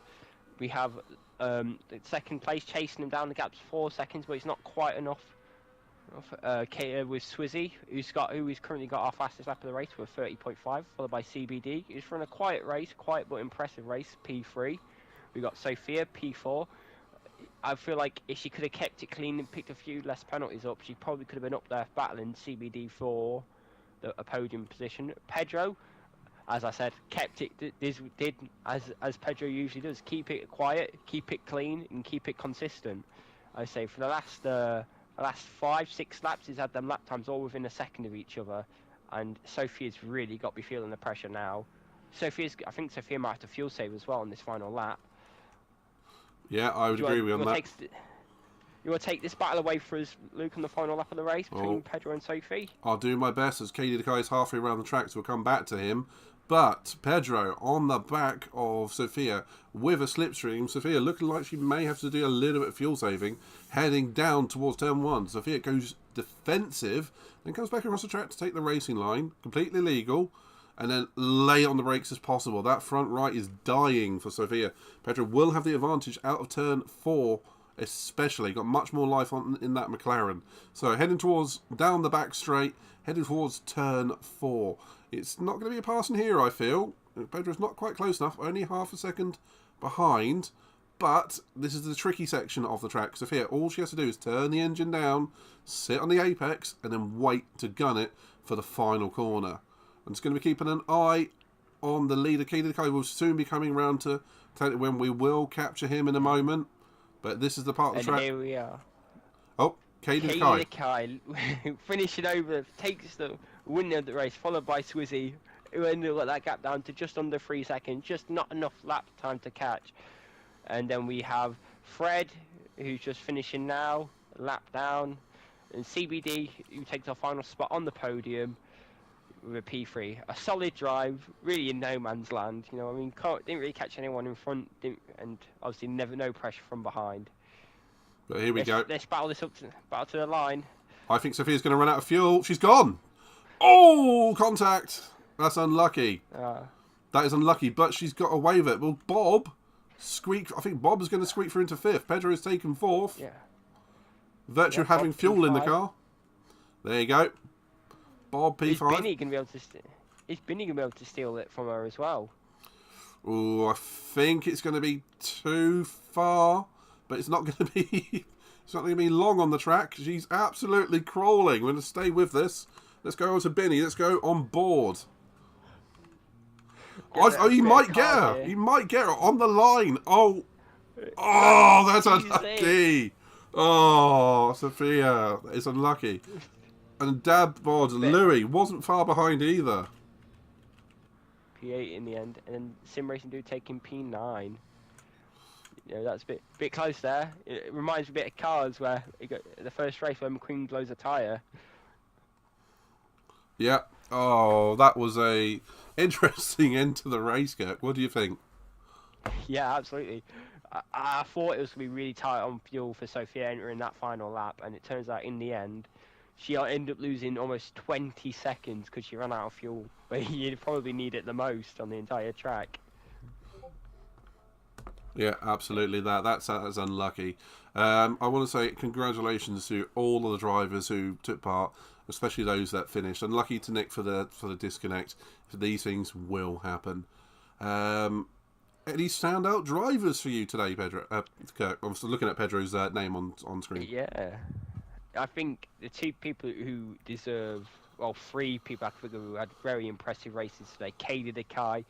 We have the second place chasing him down. The gap's 4 seconds, but it's not quite enough. Katie with Swizzy, who's currently got our fastest lap of the race with 30.5, followed by CBD, who's run a quiet but impressive race, P3. We got Sophia, P4. I feel like if she could have kept it clean and picked a few less penalties up, she probably could have been up there battling CBD for a podium position. Pedro, as I said, kept it. Did as Pedro usually does, keep it quiet, keep it clean, and keep it consistent. I say for the last 5-6 laps, he's had them lap times all within a second of each other, and Sophia's really got me feeling the pressure now. I think Sophia might have to fuel save as well on this final lap. Yeah, I would agree with that. You want to take this battle away for us, Luke, on the final lap of the race between Pedro and Sophie? I'll do my best as Katie the Kai is halfway around the track, so we'll come back to him. But Pedro on the back of Sophia with a slipstream. Sophia looking like she may have to do a little bit of fuel saving, heading down towards turn 1. Sophia goes defensive, then comes back across the track to take the racing line, completely legal, and then lay on the brakes as possible. That front right is dying for Sophia. Pedro will have the advantage out of turn 4, especially. Got much more life in that McLaren. So heading towards down the back straight, heading towards turn 4. It's not going to be a passing here, I feel. Pedro's not quite close enough, only half a second behind. But this is the tricky section of the track. Sophia, all she has to do is turn the engine down, sit on the apex, and then wait to gun it for the final corner. I'm just going to be keeping an eye on the leader. Katie Kai will soon be coming around to tell you when we will capture him in a moment. But this is the part of the track. And here we are. Oh, Katie Kai finishing over, takes the win of the race, followed by Swizzy, who ended up that gap down to just under 3 seconds, just not enough lap time to catch. And then we have Fred, who's just finishing now, lap down, and CBD, who takes our final spot on the podium with a P3. A solid drive, really in no man's land. You know, I mean, didn't really catch anyone in front, and obviously no pressure from behind. But here we go. Let's battle to the line. I think Sophia's going to run out of fuel. She's gone. Oh, contact. That's unlucky. That is unlucky, but she's got away with it. Well, Bob squeaked. I think Bob is going to squeak through into 5th. Pedro is taken 4th. Yeah. Virtue of having fuel in the car. There you go. Bob P5. Is Binny going to be able to steal it from her as well? Oh, I think it's going to be too far, but it's not going to be. It's not going to be long on the track. She's absolutely crawling. We're going to stay with this. Let's go on to Binny. Let's go on board. He might get her. Here. He might get her on the line. Oh, that's unlucky. Oh, Sophia, it's unlucky. And Dad Bod Louis wasn't far behind either. P8 in the end, and then Sim Racing Dude taking P9. You know, that's a bit close there. It reminds me a bit of Cars, where the first race where McQueen blows a tyre. Yeah. Oh, that was a interesting end to the race, Kirk. What do you think? Yeah, absolutely. I thought it was going to be really tight on fuel for Sophia entering that final lap, and it turns out in the end, she ended up losing almost 20 seconds because she ran out of fuel, where you probably need it the most on the entire track. Yeah, absolutely. That's unlucky. I want to say congratulations to all of the drivers who took part, especially those that finished. Unlucky to Nick for the disconnect. These things will happen. Any standout drivers for you today, Pedro? Kirk, I'm still looking at Pedro's name on screen. Yeah, I think the two people who deserve, well, 3 people I think who had very impressive races today. Katie the Kai,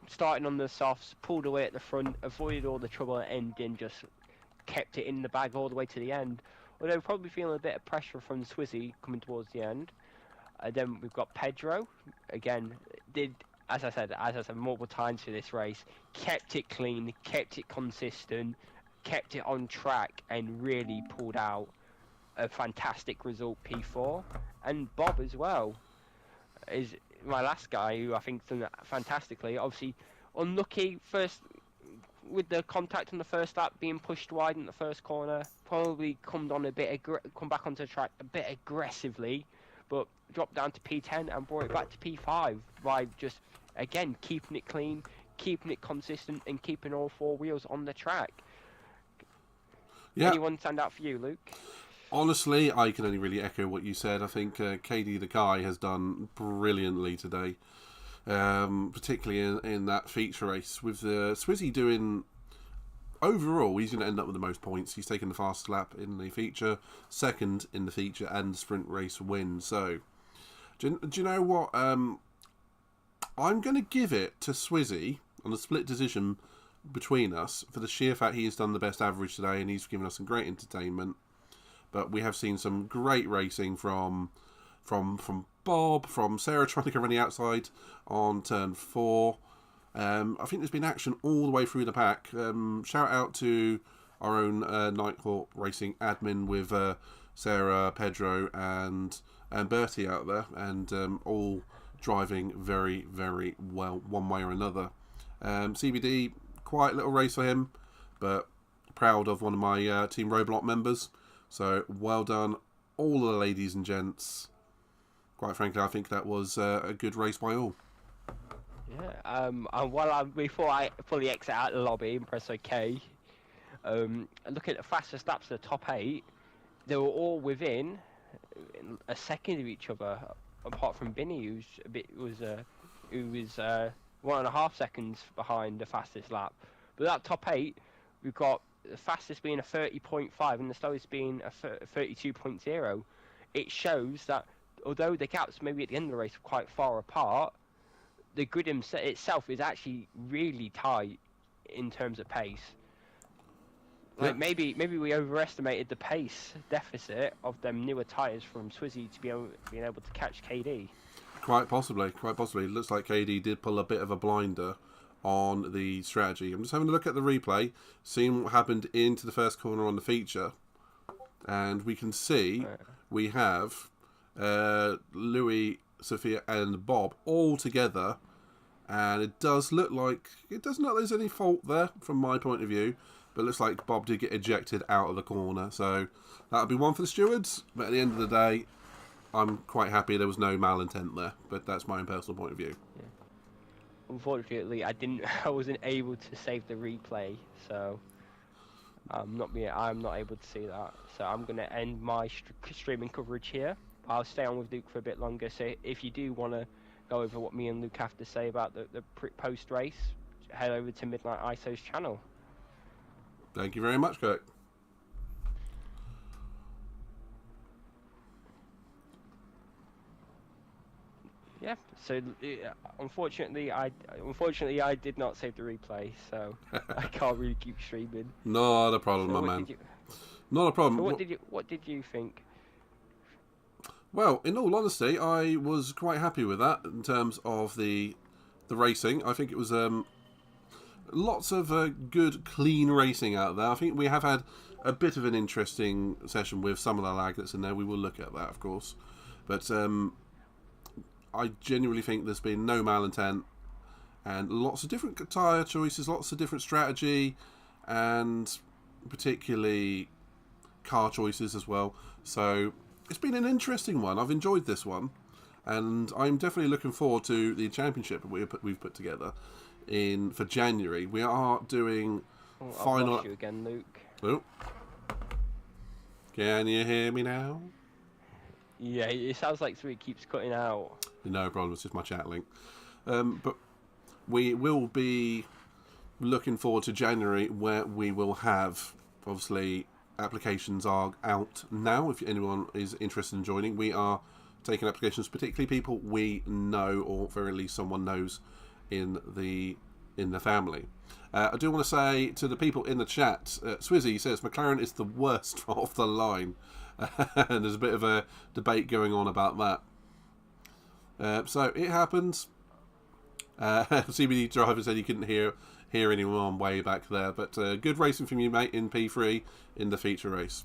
starting on the softs, pulled away at the front, avoided all the trouble at end, and just kept it in the bag all the way to the end. Although probably feeling a bit of pressure from Swizzy coming towards the end. Then we've got Pedro, again, as I said multiple times for this race, kept it clean, kept it consistent, kept it on track, and really pulled out a fantastic result, P4. And Bob as well is my last guy, who I think's done fantastically. Obviously unlucky first with the contact on the first lap, being pushed wide in the first corner. Probably come back onto the track a bit aggressively, but dropped down to P10 and brought it back to P5 by just, again, keeping it clean, keeping it consistent, and keeping all four wheels on the track. Yeah. Anyone stand out for you, Luke? Honestly, I can only really echo what you said. I think KD the Kai has done brilliantly today, particularly in that feature race. With Swizzy doing, overall, he's going to end up with the most points. He's taken the fastest lap in the feature, second in the feature, and sprint race win. So, do you know what? I'm going to give it to Swizzy on a split decision between us for the sheer fact he has done the best average today and he's given us some great entertainment. But we have seen some great racing from Bob, from Sarah trying to go around the outside on turn 4. I think there's been action all the way through the pack. Shout out to our own Nighthawk Racing admin with Sarah, Pedro, and Bertie out there, and all driving very, very well one way or another. CBD, quiet little race for him, but proud of one of my Team Roblox members. So, well done, all the ladies and gents. Quite frankly, I think that was a good race by all. Yeah, and before I fully exit out the lobby and press OK, look at the fastest laps of the top 8, they were all within a second of each other, apart from Binny, who was 1.5 seconds behind the fastest lap. But that top 8, we've got the fastest being a 30.5 and the slowest being a 32.0. It shows that although the gaps maybe at the end of the race were quite far apart, the grid itself is actually really tight in terms of pace. Like maybe we overestimated the pace deficit of them newer tyres from Swizzy to being able to catch KD. Quite possibly. It looks like KD did pull a bit of a blinder on the strategy. I'm just having a look at the replay, seeing what happened into the first corner on the feature, and we can see we have Louis, Sophia, and Bob all together, and it doesn't look like there's any fault there from my point of view, but it looks like Bob did get ejected out of the corner, so that'll be one for the stewards. But at the end of the day, I'm quite happy there was no malintent there, but that's my own personal point of view. Yeah. Unfortunately, I wasn't able to save the replay, so I'm not able to see that. So I'm going to end my streaming coverage here. I'll stay on with Luke for a bit longer. So if you do want to go over what me and Luke have to say about the post race, head over to Midnight ISO's channel. Thank you very much, Kirk. Yeah. So unfortunately, I did not save the replay, so I can't really keep streaming. Not a problem, my man. Not a problem. So what did you think? Well, in all honesty, I was quite happy with that in terms of the racing. I think it was lots of good, clean racing out there. I think we have had a bit of an interesting session with some of the lag that's in there. We will look at that, of course. But I genuinely think there's been no malintent and lots of different tyre choices, lots of different strategy, and particularly car choices as well. So it's been an interesting one. I've enjoyed this one, and I'm definitely looking forward to the championship we've put together for January. We are doing final. I've lost you again, Luke. Oh. Can you hear me now? Yeah, it sounds like something keeps cutting out. No problem, it's just my chat link. But we will be looking forward to January, where we will have, obviously, applications are out now. If anyone is interested in joining, we are taking applications, particularly people we know, or very least someone knows in the family. I do want to say to the people in the chat, Swizzy says McLaren is the worst off the line. And there's a bit of a debate going on about that. So it happens. CBD driver said he couldn't hear anyone way back there, but good racing from you, mate, in P3 in the feature race.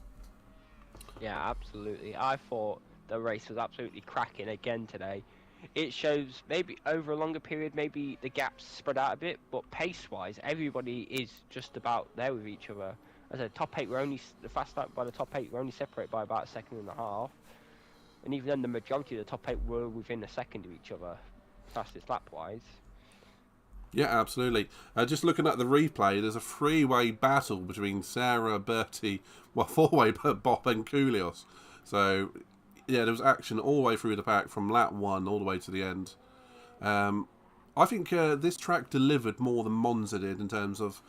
Yeah, absolutely. I thought the race was absolutely cracking again today. It shows maybe over a longer period, maybe the gaps spread out a bit, but pace-wise, everybody is just about there with each other. As a top 8, the fast lap by the top 8, we're only separated by about a second and a half. and even then the majority of the top 8 were within a second of each other, fastest lap wise. Yeah, absolutely. Just looking at the replay, there's a three-way battle between Sarah, Bertie, four-way Bob and Koulios. So, yeah, there was action all the way through the pack from lap 1 all the way to the end. I think this track delivered more than Monza did in terms of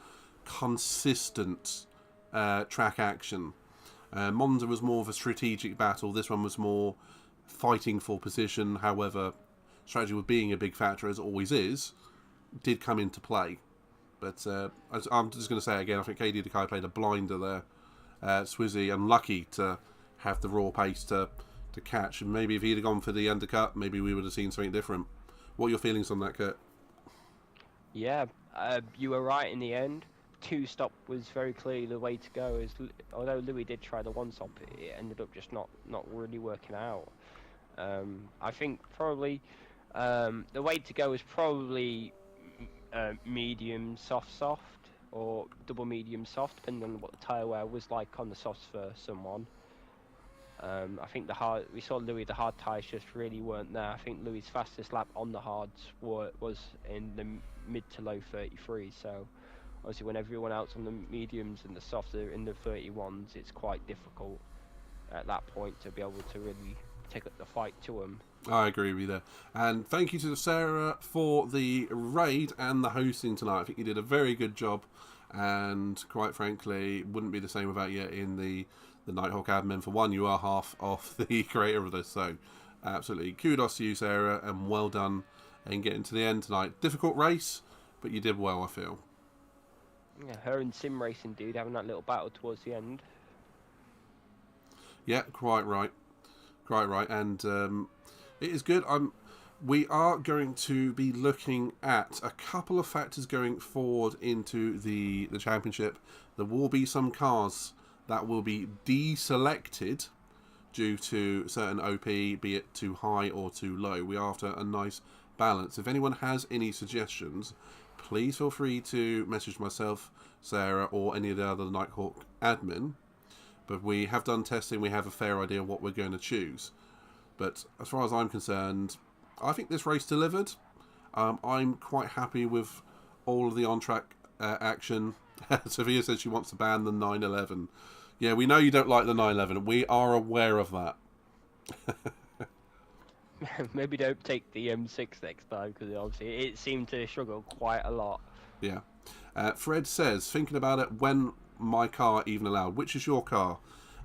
consistent track action. Monza was more of a strategic battle. This one was more fighting for position. However, strategy with being a big factor, as it always is, did come into play. But I'm just going to say again, I think KD Dekai played a blinder there. Swizzy unlucky to have the raw pace to catch. And maybe if he'd have gone for the undercut, maybe we would have seen something different. What are your feelings on that, Kurt? Yeah, you were right in the end. 2-stop was very clearly the way to go. Although Louis did try the 1-stop, it ended up just not really working out. I think probably the way to go is probably medium soft, or double medium soft, depending on what the tyre wear was like on the softs for someone. I think we saw Louis, the hard tyres just really weren't there. I think Louis' fastest lap on the hards was in the mid to low 33, so obviously when everyone else on the mediums and the softs are in the 31s, it's quite difficult at that point to be able to really take up the fight to them. I agree with you there. And thank you to Sarah for the raid and the hosting tonight. I think you did a very good job, and quite frankly, wouldn't be the same without you in the Nighthawk admin. For one, you are half of the creator of this, so absolutely kudos to you, Sarah, and well done in getting to the end tonight. Difficult race, but you did well, I feel. Yeah, her and Sim Racing dude having that little battle towards the end. Yeah, quite right. And it is good. We are going to be looking at a couple of factors going forward into the championship. There will be some cars that will be deselected due to certain OP, be it too high or too low. We are after a nice balance. If anyone has any suggestions, please feel free to message myself, Sarah, or any of the other Nighthawk admin. But we have done testing, we have a fair idea of what we're going to choose. But as far as I'm concerned, I think this race delivered. I'm quite happy with all of the on-track action. Sophia says she wants to ban the 911. Yeah, we know you don't like the 911. We are aware of that. Maybe don't take the M6 next time, because obviously it seemed to struggle quite a lot. Yeah. Fred says, thinking about it, when my car even allowed. Which is your car?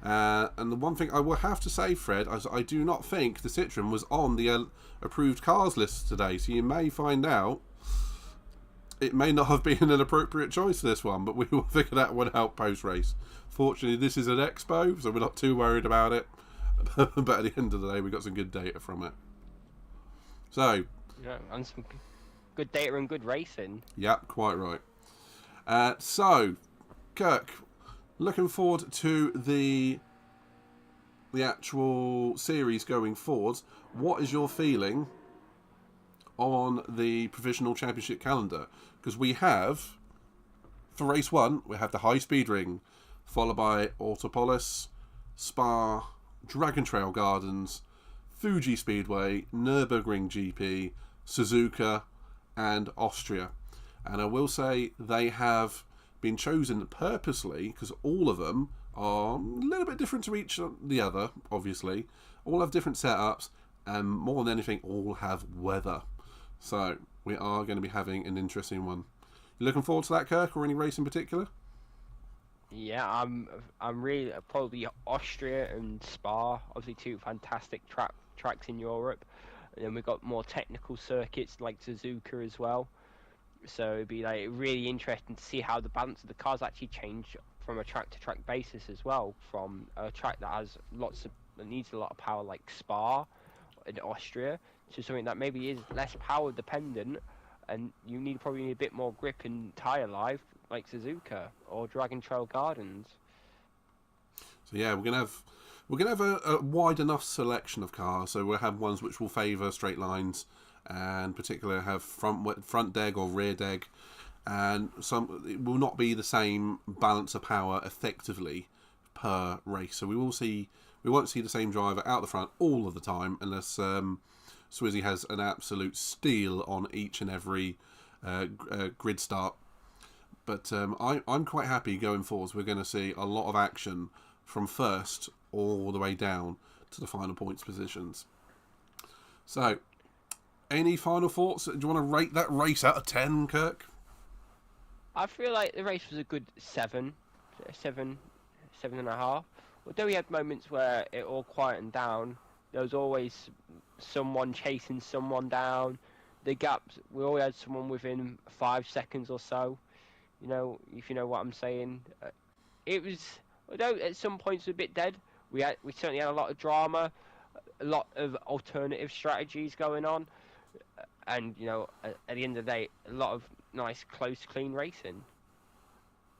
And the one thing I will have to say, Fred, is I do not think the Citroen was on the approved cars list today. So you may find out it may not have been an appropriate choice for this one, but we will figure that one out post-race. Fortunately, this is an expo, so we're not too worried about it. But at the end of the day, we got some good data from it. So, Yeah, and some good data and good racing. Yeah, quite right. So, Kirk, looking forward to the actual series going forward. What is your feeling on the provisional championship calendar? Because we have, for race 1, we have the high speed ring, followed by Autopolis, Spa, Dragon Trail Gardens, Fuji Speedway, Nürburgring GP, Suzuka, and Austria. And I will say they have been chosen purposely because all of them are a little bit different to each the other, obviously. All have different setups, and more than anything, all have weather. So we are going to be having an interesting one. You looking forward to that, Kirk, or any race in particular? Yeah, I'm really probably Austria and Spa, obviously two fantastic tracks in Europe, and then we've got more technical circuits like Suzuka as well. So it'd be like really interesting to see how the balance of the cars actually change from a track to track basis as well. From a track that needs a lot of power like Spa in Austria to something that maybe is less power dependent, and you probably need a bit more grip and tyre life like Suzuka or Dragon Trail Gardens. So yeah, we're gonna have a wide enough selection of cars. So we'll have ones which will favour straight lines, and particularly have front deg or rear deg, and some it will not be the same balance of power effectively per race. So we will see we won't see the same driver out the front all of the time unless Swizzy has an absolute steal on each and every grid start. But I'm quite happy going forwards. We're going to see a lot of action from first all the way down to the final points positions. So, any final thoughts? Do you want to rate that race out of 10, Kirk? I feel like the race was a good 7, 7.5. Although we had moments where it all quietened down, there was always someone chasing someone down. The gaps, we always had someone within 5 seconds or so. You know, if you know what I'm saying. It was, although at some points it was a bit dead, we certainly had a lot of drama, a lot of alternative strategies going on, and you know, at the end of the day, a lot of nice, close, clean racing.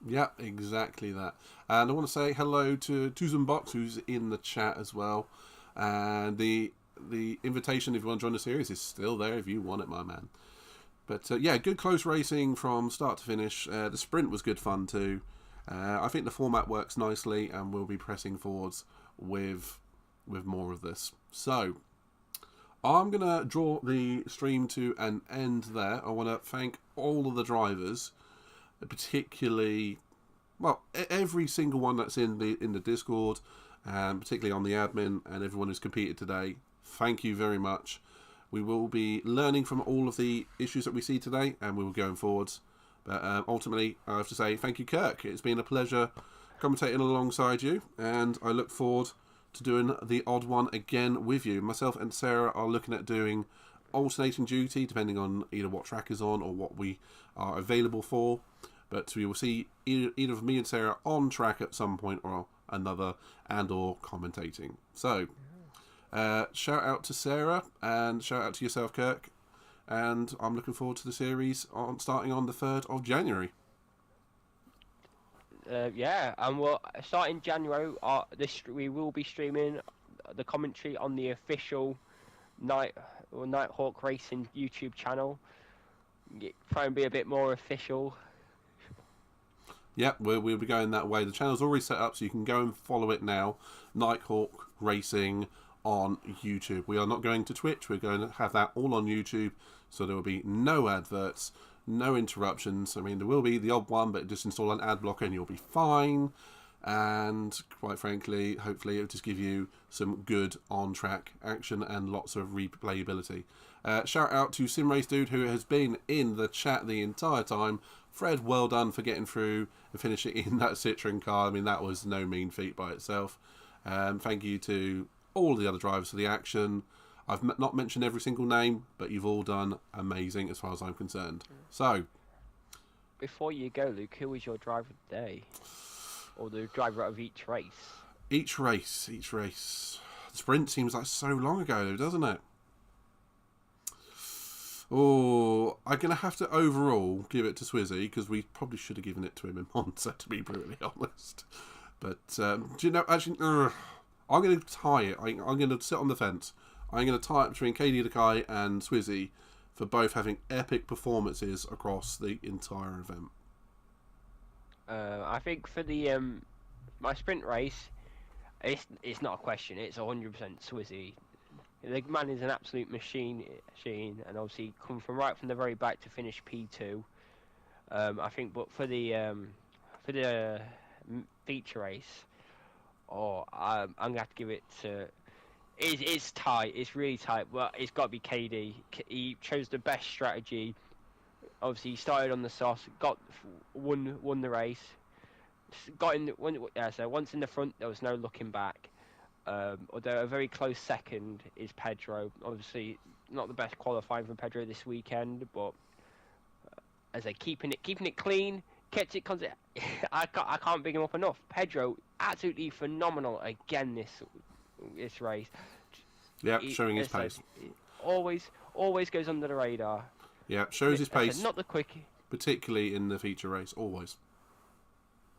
Yeah, exactly that. And I want to say hello to Tuzenbox, who's in the chat as well. And the invitation, if you want to join the series, is still there if you want it, my man. But yeah, good close racing from start to finish. The sprint was good fun too. I think the format works nicely, and we'll be pressing forwards with more of this. So, I'm going to draw the stream to an end there. I want to thank all of the drivers, particularly, well, every single one that's in the Discord, and particularly on the admin, and everyone who's competed today. Thank you very much. We will be learning from all of the issues that we see today, and we will go forwards. But ultimately, I have to say thank you, Kirk. It's been a pleasure commentating alongside you, and I look forward to doing the odd one again with you. Myself and Sarah are looking at doing alternating duty, depending on either what track is on or what we are available for. But we will see either of me and Sarah on track at some point or another, and or commentating. So, shout out to Sarah and shout out to yourself, Kirk. And I'm looking forward to the series starting on the 3rd of January. Yeah, and we'll start in January. We will be streaming the commentary on the official Nighthawk Racing YouTube channel. Try and be a bit more official. Yep, we'll be going that way. The channel's already set up, so you can go and follow it now. Nighthawk Racing on YouTube. We are not going to Twitch. We're going to have that all on YouTube, so there will be no adverts, no interruptions. I mean, there will be the odd one, but just install an ad blocker and you'll be fine. And quite frankly, hopefully it'll just give you some good on-track action and lots of replayability. Shout out to Simrace Dude, who has been in the chat the entire time. Fred, well done for getting through and finishing in that Citroen car. I mean, that was no mean feat by itself. Thank you to all the other drivers for the action. I've not mentioned every single name, but you've all done amazing as far as I'm concerned. So, before you go, Luke, who was your driver of the day? Or the driver of each race? Each race. The sprint seems like so long ago, though, doesn't it? Oh, I'm going to have to overall give it to Swizzy, because we probably should have given it to him in Monza, to be brutally honest. But, do you know, actually, I'm going to tie it. I'm going to sit on the fence. I'm going to tie it between KD Dakai and Swizzy for both having epic performances across the entire event. I think for the my sprint race, it's not a question. It's 100% Swizzy. The man is an absolute machine, and obviously come from right from the very back to finish P2. I think, but for the feature race, I'm gonna have to give it to. It's tight. It's really tight. Well, it's got to be KD. He chose the best strategy. Obviously, he started on the sauce, won the race, got in. So once in the front, there was no looking back. Although a very close second is Pedro. Obviously, not the best qualifying for Pedro this weekend, but as I keeping it clean, kept it consistent. I can't big him up enough. Pedro, absolutely phenomenal again this race. Yeah, showing his pace. Always goes under the radar. Yeah, shows his pace. Not the quick, particularly in the feature race, always.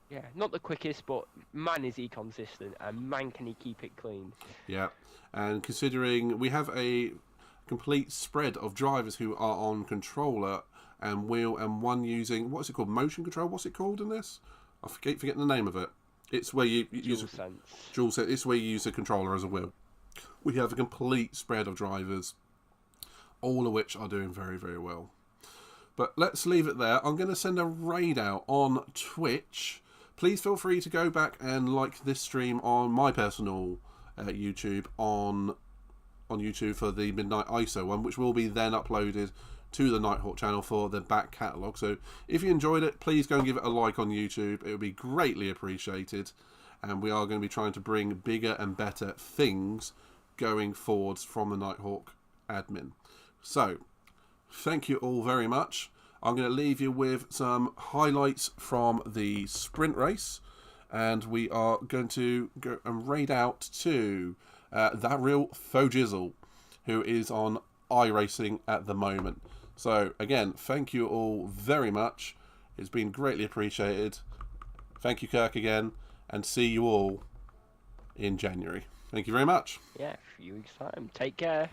Yeah, not the quickest, but man is he consistent, and man can he keep it clean. Yeah, and considering we have a complete spread of drivers who are on controller and wheel, and one using, what's it called, motion control? What's it called in this? I forget the name of it. It's where you use DualSense. DualSense. It's where you use the controller as a wheel. We have a complete spread of drivers, all of which are doing very, very well. But let's leave it there. I'm going to send a raid out on Twitch. Please feel free to go back and like this stream on my personal YouTube on YouTube for the Midnight ISO one, which will be then uploaded to the Nighthawk channel for the back catalogue. So if you enjoyed it, please go and give it a like on YouTube. It would be greatly appreciated. And we are going to be trying to bring bigger and better things going forwards from the Nighthawk admin. So, thank you all very much. I'm going to leave you with some highlights from the sprint race. And we are going to go and raid out to that real Fojizzle, who is on iRacing at the moment. So, again, thank you all very much. It's been greatly appreciated. Thank you, Kirk, again. And see you all in January. Thank you very much. Yeah, a few weeks' time. Take care.